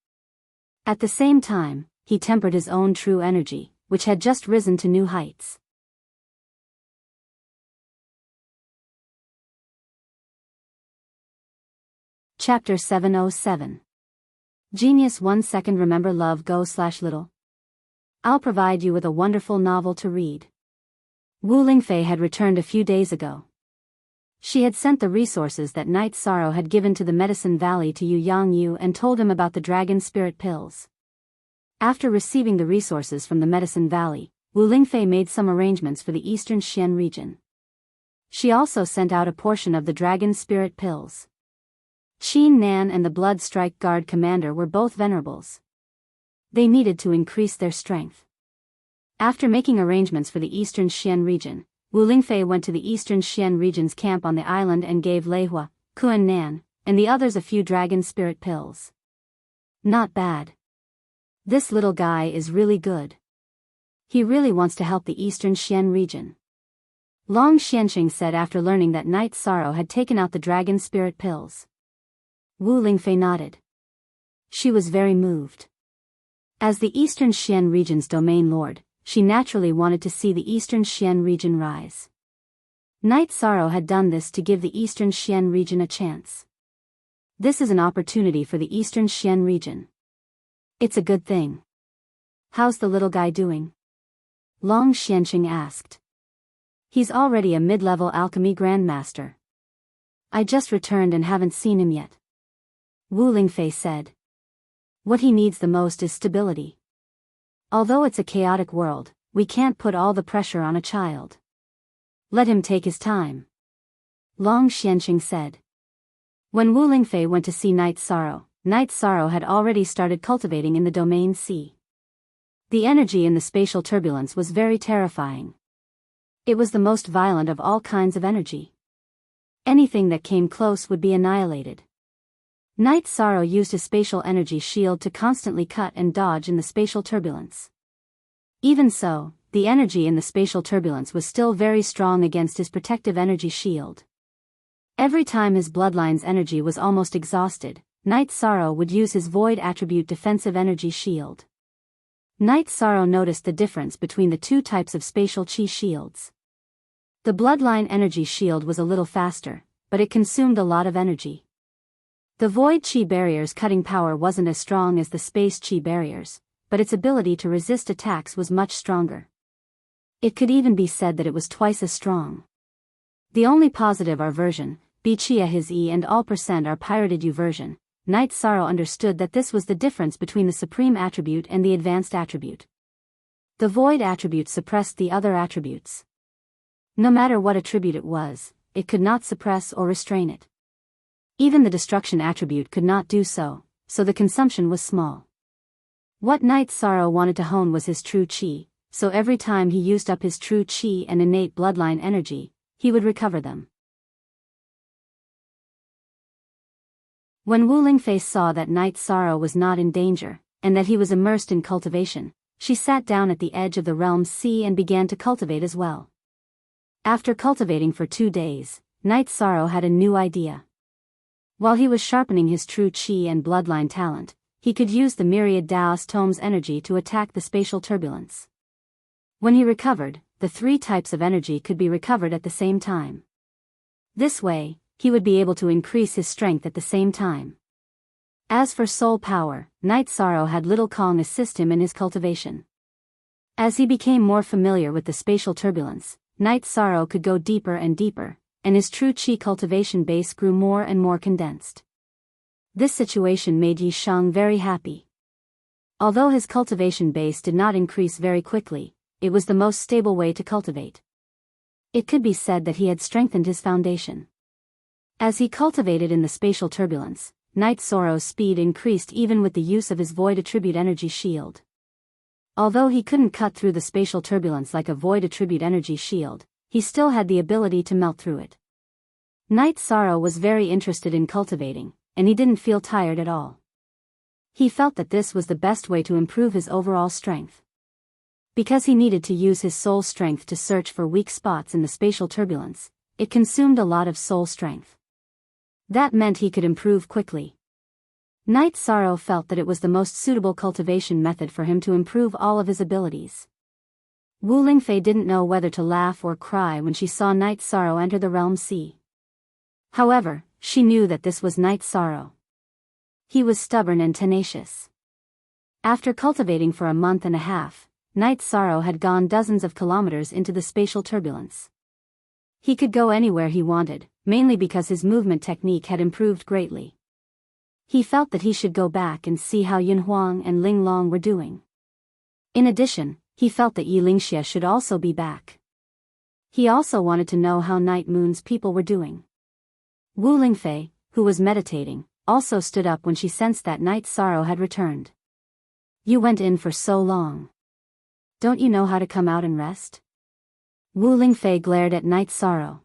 At the same time, he tempered his own true energy, which had just risen to new heights. Chapter 707. Genius 1 second. Remember love go/little. I'll provide you with a wonderful novel to read. Wu Lingfei had returned a few days ago. She had sent the resources that Night Sorrow had given to the Medicine Valley to Yu Yangyu and told him about the Dragon Spirit Pills. After receiving the resources from the Medicine Valley, Wu Lingfei made some arrangements for the Eastern Xian region. She also sent out a portion of the Dragon Spirit Pills. Qin Nan and the Blood Strike Guard commander were both venerables. They needed to increase their strength. After making arrangements for the Eastern Xian region, Wu Lingfei went to the Eastern Xian region's camp on the island and gave Lei Hua, Kuan Nan, and the others a few Dragon Spirit Pills. Not bad. This little guy is really good. He really wants to help the Eastern Xian region. Long Xianxing said after learning that Night Sorrow had taken out the Dragon Spirit Pills. Wu Lingfei nodded. She was very moved. As the Eastern Xian region's domain lord, she naturally wanted to see the Eastern Xian region rise. Night Sorrow had done this to give the Eastern Xian region a chance. This is an opportunity for the Eastern Xian region. It's a good thing. How's the little guy doing? Long Xianxing asked. He's already a mid-level alchemy grandmaster. I just returned and haven't seen him yet. Wu Lingfei said. What he needs the most is stability. Although it's a chaotic world, we can't put all the pressure on a child. Let him take his time. Long Xianqing said. When Wu Lingfei went to see Night Sorrow had already started cultivating in the domain C. The energy in the spatial turbulence was very terrifying. It was the most violent of all kinds of energy. Anything that came close would be annihilated. Night Sorrow used a spatial energy shield to constantly cut and dodge in the spatial turbulence. Even so, the energy in the spatial turbulence was still very strong against his protective energy shield. Every time his bloodline's energy was almost exhausted, Night Sorrow would use his void attribute defensive energy shield. Night Sorrow noticed the difference between the two types of spatial chi shields. The bloodline energy shield was a little faster, but it consumed a lot of energy. The void chi barrier's cutting power wasn't as strong as the space chi barriers, but its ability to resist attacks was much stronger. It could even be said that it was twice as strong. The only positive R version, B Chia his E and all % are pirated U version. Night Sorrow understood that this was the difference between the supreme attribute and the advanced attribute. The void attribute suppressed the other attributes. No matter what attribute it was, it could not suppress or restrain it. Even the destruction attribute could not do so, so the consumption was small. What Night Sorrow wanted to hone was his true chi, so every time he used up his true chi and innate bloodline energy, he would recover them. When Wu Lingfei saw that Night Sorrow was not in danger, and that he was immersed in cultivation, she sat down at the edge of the realm's sea and began to cultivate as well. After cultivating for 2 days, Night Sorrow had a new idea. While he was sharpening his true chi and bloodline talent, he could use the myriad Taoist tomes energy to attack the spatial turbulence. When he recovered, the 3 types of energy could be recovered at the same time. This way, he would be able to increase his strength at the same time. As for soul power, Night Sorrow had Little Kong assist him in his cultivation. As he became more familiar with the spatial turbulence, Night Sorrow could go deeper and deeper, and his true chi cultivation base grew more and more condensed. This situation made Yi Shang very happy. Although his cultivation base did not increase very quickly, it was the most stable way to cultivate. It could be said that he had strengthened his foundation. As he cultivated in the spatial turbulence, Night Sorrow's speed increased even with the use of his void attribute energy shield. Although he couldn't cut through the spatial turbulence like a void attribute energy shield, he still had the ability to melt through it. Night Sorrow was very interested in cultivating, and he didn't feel tired at all. He felt that this was the best way to improve his overall strength. Because he needed to use his soul strength to search for weak spots in the spatial turbulence, it consumed a lot of soul strength. That meant he could improve quickly. Night Sorrow felt that it was the most suitable cultivation method for him to improve all of his abilities. Wu Lingfei didn't know whether to laugh or cry when she saw Night Sorrow enter the realm sea. However, she knew that this was Night Sorrow. He was stubborn and tenacious. After cultivating for a month and a half, Night Sorrow had gone dozens of kilometers into the spatial turbulence. He could go anywhere he wanted, mainly because his movement technique had improved greatly. He felt that he should go back and see how Yun Huang and Ling Long were doing. In addition, he felt that Yi Lingxia should also be back. He also wanted to know how Night Moon's people were doing. Wu Lingfei, who was meditating, also stood up when she sensed that Night Sorrow had returned. You went in for so long. Don't you know how to come out and rest? Wu Lingfei glared at Night Sorrow.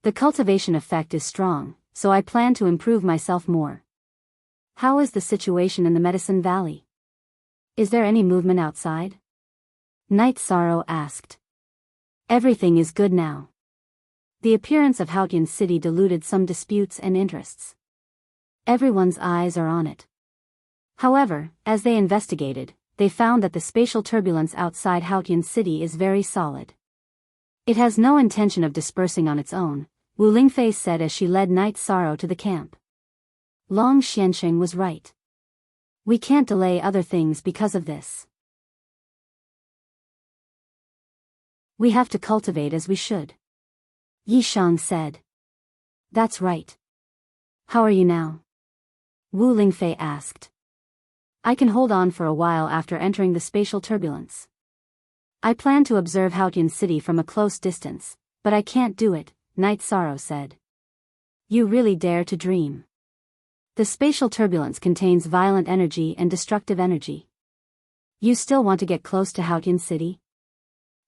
The cultivation effect is strong, so I plan to improve myself more. How is the situation in the Medicine Valley? Is there any movement outside? Night Sorrow asked. Everything is good now. The appearance of Haotian City diluted some disputes and interests. Everyone's eyes are on it. However, as they investigated, they found that the spatial turbulence outside Haotian City is very solid. It has no intention of dispersing on its own, Wu Lingfei said as she led Night Sorrow to the camp. Long Xianqing was right. We can't delay other things because of this. We have to cultivate as we should. Yi Shang said. That's right. How are you now? Wu Lingfei asked. I can hold on for a while after entering the spatial turbulence. I plan to observe Haotian City from a close distance, but I can't do it, Night Sorrow said. You really dare to dream. The spatial turbulence contains violent energy and destructive energy. You still want to get close to Haotian City?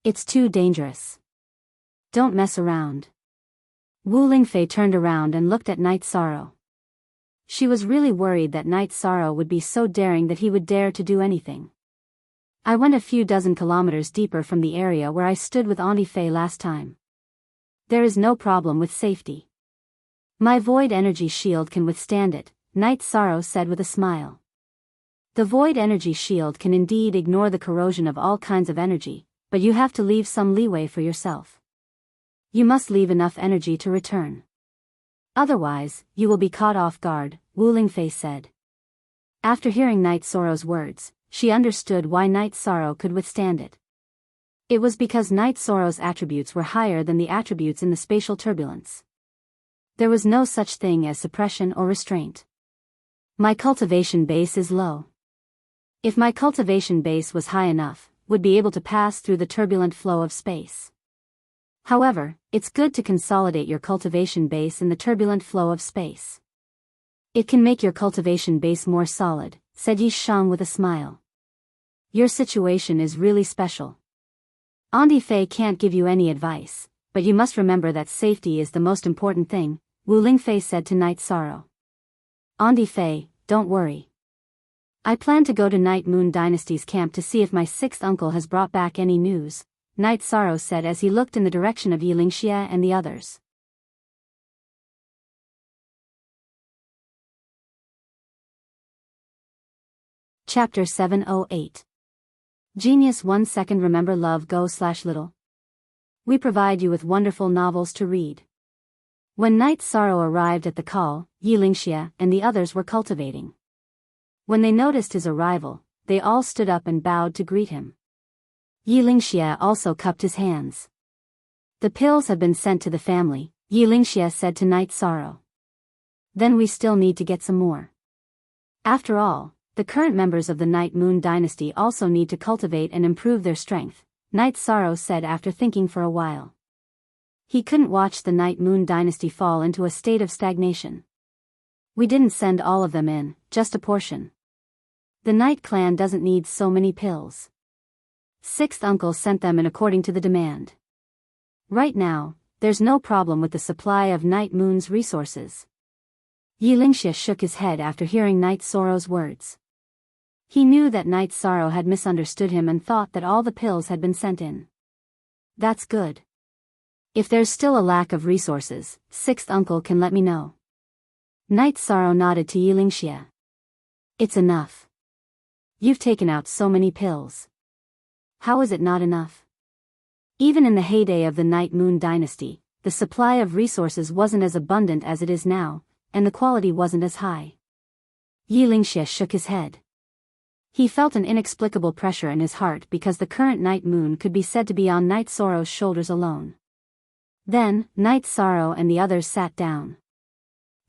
It's too dangerous. Don't mess around. Wu Lingfei turned around and looked at Night Sorrow. She was really worried that Night Sorrow would be so daring that he would dare to do anything. I went a few dozen kilometers deeper from the area where I stood with Auntie Fei last time. There is no problem with safety. My void energy shield can withstand it, Night Sorrow said with a smile. The void energy shield can indeed ignore the corrosion of all kinds of energy, but you have to leave some leeway for yourself. You must leave enough energy to return. Otherwise, you will be caught off guard, Wu Lingfei said. After hearing Night Sorrow's words, she understood why Night Sorrow could withstand it. It was because Night Sorrow's attributes were higher than the attributes in the spatial turbulence. There was no such thing as suppression or restraint. My cultivation base is low. If my cultivation base was high enough, would be able to pass through the turbulent flow of space. However, it's good to consolidate your cultivation base in the turbulent flow of space. It can make your cultivation base more solid, said Yi Shang with a smile. Your situation is really special. Auntie Fei can't give you any advice, but you must remember that safety is the most important thing, Wu Lingfei said to Night Sorrow. Auntie Fei, don't worry. I plan to go to Night Moon Dynasty's camp to see if my sixth uncle has brought back any news, Night Sorrow said as he looked in the direction of Yilingxia and the others. Chapter 708. Genius 1 second remember love go/little. We provide you with wonderful novels to read. When Night Sorrow arrived at the call, Yilingxia and the others were cultivating. When they noticed his arrival, they all stood up and bowed to greet him. Yilingxia also cupped his hands. The pills have been sent to the family, Yilingxia said to Night Sorrow. Then we still need to get some more. After all, the current members of the Night Moon Dynasty also need to cultivate and improve their strength, Night Sorrow said after thinking for a while. He couldn't watch the Night Moon Dynasty fall into a state of stagnation. We didn't send all of them in, just a portion. The Night Clan doesn't need so many pills. Sixth uncle sent them in according to the demand. Right now, there's no problem with the supply of Night Moon's resources. Yilingxia shook his head after hearing Night Sorrow's words. He knew that Night Sorrow had misunderstood him and thought that all the pills had been sent in. That's good. If there's still a lack of resources, sixth uncle can let me know. Night Sorrow nodded to Yilingxia. It's enough. You've taken out so many pills. How is it not enough? Even in the heyday of the Night Moon Dynasty, the supply of resources wasn't as abundant as it is now, and the quality wasn't as high. Yilingxia shook his head. He felt an inexplicable pressure in his heart because the current Night Moon could be said to be on Night Sorrow's shoulders alone. Then, Night Sorrow and the others sat down.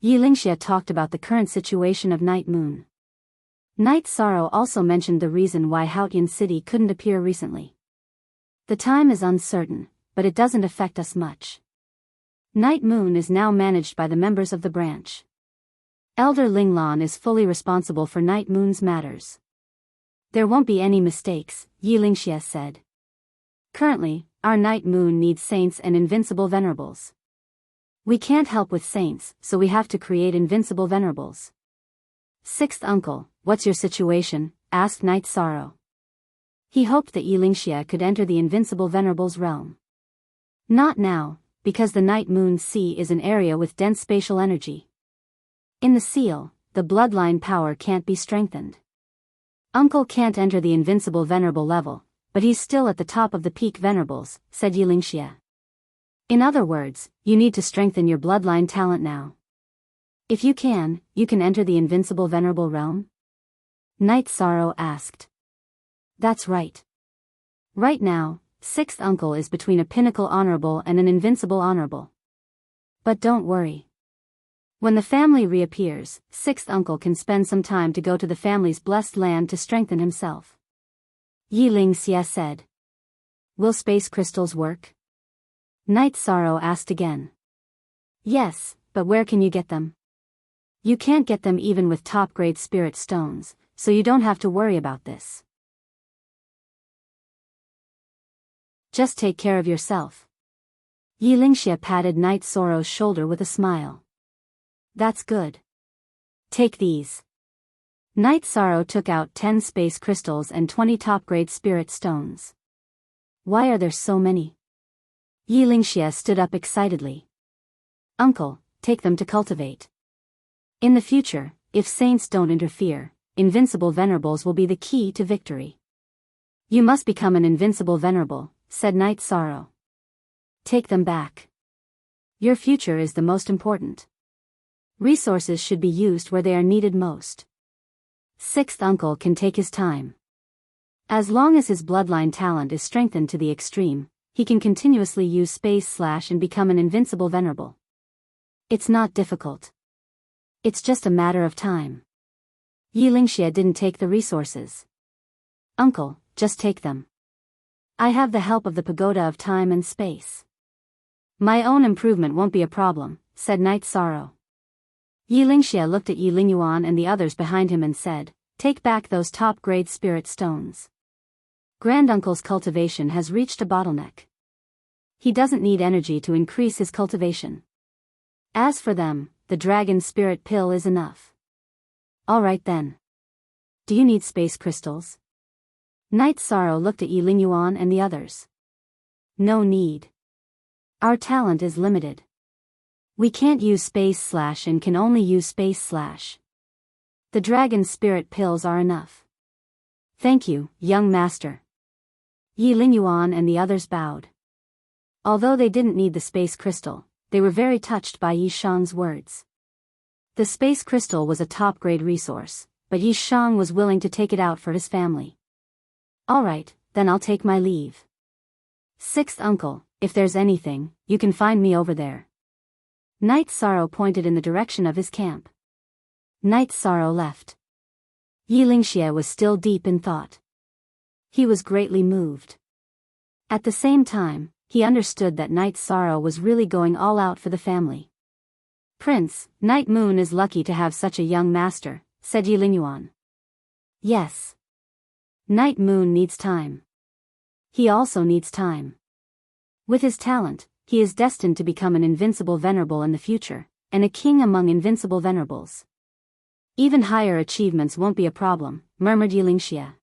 Yilingxia talked about the current situation of Night Moon. Night Sorrow also mentioned the reason why Haotian City couldn't appear recently. The time is uncertain, but it doesn't affect us much. Night Moon is now managed by the members of the branch. Elder Linglan is fully responsible for Night Moon's matters. There won't be any mistakes, Yilingxia said. Currently, our Night Moon needs saints and invincible venerables. We can't help with saints, so we have to create invincible venerables. Sixth uncle, what's your situation? Asked Night Sorrow. He hoped that Yilingxia could enter the invincible venerables realm. Not now, because the Night Moon Sea is an area with dense spatial energy. In the seal, the bloodline power can't be strengthened. Uncle can't enter the invincible venerable level, but he's still at the top of the peak venerables, said Yilingxia. In other words, you need to strengthen your bloodline talent now. If you can enter the invincible venerable realm? Night Sorrow asked. That's right. Right now, sixth uncle is between a pinnacle honorable and an invincible honorable. But don't worry. When the family reappears, sixth uncle can spend some time to go to the family's blessed land to strengthen himself. Yi Lingxie said. Will space crystals work? Night Sorrow asked again. Yes, but where can you get them? You can't get them even with top-grade spirit stones, so you don't have to worry about this. Just take care of yourself. Yi Lingxie patted Night Sorrow's shoulder with a smile. That's good. Take these. Night Sorrow took out 10 space crystals and 20 top-grade spirit stones. Why are there so many? Yi Lingxie stood up excitedly. Uncle, take them to cultivate. In the future, if saints don't interfere, invincible venerables will be the key to victory. You must become an invincible venerable, said Night Sorrow. Take them back. Your future is the most important. Resources should be used where they are needed most. Sixth uncle can take his time. As long as his bloodline talent is strengthened to the extreme, he can continuously use space/ and become an invincible venerable. It's not difficult. It's just a matter of time. Yi Lingxie didn't take the resources. Uncle, just take them. I have the help of the pagoda of time and space. My own improvement won't be a problem, said Night Sorrow. Yi Lingxie looked at Yi Lingyuan and the others behind him and said, take back those top-grade spirit stones. Granduncle's cultivation has reached a bottleneck. He doesn't need energy to increase his cultivation. As for them, the dragon spirit pill is enough. All right then. Do you need space crystals? Night Sorrow looked at Yi Lingyuan and the others. No need. Our talent is limited. We can't use space/ and can only use space/. The dragon spirit pills are enough. Thank you, young master. Yi Lingyuan and the others bowed. Although they didn't need the space crystal, they were very touched by Yi Shang's words. The space crystal was a top-grade resource, but Yi Shang was willing to take it out for his family. All right, then I'll take my leave. Sixth uncle, if there's anything, you can find me over there. Night Sorrow pointed in the direction of his camp. Night Sorrow left. Yi Lingxie was still deep in thought. He was greatly moved. At the same time, he understood that Night Sorrow was really going all out for the family. Prince, Night Moon is lucky to have such a young master, said Yi Lingyuan. Yes. Night Moon needs time. He also needs time. With his talent, he is destined to become an invincible venerable in the future, and a king among invincible venerables. Even higher achievements won't be a problem, murmured Yi Lingxie.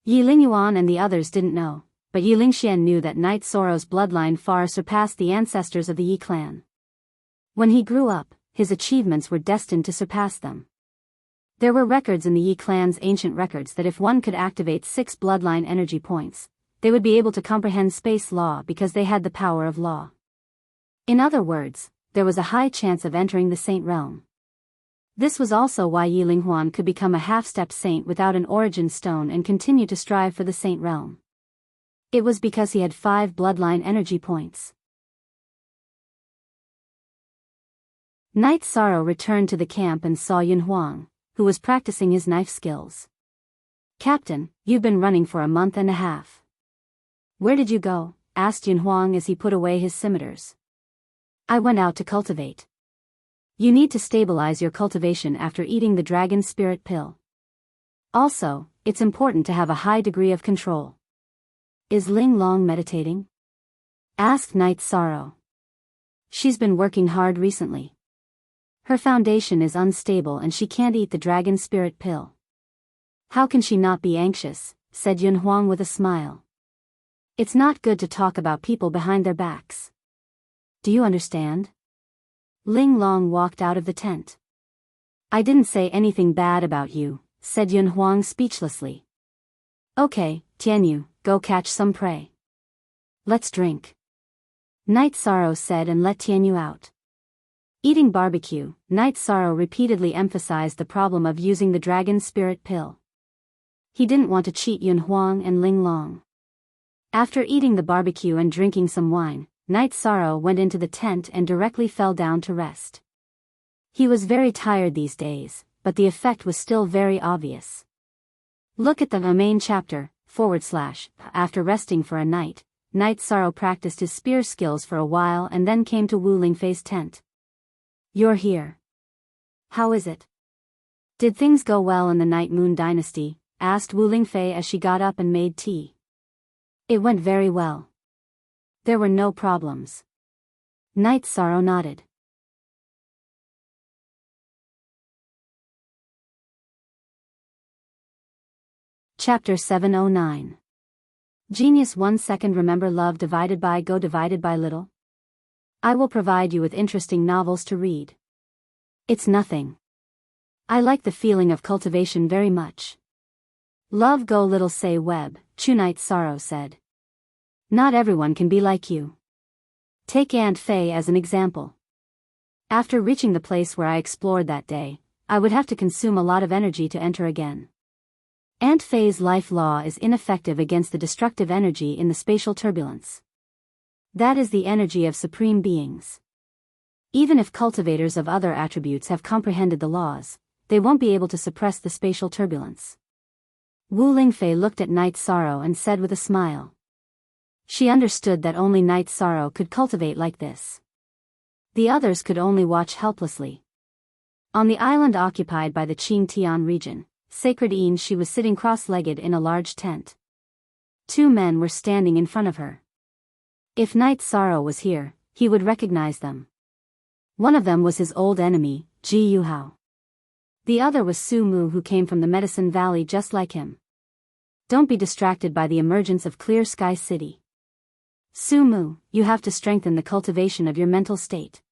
Yi Lingyuan and the others didn't know, but Yi Lingxie knew that Night Sorrow's bloodline far surpassed the ancestors of the Yi clan. When he grew up, his achievements were destined to surpass them. There were records in the Yi clan's ancient records that if one could activate 6 bloodline energy points, they would be able to comprehend space law because they had the power of law. In other words, there was a high chance of entering the saint realm. This was also why Yi Lingyuan could become a half-step saint without an origin stone and continue to strive for the saint realm. It was because he had 5 bloodline energy points. Night Sorrow returned to the camp and saw Yun Huang, who was practicing his knife skills. Captain, you've been running for a month and a half. Where did you go? Asked Yun Huang as he put away his scimitars. I went out to cultivate. You need to stabilize your cultivation after eating the dragon spirit pill. Also, it's important to have a high degree of control. Is Ling Long meditating? Asked Night Sorrow. She's been working hard recently. Her foundation is unstable and she can't eat the dragon spirit pill. How can she not be anxious? Said Yun Huang with a smile. It's not good to talk about people behind their backs. Do you understand? Ling Long walked out of the tent. I didn't say anything bad about you, said Yun Huang speechlessly. Okay, Tianyu, go catch some prey. Let's drink. Night Sorrow said and let Tianyu out. Eating barbecue, Night Sorrow repeatedly emphasized the problem of using the dragon spirit pill. He didn't want to cheat Yun Huang and Ling Long. After eating the barbecue and drinking some wine, Night Sorrow went into the tent and directly fell down to rest. He was very tired these days, but the effect was still very obvious. Look at the main chapter, / After resting for a night, Night Sorrow practiced his spear skills for a while and then came to Wu Lingfei's tent. You're here. How is it? Did things go well in the Night Moon Dynasty? Asked Wu Lingfei as she got up and made tea. It went very well. There were no problems. Night Sorrow nodded. Chapter 709. Genius 1 second. Remember love divided by go divided by little? I will provide you with interesting novels to read. It's nothing. I like the feeling of cultivation very much. Love go little say web, Chu Night Sorrow said. Not everyone can be like you. Take Aunt Fei as an example. After reaching the place where I explored that day, I would have to consume a lot of energy to enter again. Aunt Fei's life law is ineffective against the destructive energy in the spatial turbulence. That is the energy of supreme beings. Even if cultivators of other attributes have comprehended the laws, they won't be able to suppress the spatial turbulence. Wu Lingfei looked at Night Sorrow and said with a smile. She understood that only Night Sorrow could cultivate like this. The others could only watch helplessly. On the island occupied by the Qingtian region, Sacred Yin, she was sitting cross-legged in a large tent. Two men were standing in front of her. If Night Sorrow was here, he would recognize them. One of them was his old enemy, Ji Yuhao. The other was Su Mu, who came from the Medicine Valley just like him. Don't be distracted by the emergence of Clear Sky City. Su Mu, you have to strengthen the cultivation of your mental state.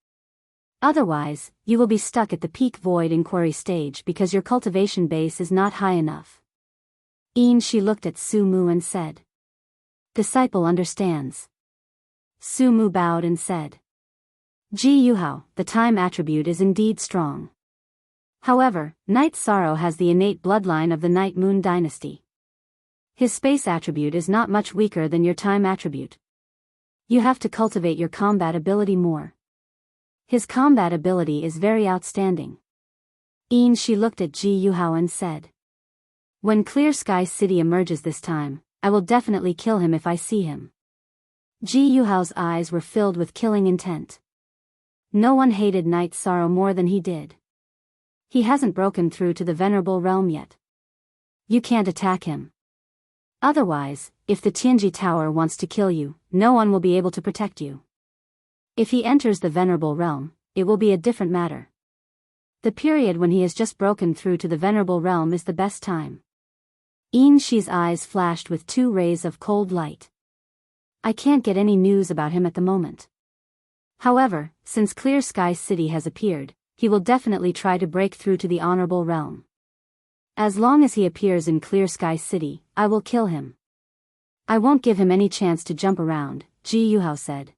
Otherwise, you will be stuck at the peak void inquiry stage because your cultivation base is not high enough. She looked at Su Mu and said. Disciple understands. Su Mu bowed and said. Ji Yuhao, the time attribute is indeed strong. However, Night Sorrow has the innate bloodline of the Night Moon Dynasty. His space attribute is not much weaker than your time attribute. You have to cultivate your combat ability more. His combat ability is very outstanding. She looked at Ji Yuhao and said. When Clear Sky City emerges this time, I will definitely kill him if I see him. Ji Yuhao's eyes were filled with killing intent. No one hated Night Sorrow more than he did. He hasn't broken through to the Venerable Realm yet. You can't attack him. Otherwise, if the Tianji Tower wants to kill you, no one will be able to protect you. If he enters the Venerable Realm, it will be a different matter. The period when he has just broken through to the Venerable Realm is the best time. Shi's eyes flashed with 2 rays of cold light. I can't get any news about him at the moment. However, since Clear Sky City has appeared, he will definitely try to break through to the Honorable Realm. As long as he appears in Clear Sky City, I will kill him. I won't give him any chance to jump around, Ji Yuhao said.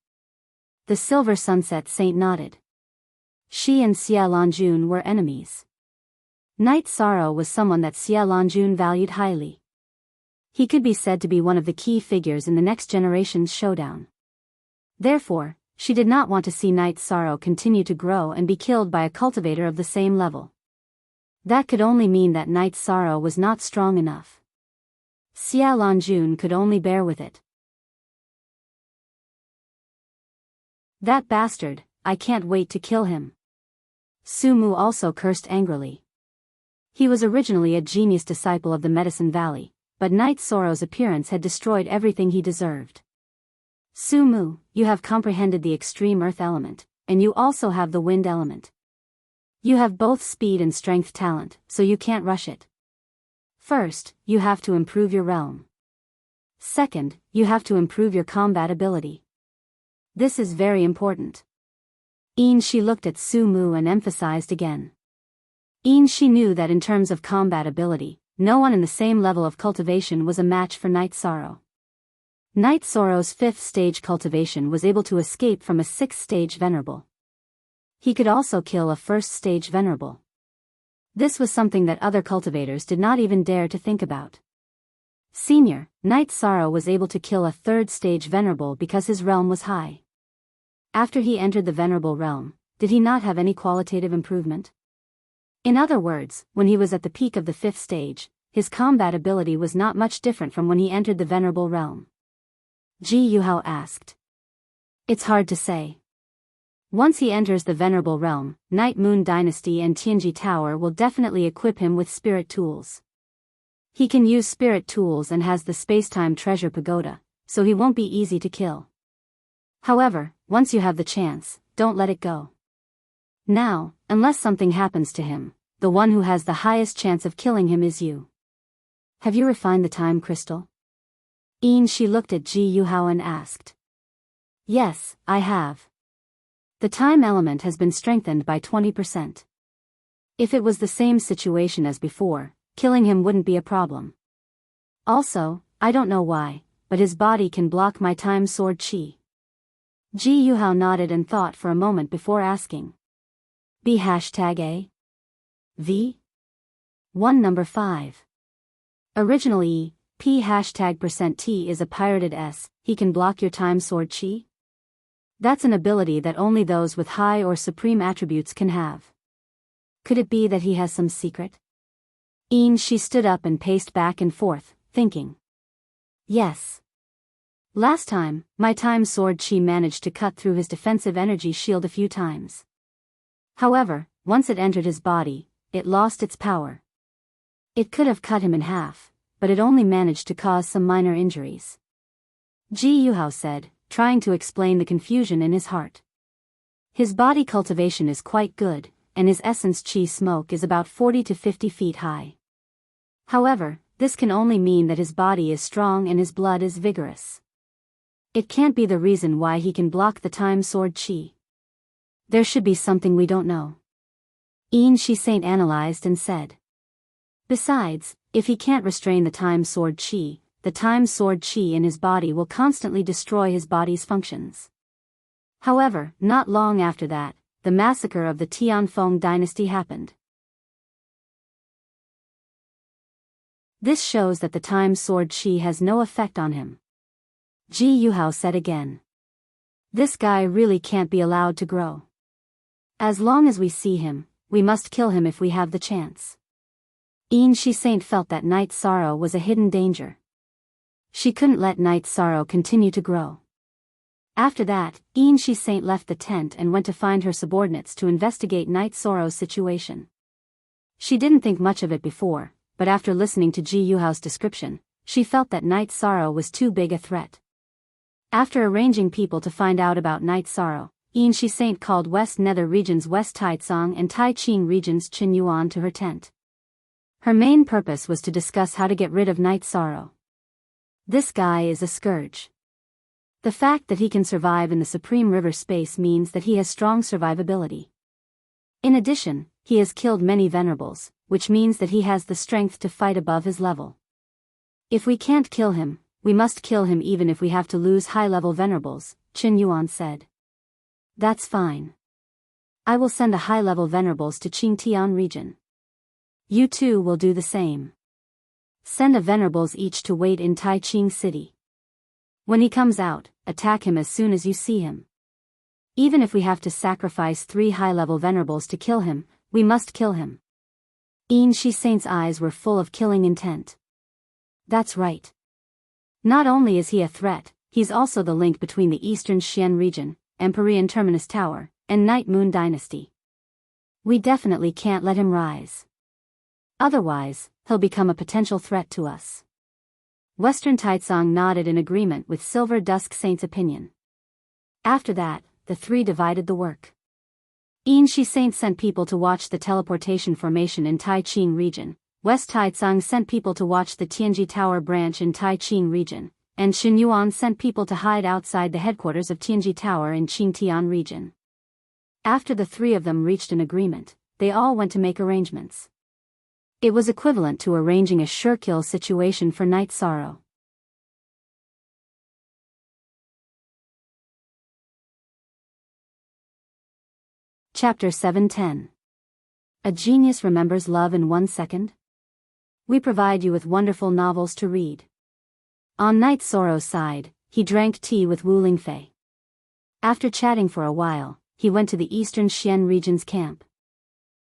The Silver Sunset Saint nodded. She and Xia Lanjun were enemies. Night Sorrow was someone that Xia Lanjun valued highly. He could be said to be one of the key figures in the next generation's showdown. Therefore, she did not want to see Night Sorrow continue to grow and be killed by a cultivator of the same level. That could only mean that Night Sorrow was not strong enough. Xia Lanjun could only bear with it. That bastard, I can't wait to kill him. Su Mu also cursed angrily. He was originally a genius disciple of the Medicine Valley, but Night Sorrow's appearance had destroyed everything he deserved. Su Mu, you have comprehended the extreme earth element, and you also have the wind element. You have both speed and strength talent, so you can't rush it. First, you have to improve your realm. Second, you have to improve your combat ability. This is very important. She looked at Su Mu and emphasized again. She knew that in terms of combat ability, no one in the same level of cultivation was a match for Night Sorrow. Night Sorrow's 5th stage cultivation was able to escape from a 6th stage venerable. He could also kill a 1st stage venerable. This was something that other cultivators did not even dare to think about. Senior, Night Sorrow was able to kill a 3rd stage venerable because his realm was high. After he entered the Venerable Realm, did he not have any qualitative improvement? In other words, when he was at the peak of the 5th stage, his combat ability was not much different from when he entered the Venerable Realm. Ji Yuhao asked. It's hard to say. Once he enters the Venerable Realm, Night Moon Dynasty and Tianji Tower will definitely equip him with spirit tools. He can use spirit tools and has the Spacetime Treasure Pagoda, so he won't be easy to kill. However, once you have the chance, don't let it go. Now, unless something happens to him, the one who has the highest chance of killing him is you. Have you refined the time crystal? She looked at Ji Yuhao and asked. Yes, I have. The time element has been strengthened by 20%. If it was the same situation as before, killing him wouldn't be a problem. Also, I don't know why, but his body can block my time sword chi. Ji Yuhao nodded and thought for a moment before asking. B #A? V? 1 number 5. Originally, P #T is a pirated S, he can block your time sword chi? That's an ability that only those with high or supreme attributes can have. Could it be that he has some secret? She stood up and paced back and forth, thinking. Yes. Last time, my time sword chi managed to cut through his defensive energy shield a few times. However, once it entered his body, it lost its power. It could have cut him in half, but it only managed to cause some minor injuries. Ji Yuhao said, trying to explain the confusion in his heart. His body cultivation is quite good, and his essence chi smoke is about 40 to 50 feet high. However, this can only mean that his body is strong and his blood is vigorous. It can't be the reason why he can block the time sword chi. There should be something we don't know. Shi Saint analyzed and said. Besides, if he can't restrain the time sword chi, the time sword chi in his body will constantly destroy his body's functions. However, not long after that, the massacre of the Tianfeng dynasty happened. This shows that the time sword chi has no effect on him. Ji Yuhao said again. This guy really can't be allowed to grow. As long as we see him, we must kill him if we have the chance. Shi Saint felt that Night Sorrow was a hidden danger. She couldn't let Night Sorrow continue to grow. After that, Shi Saint left the tent and went to find her subordinates to investigate Night Sorrow's situation. She didn't think much of it before, but after listening to Ji Yuhao's description, she felt that Night Sorrow was too big a threat. After arranging people to find out about Night Sorrow, Shi Saint called West Nether Region's West Taicang and Taiching Region's Qin Yuan to her tent. Her main purpose was to discuss how to get rid of Night Sorrow. This guy is a scourge. The fact that he can survive in the Supreme River space means that he has strong survivability. In addition, he has killed many venerables, which means that he has the strength to fight above his level. If we can't kill him, we must kill him even if we have to lose high-level venerables, Qin Yuan said. That's fine. I will send a high-level venerables to Qingtian region. You too will do the same. Send a venerables each to wait in Taiching city. When he comes out, attack him as soon as you see him. Even if we have to sacrifice 3 high-level venerables to kill him, we must kill him. Shi Saint's eyes were full of killing intent. That's right. Not only is he a threat, he's also the link between the Eastern Xian region, Empyrean Terminus Tower, and Night Moon Dynasty. We definitely can't let him rise. Otherwise, he'll become a potential threat to us. Western Taicang nodded in agreement with Silver Dusk Saint's opinion. After that, the 3 divided the work. Shi Saint sent people to watch the teleportation formation in Taiching region, West Taicang sent people to watch the Tianji Tower branch in Taiching region, and Qin Yuan sent people to hide outside the headquarters of Tianji Tower in Qingtian region. After the 3 of them reached an agreement, they all went to make arrangements. It was equivalent to arranging a sure-kill situation for Night Sorrow. Chapter 710. A Genius Remembers Love in 1 Second? We provide you with wonderful novels to read. On Night Sorrow's side, he drank tea with Wu Lingfei. After chatting for a while, he went to the eastern Xian region's camp.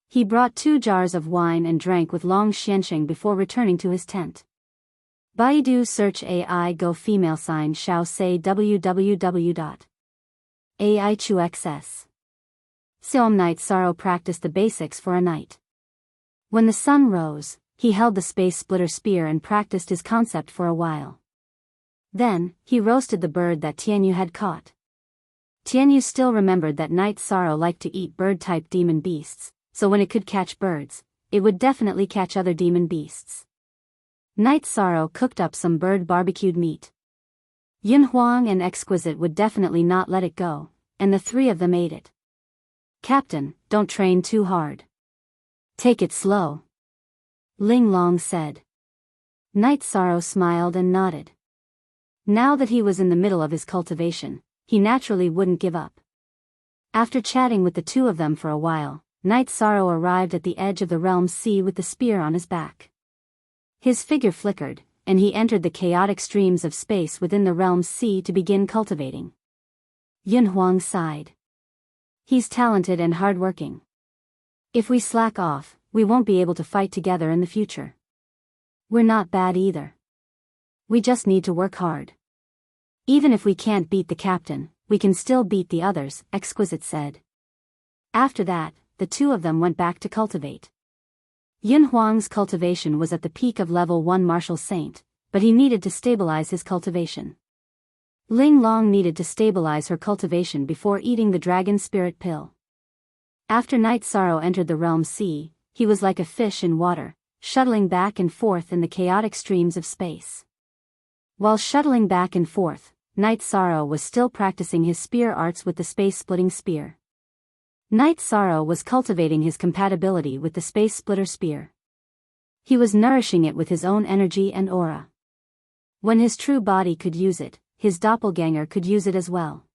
He brought 2 jars of wine and drank with Long Xiansheng before returning to his tent. Baidu search AI Go female sign Xiao say www.aichuxs. Xiaom Night Sorrow practiced the basics for a night. When the sun rose, he held the space splitter spear and practiced his concept for a while. Then, he roasted the bird that Tianyu had caught. Tianyu still remembered that Night Sorrow liked to eat bird-type demon beasts, so when it could catch birds, it would definitely catch other demon beasts. Night Sorrow cooked up some bird barbecued meat. Yin Huang and Exquisite would definitely not let it go, and the 3 of them ate it. "Captain, don't train too hard. Take it slow," Ling Long said. Night Sorrow smiled and nodded. Now that he was in the middle of his cultivation, he naturally wouldn't give up. After chatting with the 2 of them for a while, Night Sorrow arrived at the edge of the realm sea with the spear on his back. His figure flickered, and he entered the chaotic streams of space within the realm's sea to begin cultivating. Yin Huang sighed. "He's talented and hardworking. If we slack off, we won't be able to fight together in the future. We're not bad either. We just need to work hard. Even if we can't beat the captain, we can still beat the others," Exquisite said. After that, the 2 of them went back to cultivate. Yin Huang's cultivation was at the peak of level 1 martial saint, but he needed to stabilize his cultivation. Ling Long needed to stabilize her cultivation before eating the dragon spirit pill. After Night Sorrow entered the realm sea, he was like a fish in water, shuttling back and forth in the chaotic streams of space. While shuttling back and forth, Night Sorrow was still practicing his spear arts with the space-splitting spear. Night Sorrow was cultivating his compatibility with the space splitter spear. He was nourishing it with his own energy and aura. When his true body could use it, his doppelganger could use it as well.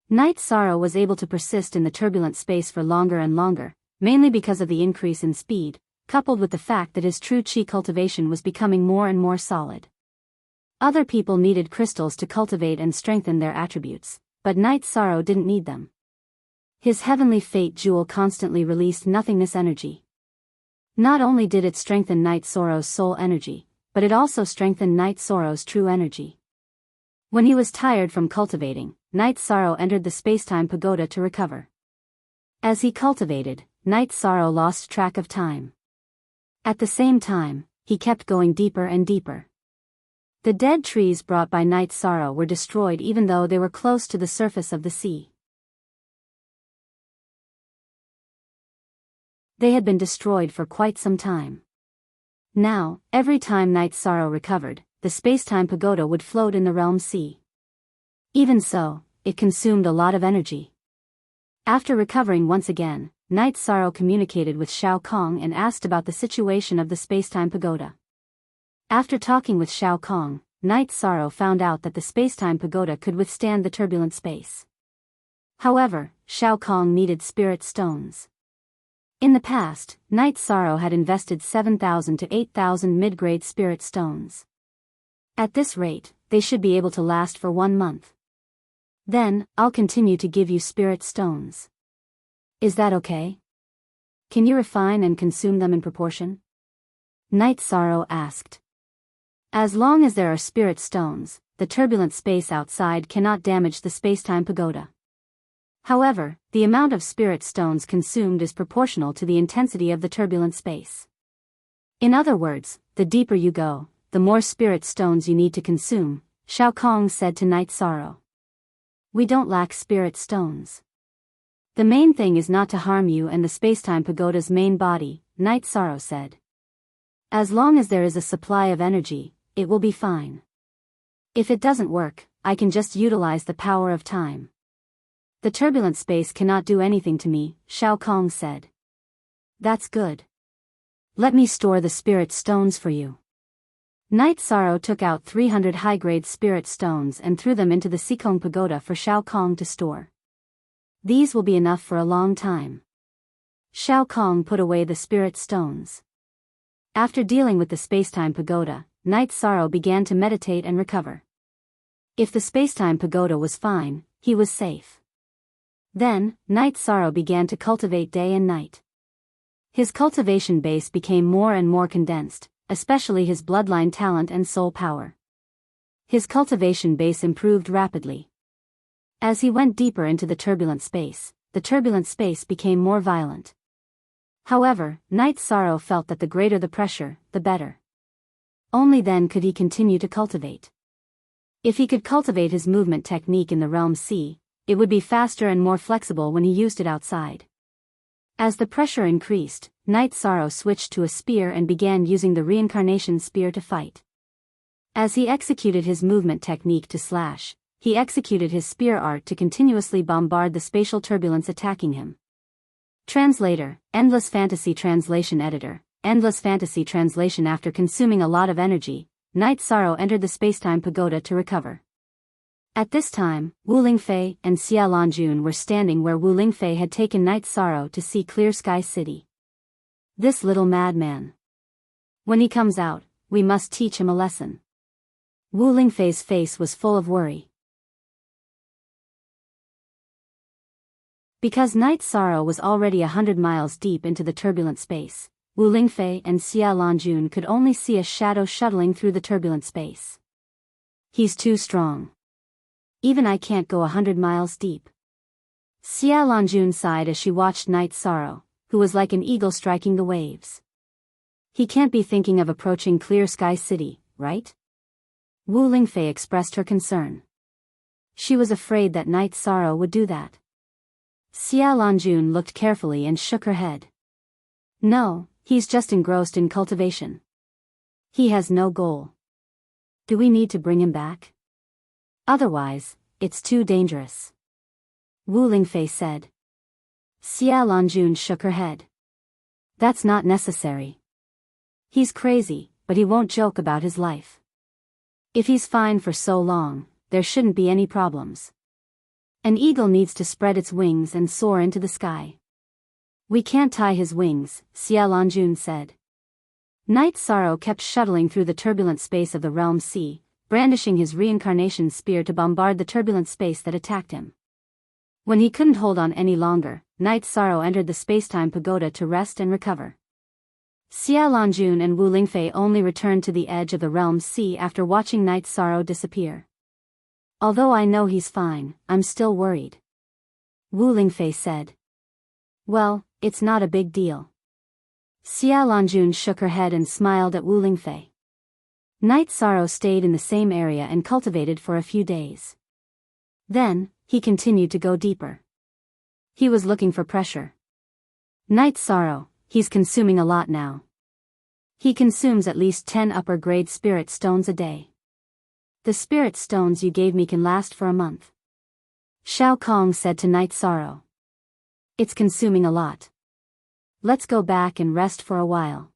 Night Sorrow was able to persist in the turbulent space for longer and longer, mainly because of the increase in speed, coupled with the fact that his true chi cultivation was becoming more and more solid. Other people needed crystals to cultivate and strengthen their attributes, but Night Sorrow didn't need them. His heavenly fate jewel constantly released nothingness energy. Not only did it strengthen Night Sorrow's soul energy, but it also strengthened Night Sorrow's true energy. When he was tired from cultivating, Night Sorrow entered the spacetime pagoda to recover. As he cultivated, Night Sorrow lost track of time. At the same time, he kept going deeper and deeper. The dead trees brought by Night Sorrow were destroyed even though they were close to the surface of the sea. They had been destroyed for quite some time. Now, every time Night Sorrow recovered, the spacetime pagoda would float in the realm sea. Even so, it consumed a lot of energy. After recovering once again, Night Sorrow communicated with Shao Kong and asked about the situation of the spacetime pagoda. After talking with Shao Kong, Night Sorrow found out that the spacetime pagoda could withstand the turbulent space. However, Shao Kong needed spirit stones. In the past, Night Sorrow had invested 7,000 to 8,000 mid-grade spirit stones. At this rate, they should be able to last for 1 month. Then, I'll continue to give you spirit stones. Is that okay? Can you refine and consume them in proportion? Night Sorrow asked. As long as there are spirit stones, the turbulent space outside cannot damage the spacetime pagoda. However, the amount of spirit stones consumed is proportional to the intensity of the turbulent space. In other words, the deeper you go, the more spirit stones you need to consume, Shao Kong said to Night Sorrow. We don't lack spirit stones. The main thing is not to harm you and the spacetime pagoda's main body, Night Sorrow said. As long as there is a supply of energy, it will be fine. If it doesn't work, I can just utilize the power of time. The turbulent space cannot do anything to me, Shao Kong said. That's good. Let me store the spirit stones for you. Night Sorrow took out 300 high-grade spirit stones and threw them into the Sikong Pagoda for Shao Kong to store. These will be enough for a long time. Shao Kong put away the spirit stones. After dealing with the spacetime pagoda, Night Sorrow began to meditate and recover. If the spacetime pagoda was fine, he was safe. Then, Night Sorrow began to cultivate day and night. His cultivation base became more and more condensed, especially his bloodline talent and soul power. His cultivation base improved rapidly. As he went deeper into the turbulent space became more violent. However, Night Sorrow felt that the greater the pressure, the better. Only then could he continue to cultivate. If he could cultivate his movement technique in the realm C, it would be faster and more flexible when he used it outside. As the pressure increased, Night Sorrow switched to a spear and began using the reincarnation spear to fight. As he executed his movement technique to slash, he executed his spear art to continuously bombard the spatial turbulence attacking him. Translator, Endless Fantasy Translation Editor, Endless Fantasy Translation. After consuming a lot of energy, Night Sorrow entered the spacetime pagoda to recover. At this time, Wu Lingfei and Xia Lanjun were standing where Wu Lingfei had taken Night Sorrow to see Clear Sky City. This little madman. When he comes out, we must teach him a lesson. Wu Lingfei's face was full of worry. Because Night Sorrow was already 100 miles deep into the turbulent space, Wu Lingfei and Xia Lanjun could only see a shadow shuttling through the turbulent space. He's too strong. Even I can't go 100 miles deep. Xia Lanjun sighed as she watched Night Sorrow, who was like an eagle striking the waves. He can't be thinking of approaching Clear Sky City, right? Wu Lingfei expressed her concern. She was afraid that Night Sorrow would do that. Xia Lanjun looked carefully and shook her head. No, he's just engrossed in cultivation. He has no goal. Do we need to bring him back? Otherwise, it's too dangerous. Wu Lingfei said. Xia Lanjun shook her head. That's not necessary. He's crazy, but he won't joke about his life. If he's fine for so long, there shouldn't be any problems. An eagle needs to spread its wings and soar into the sky. We can't tie his wings, Xia Lanjun said. Night Sorrow kept shuttling through the turbulent space of the realm C, brandishing his reincarnation spear to bombard the turbulent space that attacked him. When he couldn't hold on any longer, Night Sorrow entered the spacetime pagoda to rest and recover. Xia Lanjun and Wu Lingfei only returned to the edge of the realm C after watching Night Sorrow disappear. Although I know he's fine, I'm still worried. Wu Lingfei said. Well, it's not a big deal. Xia Lanjun shook her head and smiled at Wu Lingfei. Night Sorrow stayed in the same area and cultivated for a few days. Then, he continued to go deeper. He was looking for pressure. Night Sorrow, he's consuming a lot now. He consumes at least 10 upper-grade spirit stones a day. The spirit stones you gave me can last for a month. Shao Kong said to Night Sorrow. It's consuming a lot. Let's go back and rest for a while.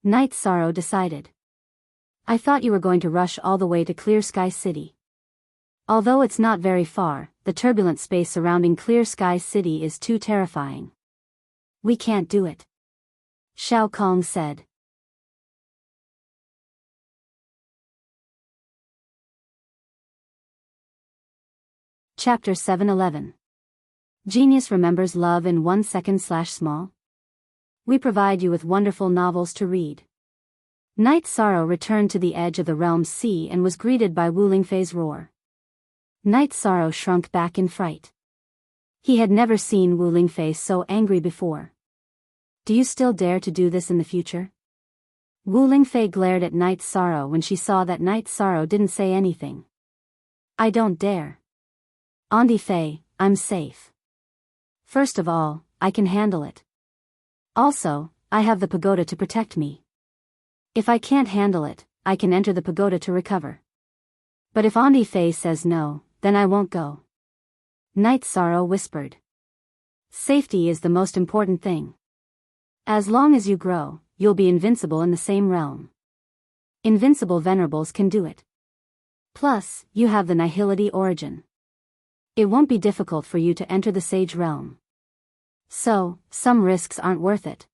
Night Sorrow decided. I thought you were going to rush all the way to Clear Sky City. Although it's not very far, the turbulent space surrounding Clear Sky City is too terrifying. We can't do it. Shao Kong said. Chapter 711. Genius remembers love in 1 second/small. We provide you with wonderful novels to read. Night Sorrow returned to the edge of the realm C and was greeted by Wu Lingfei's roar. Night Sorrow shrunk back in fright. He had never seen Wu Lingfei so angry before. Do you still dare to do this in the future? Wu Lingfei glared at Night Sorrow when she saw that Night Sorrow didn't say anything. I don't dare. Andi Fei, I'm safe. First of all, I can handle it. Also, I have the pagoda to protect me. If I can't handle it, I can enter the pagoda to recover. But if Andi Fei says no, then I won't go. Night Sorrow whispered. Safety is the most important thing. As long as you grow, you'll be invincible in the same realm. Invincible venerables can do it. Plus, you have the nihility origin. It won't be difficult for you to enter the sage realm. So, some risks aren't worth it.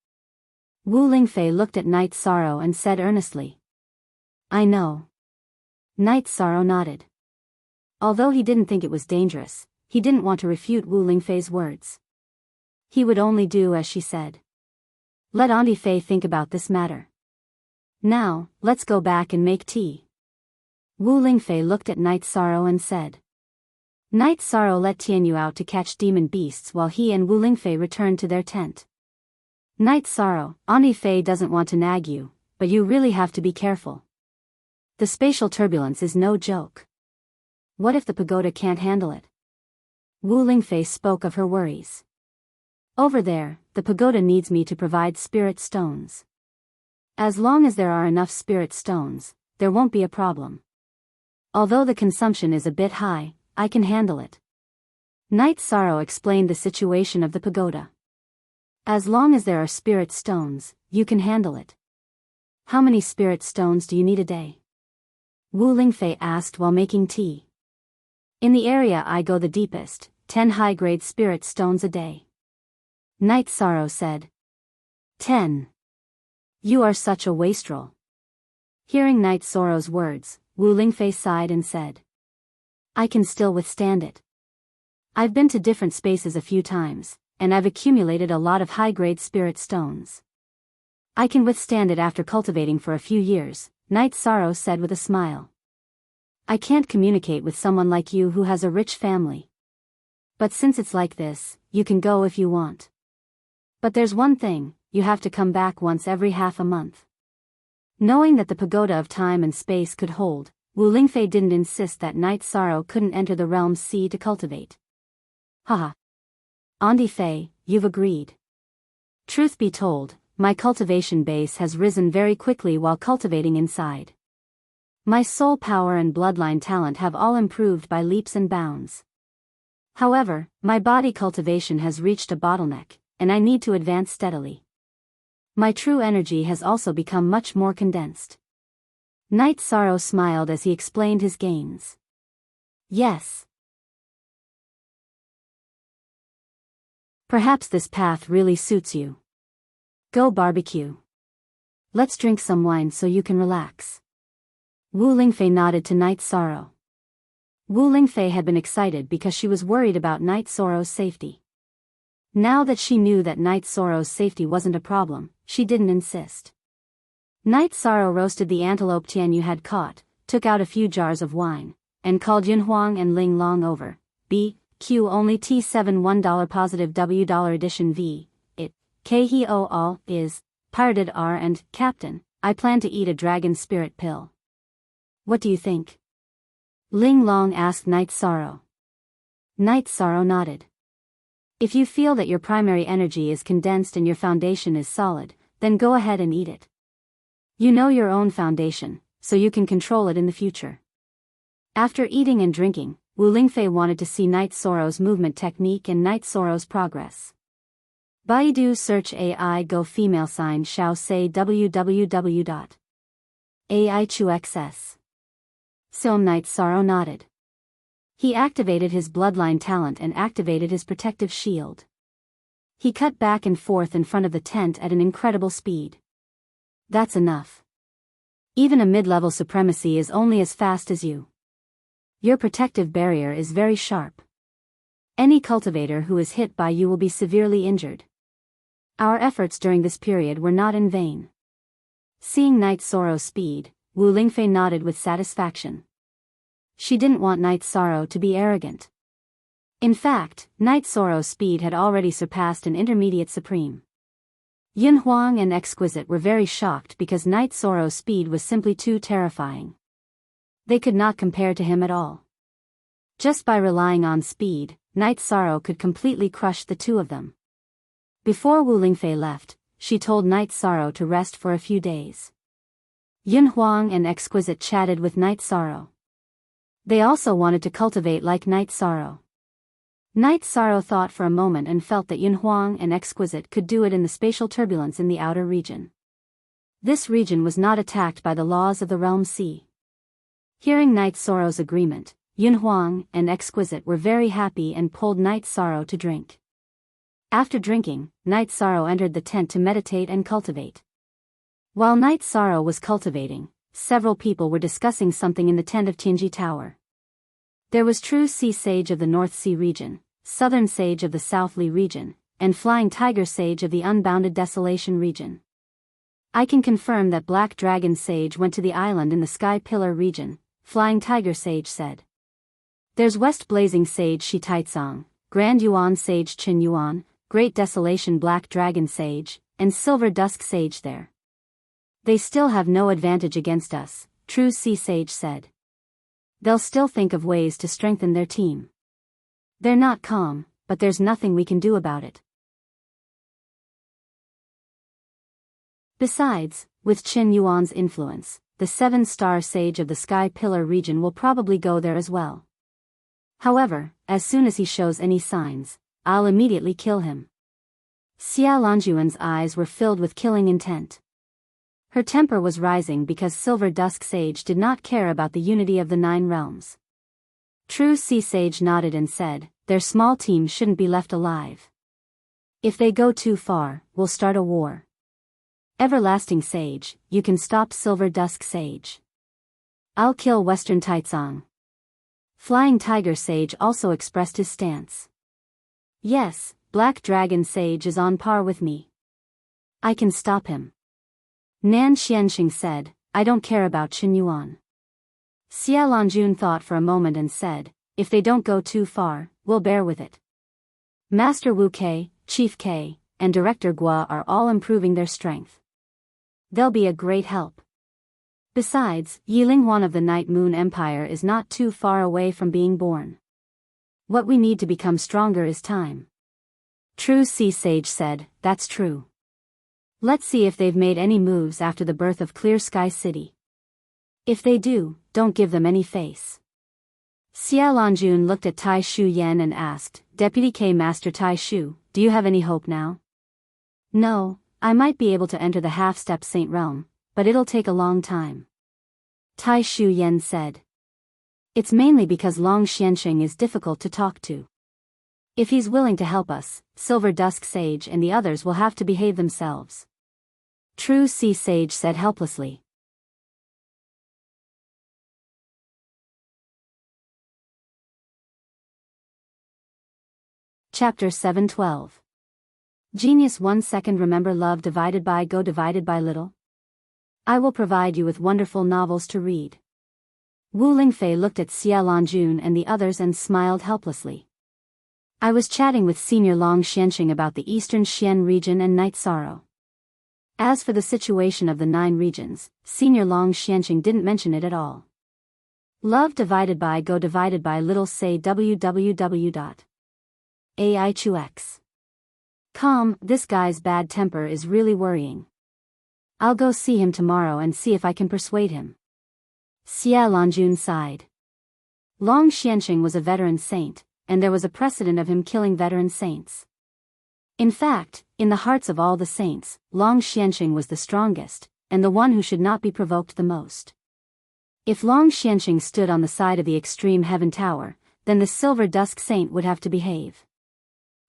Wu Lingfei looked at Night Sorrow and said earnestly. I know. Night Sorrow nodded. Although he didn't think it was dangerous, he didn't want to refute Wu Lingfei's words. He would only do as she said. Let Auntie Fei think about this matter. Now, let's go back and make tea. Wu Lingfei looked at Night Sorrow and said. Night Sorrow let Tianyu out to catch demon beasts while he and Wu Lingfei returned to their tent. Night Sorrow, Auntie Fei doesn't want to nag you, but you really have to be careful. The spatial turbulence is no joke. What if the pagoda can't handle it? Wu Lingfei spoke of her worries. Over there, the pagoda needs me to provide spirit stones. As long as there are enough spirit stones, there won't be a problem. Although the consumption is a bit high, I can handle it. Night Sorrow explained the situation of the pagoda. As long as there are spirit stones, you can handle it. How many spirit stones do you need a day? Wu Lingfei asked while making tea. In the area I go the deepest, 10 high-grade spirit stones a day. Night Sorrow said. 10. You are such a wastrel. Hearing Night Sorrow's words, Wu Lingfei sighed and said. I can still withstand it. I've been to different spaces a few times, and I've accumulated a lot of high-grade spirit stones. I can withstand it after cultivating for a few years, Night Sorrow said with a smile. I can't communicate with someone like you who has a rich family. But since it's like this, you can go if you want. But there's one thing, you have to come back once every half a month. Knowing that the pagoda of time and space could hold, Wu Lingfei didn't insist that Night Sorrow couldn't enter the realm's sea to cultivate. Haha. Auntie Fei, you've agreed. Truth be told, my cultivation base has risen very quickly while cultivating inside. My soul power and bloodline talent have all improved by leaps and bounds. However, my body cultivation has reached a bottleneck, and I need to advance steadily. My true energy has also become much more condensed. Night Sorrow smiled as he explained his gains. Yes. Perhaps this path really suits you. Go barbecue. Let's drink some wine so you can relax. Wu Lingfei nodded to Night Sorrow. Wu Lingfei had been excited because she was worried about Night Sorrow's safety. Now that she knew that Night Sorrow's safety wasn't a problem, she didn't insist. Night Sorrow roasted the antelope Tianyu had caught, took out a few jars of wine, and called Yunhuang and Ling Long over. B.Q. only T7 $1 positive W dollar edition V. It. K-he-o all is. Pirated R and Captain, I plan to eat a dragon spirit pill. What do you think? Ling Long asked Night Sorrow. Night Sorrow nodded. If you feel that your primary energy is condensed and your foundation is solid, then go ahead and eat it. You know your own foundation, so you can control it in the future. After eating and drinking, Wu Lingfei wanted to see Night Sorrow's movement technique and Night Sorrow's progress. Baidu search AI Go female sign Xiao say www.aichuxs. Sim Night Sorrow nodded. He activated his bloodline talent and activated his protective shield. He cut back and forth in front of the tent at an incredible speed. That's enough. Even a mid-level supremacy is only as fast as you. Your protective barrier is very sharp. Any cultivator who is hit by you will be severely injured. Our efforts during this period were not in vain. Seeing Night Sorrow's speed, Wu Lingfei nodded with satisfaction. She didn't want Night Sorrow to be arrogant. In fact, Night Sorrow's speed had already surpassed an intermediate supreme. Yunhuang and Exquisite were very shocked because Night Sorrow's speed was simply too terrifying. They could not compare to him at all. Just by relying on speed, Night Sorrow could completely crush the two of them. Before Wu Lingfei left, she told Night Sorrow to rest for a few days. Yunhuang and Exquisite chatted with Night Sorrow. They also wanted to cultivate like Night Sorrow. Night Sorrow thought for a moment and felt that Yunhuang and Exquisite could do it in the spatial turbulence in the outer region. This region was not attacked by the laws of the realm sea. Hearing Night Sorrow's agreement, Yunhuang and Exquisite were very happy and pulled Night Sorrow to drink. After drinking, Night Sorrow entered the tent to meditate and cultivate. While Night Sorrow was cultivating, several people were discussing something in the tent of Tianji Tower. There was True Sea Sage of the North Sea region, Southern Sage of the South Lee region, and Flying Tiger Sage of the Unbounded Desolation region. I can confirm that Black Dragon Sage went to the island in the Sky Pillar region, Flying Tiger Sage said. There's West Blazing Sage Shi Taitsong, Grand Yuan Sage Chin Yuan, Great Desolation Black Dragon Sage, and Silver Dusk Sage there. They still have no advantage against us, True Sea Sage said. They'll still think of ways to strengthen their team. They're not calm, but there's nothing we can do about it. Besides, with Qin Yuan's influence, the 7-star Sage of the Sky Pillar region will probably go there as well. However, as soon as he shows any signs, I'll immediately kill him. Xia Longjuan's eyes were filled with killing intent. Her temper was rising because Silver Dusk Sage did not care about the unity of the 9 realms. True Sea Sage nodded and said, their small team shouldn't be left alive. If they go too far, we'll start a war. Everlasting Sage, you can stop Silver Dusk Sage. I'll kill Western Taitsong. Flying Tiger Sage also expressed his stance. Yes, Black Dragon Sage is on par with me. I can stop him. Nan Xianxing said, I don't care about Qin Yuan. Xia Longjun thought for a moment and said, if they don't go too far, we'll bear with it. Master Wu Kei, Chief Kei, and Director Gua are all improving their strength. They'll be a great help. Besides, Yiling Huan of the Night Moon Empire is not too far away from being born. What we need to become stronger is time. True Sea Sage said, that's true. Let's see if they've made any moves after the birth of Clear Sky City. If they do, don't give them any face. Xia Longjun looked at Tai Shu Yen and asked, Deputy K Master Tai Shu, do you have any hope now? No, I might be able to enter the half-step Saint Realm, but it'll take a long time. Tai Shu Yen said. It's mainly because Long Xianxing is difficult to talk to. If he's willing to help us, Silver Dusk Sage and the others will have to behave themselves. True Sea Sage said helplessly. Chapter 712. Genius 1 second. Remember love divided by go divided by little? I will provide you with wonderful novels to read. Wu Lingfei looked at Xia Longjun and the others and smiled helplessly. I was chatting with Senior Long Xianxing about the Eastern Xian region and Night Sorrow. As for the situation of the 9 regions, Senior Long Xianxing didn't mention it at all. Love divided by go divided by little say www.aichux.com. This guy's bad temper is really worrying. I'll go see him tomorrow and see if I can persuade him. Xia Longjun sighed. Long Xianxing was a veteran saint, and there was a precedent of him killing veteran saints. In fact, in the hearts of all the saints, Long Xianxing was the strongest, and the one who should not be provoked the most. If Long Xianxing stood on the side of the extreme heaven tower, then the Silver Dusk Saint would have to behave.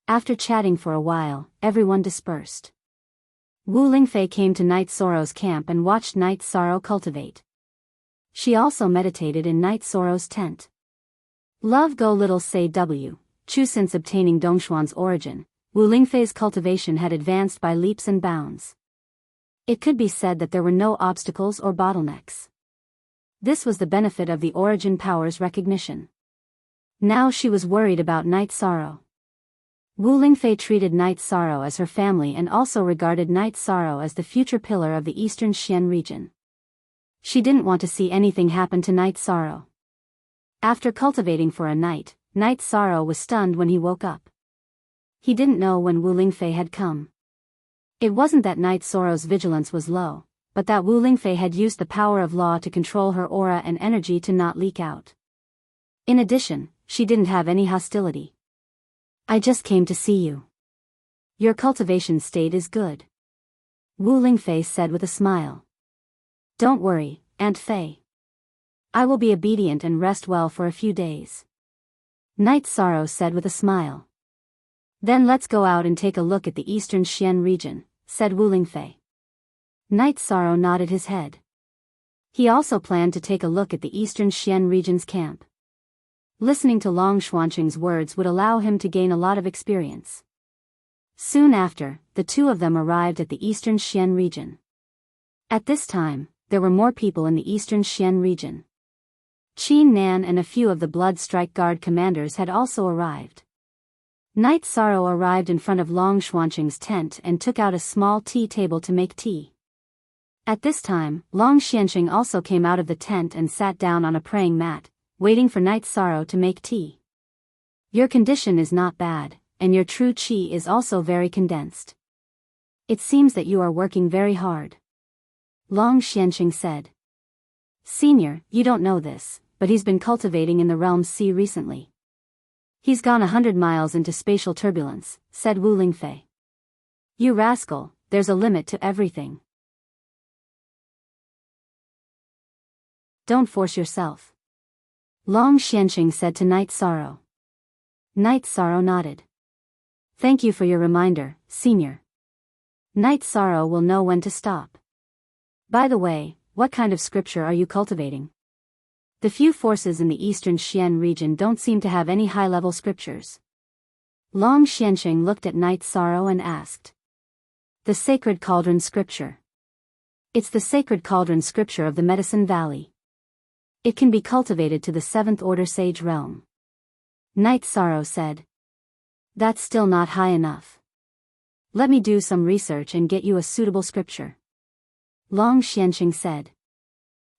After chatting for a while, everyone dispersed. Wu Lingfei came to Night Sorrow's camp and watched Night Sorrow cultivate. She also meditated in Night Sorrow's tent. Love Go Little Say W. Chu. Since obtaining Dongshuan's origin, Wu Lingfei's cultivation had advanced by leaps and bounds. It could be said that there were no obstacles or bottlenecks. This was the benefit of the origin power's recognition. Now she was worried about Night Sorrow. Wu Lingfei treated Night Sorrow as her family and also regarded Night Sorrow as the future pillar of the Eastern Xian region. She didn't want to see anything happen to Night Sorrow. After cultivating for a night, Night Sorrow was stunned when he woke up. He didn't know when Wu Lingfei had come. It wasn't that Night Sorrow's vigilance was low, but that Wu Lingfei had used the power of law to control her aura and energy to not leak out. In addition, she didn't have any hostility. I just came to see you. Your cultivation state is good. Wu Lingfei said with a smile. Don't worry, Aunt Fei. I will be obedient and rest well for a few days. Night Sorrow said with a smile. Then let's go out and take a look at the Eastern Xian region, said Wu Lingfei. Night Sorrow nodded his head. He also planned to take a look at the Eastern Xian region's camp. Listening to Long Xuanqing's words would allow him to gain a lot of experience. Soon after, the two of them arrived at the eastern Xian region. At this time, there were more people in the eastern Xian region. Qin Nan and a few of the Blood Strike Guard commanders had also arrived. Knight Sorrow arrived in front of Long Xuanqing's tent and took out a small tea table to make tea. At this time, Long Xuanqing also came out of the tent and sat down on a praying mat, waiting for Knight Sorrow to make tea. Your condition is not bad, and your true qi is also very condensed. It seems that you are working very hard. Long Xuanqing said. Senior, you don't know this, but he's been cultivating in the realm C recently. He's gone 100 miles into spatial turbulence, said Wu Lingfei. You rascal, there's a limit to everything. Don't force yourself. Long Xuanqing said to Knight Sorrow. Knight Sorrow nodded. Thank you for your reminder, Senior. Knight Sorrow will know when to stop. By the way, what kind of scripture are you cultivating? The few forces in the eastern Xian region don't seem to have any high-level scriptures. Long Xuanqing looked at Knight Sorrow and asked. The Sacred Cauldron Scripture. It's the Sacred Cauldron Scripture of the Medicine Valley. It can be cultivated to the 7th Order Sage realm. Knight Sorrow said. That's still not high enough. Let me do some research and get you a suitable scripture. Long Xuanqing said.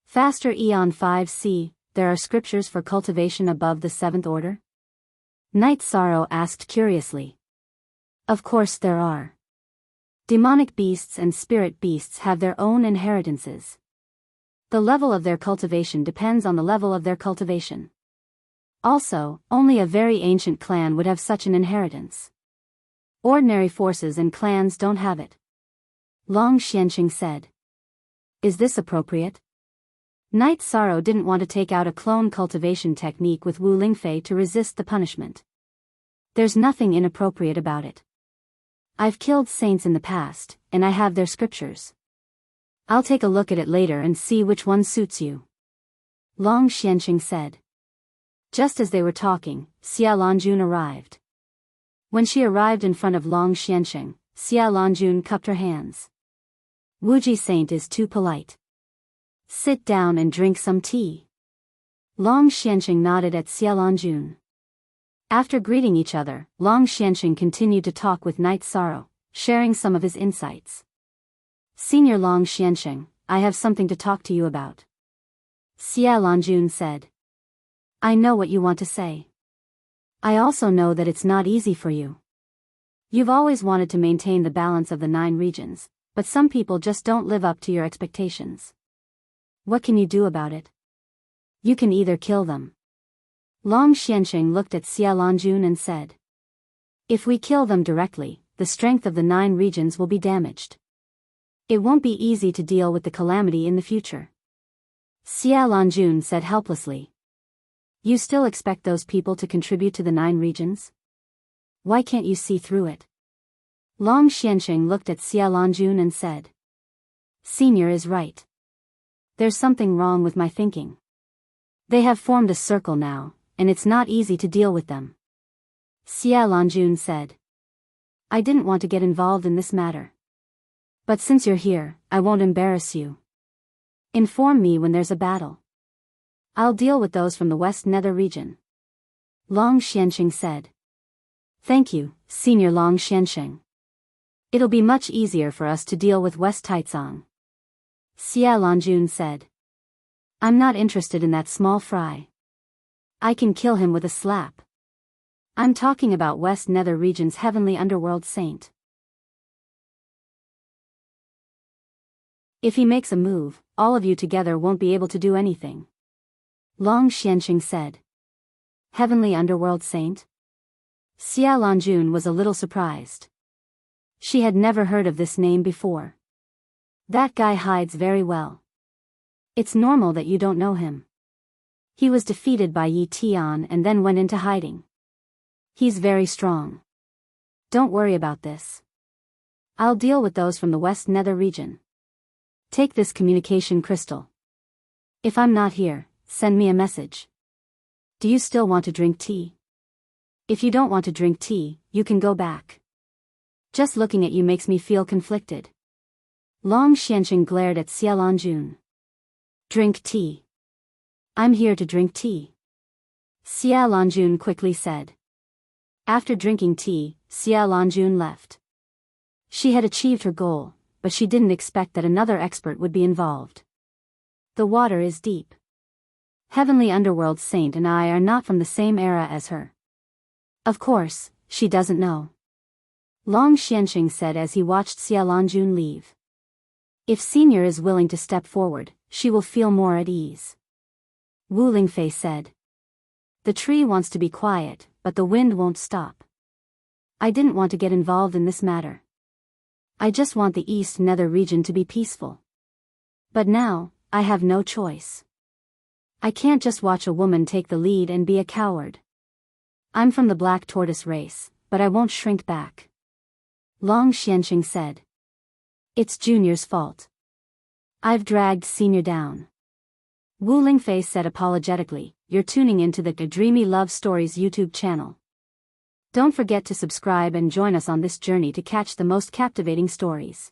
Faster Eon 5C, there are scriptures for cultivation above the 7th Order? Knight Sorrow asked curiously. Of course there are. Demonic beasts and spirit beasts have their own inheritances. The level of their cultivation depends on the level of their cultivation. Also, only a very ancient clan would have such an inheritance. Ordinary forces and clans don't have it. Long Xuanqing said. Is this appropriate? Knight Sorrow didn't want to take out a clone cultivation technique with Wu Lingfei to resist the punishment. There's nothing inappropriate about it. I've killed saints in the past, and I have their scriptures. I'll take a look at it later and see which one suits you. Long Xuanqing said. Just as they were talking, Xia Longjun arrived. When she arrived in front of Long Xuanqing, Xia Longjun cupped her hands. Wuji Saint is too polite. Sit down and drink some tea. Long Xuanqing nodded at Xia Longjun. After greeting each other, Long Xuanqing continued to talk with Knight Sorrow, sharing some of his insights. Senior Long Xuanqing, I have something to talk to you about. Xia Longjun said. I know what you want to say. I also know that it's not easy for you. You've always wanted to maintain the balance of the 9 regions, but some people just don't live up to your expectations. What can you do about it? You can either kill them. Long Xuanqing looked at Xia Longjun and said. If we kill them directly, the strength of the 9 regions will be damaged. It won't be easy to deal with the calamity in the future. Xia Longjun said helplessly. You still expect those people to contribute to the 9 regions? Why can't you see through it? Long Xuanqing looked at Xia Longjun and said. Senior is right. There's something wrong with my thinking. They have formed a circle now, and it's not easy to deal with them. Xia Longjun said. I didn't want to get involved in this matter. But since you're here, I won't embarrass you. Inform me when there's a battle. I'll deal with those from the West Nether region. Long Xuanqing said. Thank you, Senior Long Xuanqing. It'll be much easier for us to deal with West Taizong. Xia Longjun said. I'm not interested in that small fry. I can kill him with a slap. I'm talking about West Nether region's heavenly underworld saint. If he makes a move, all of you together won't be able to do anything. Long Xuanqing said. Heavenly underworld saint? Xia Longjun was a little surprised. She had never heard of this name before. That guy hides very well. It's normal that you don't know him. He was defeated by Yi Tian and then went into hiding. He's very strong. Don't worry about this. I'll deal with those from the West Nether region. Take this communication crystal. If I'm not here, send me a message. Do you still want to drink tea? If you don't want to drink tea, you can go back. Just looking at you makes me feel conflicted. Long Xianxing glared at Xia Longjun. Drink tea. I'm here to drink tea. Xia Longjun quickly said. After drinking tea, Xia Longjun left. She had achieved her goal, but she didn't expect that another expert would be involved. The water is deep. Heavenly Underworld Saint and I are not from the same era as her. Of course, she doesn't know. Long Xianxing said as he watched Xia Longjun leave. If Senior is willing to step forward, she will feel more at ease. Wu Lingfei said. The tree wants to be quiet, but the wind won't stop. I didn't want to get involved in this matter. I just want the East Nether region to be peaceful. But now, I have no choice. I can't just watch a woman take the lead and be a coward. I'm from the Black Tortoise race, but I won't shrink back. Long Xianxing said. It's Junior's fault. I've dragged Senior down. Wu Lingfei said apologetically, you're tuning into the Dreamy Love Stories YouTube channel. Don't forget to subscribe and join us on this journey to catch the most captivating stories.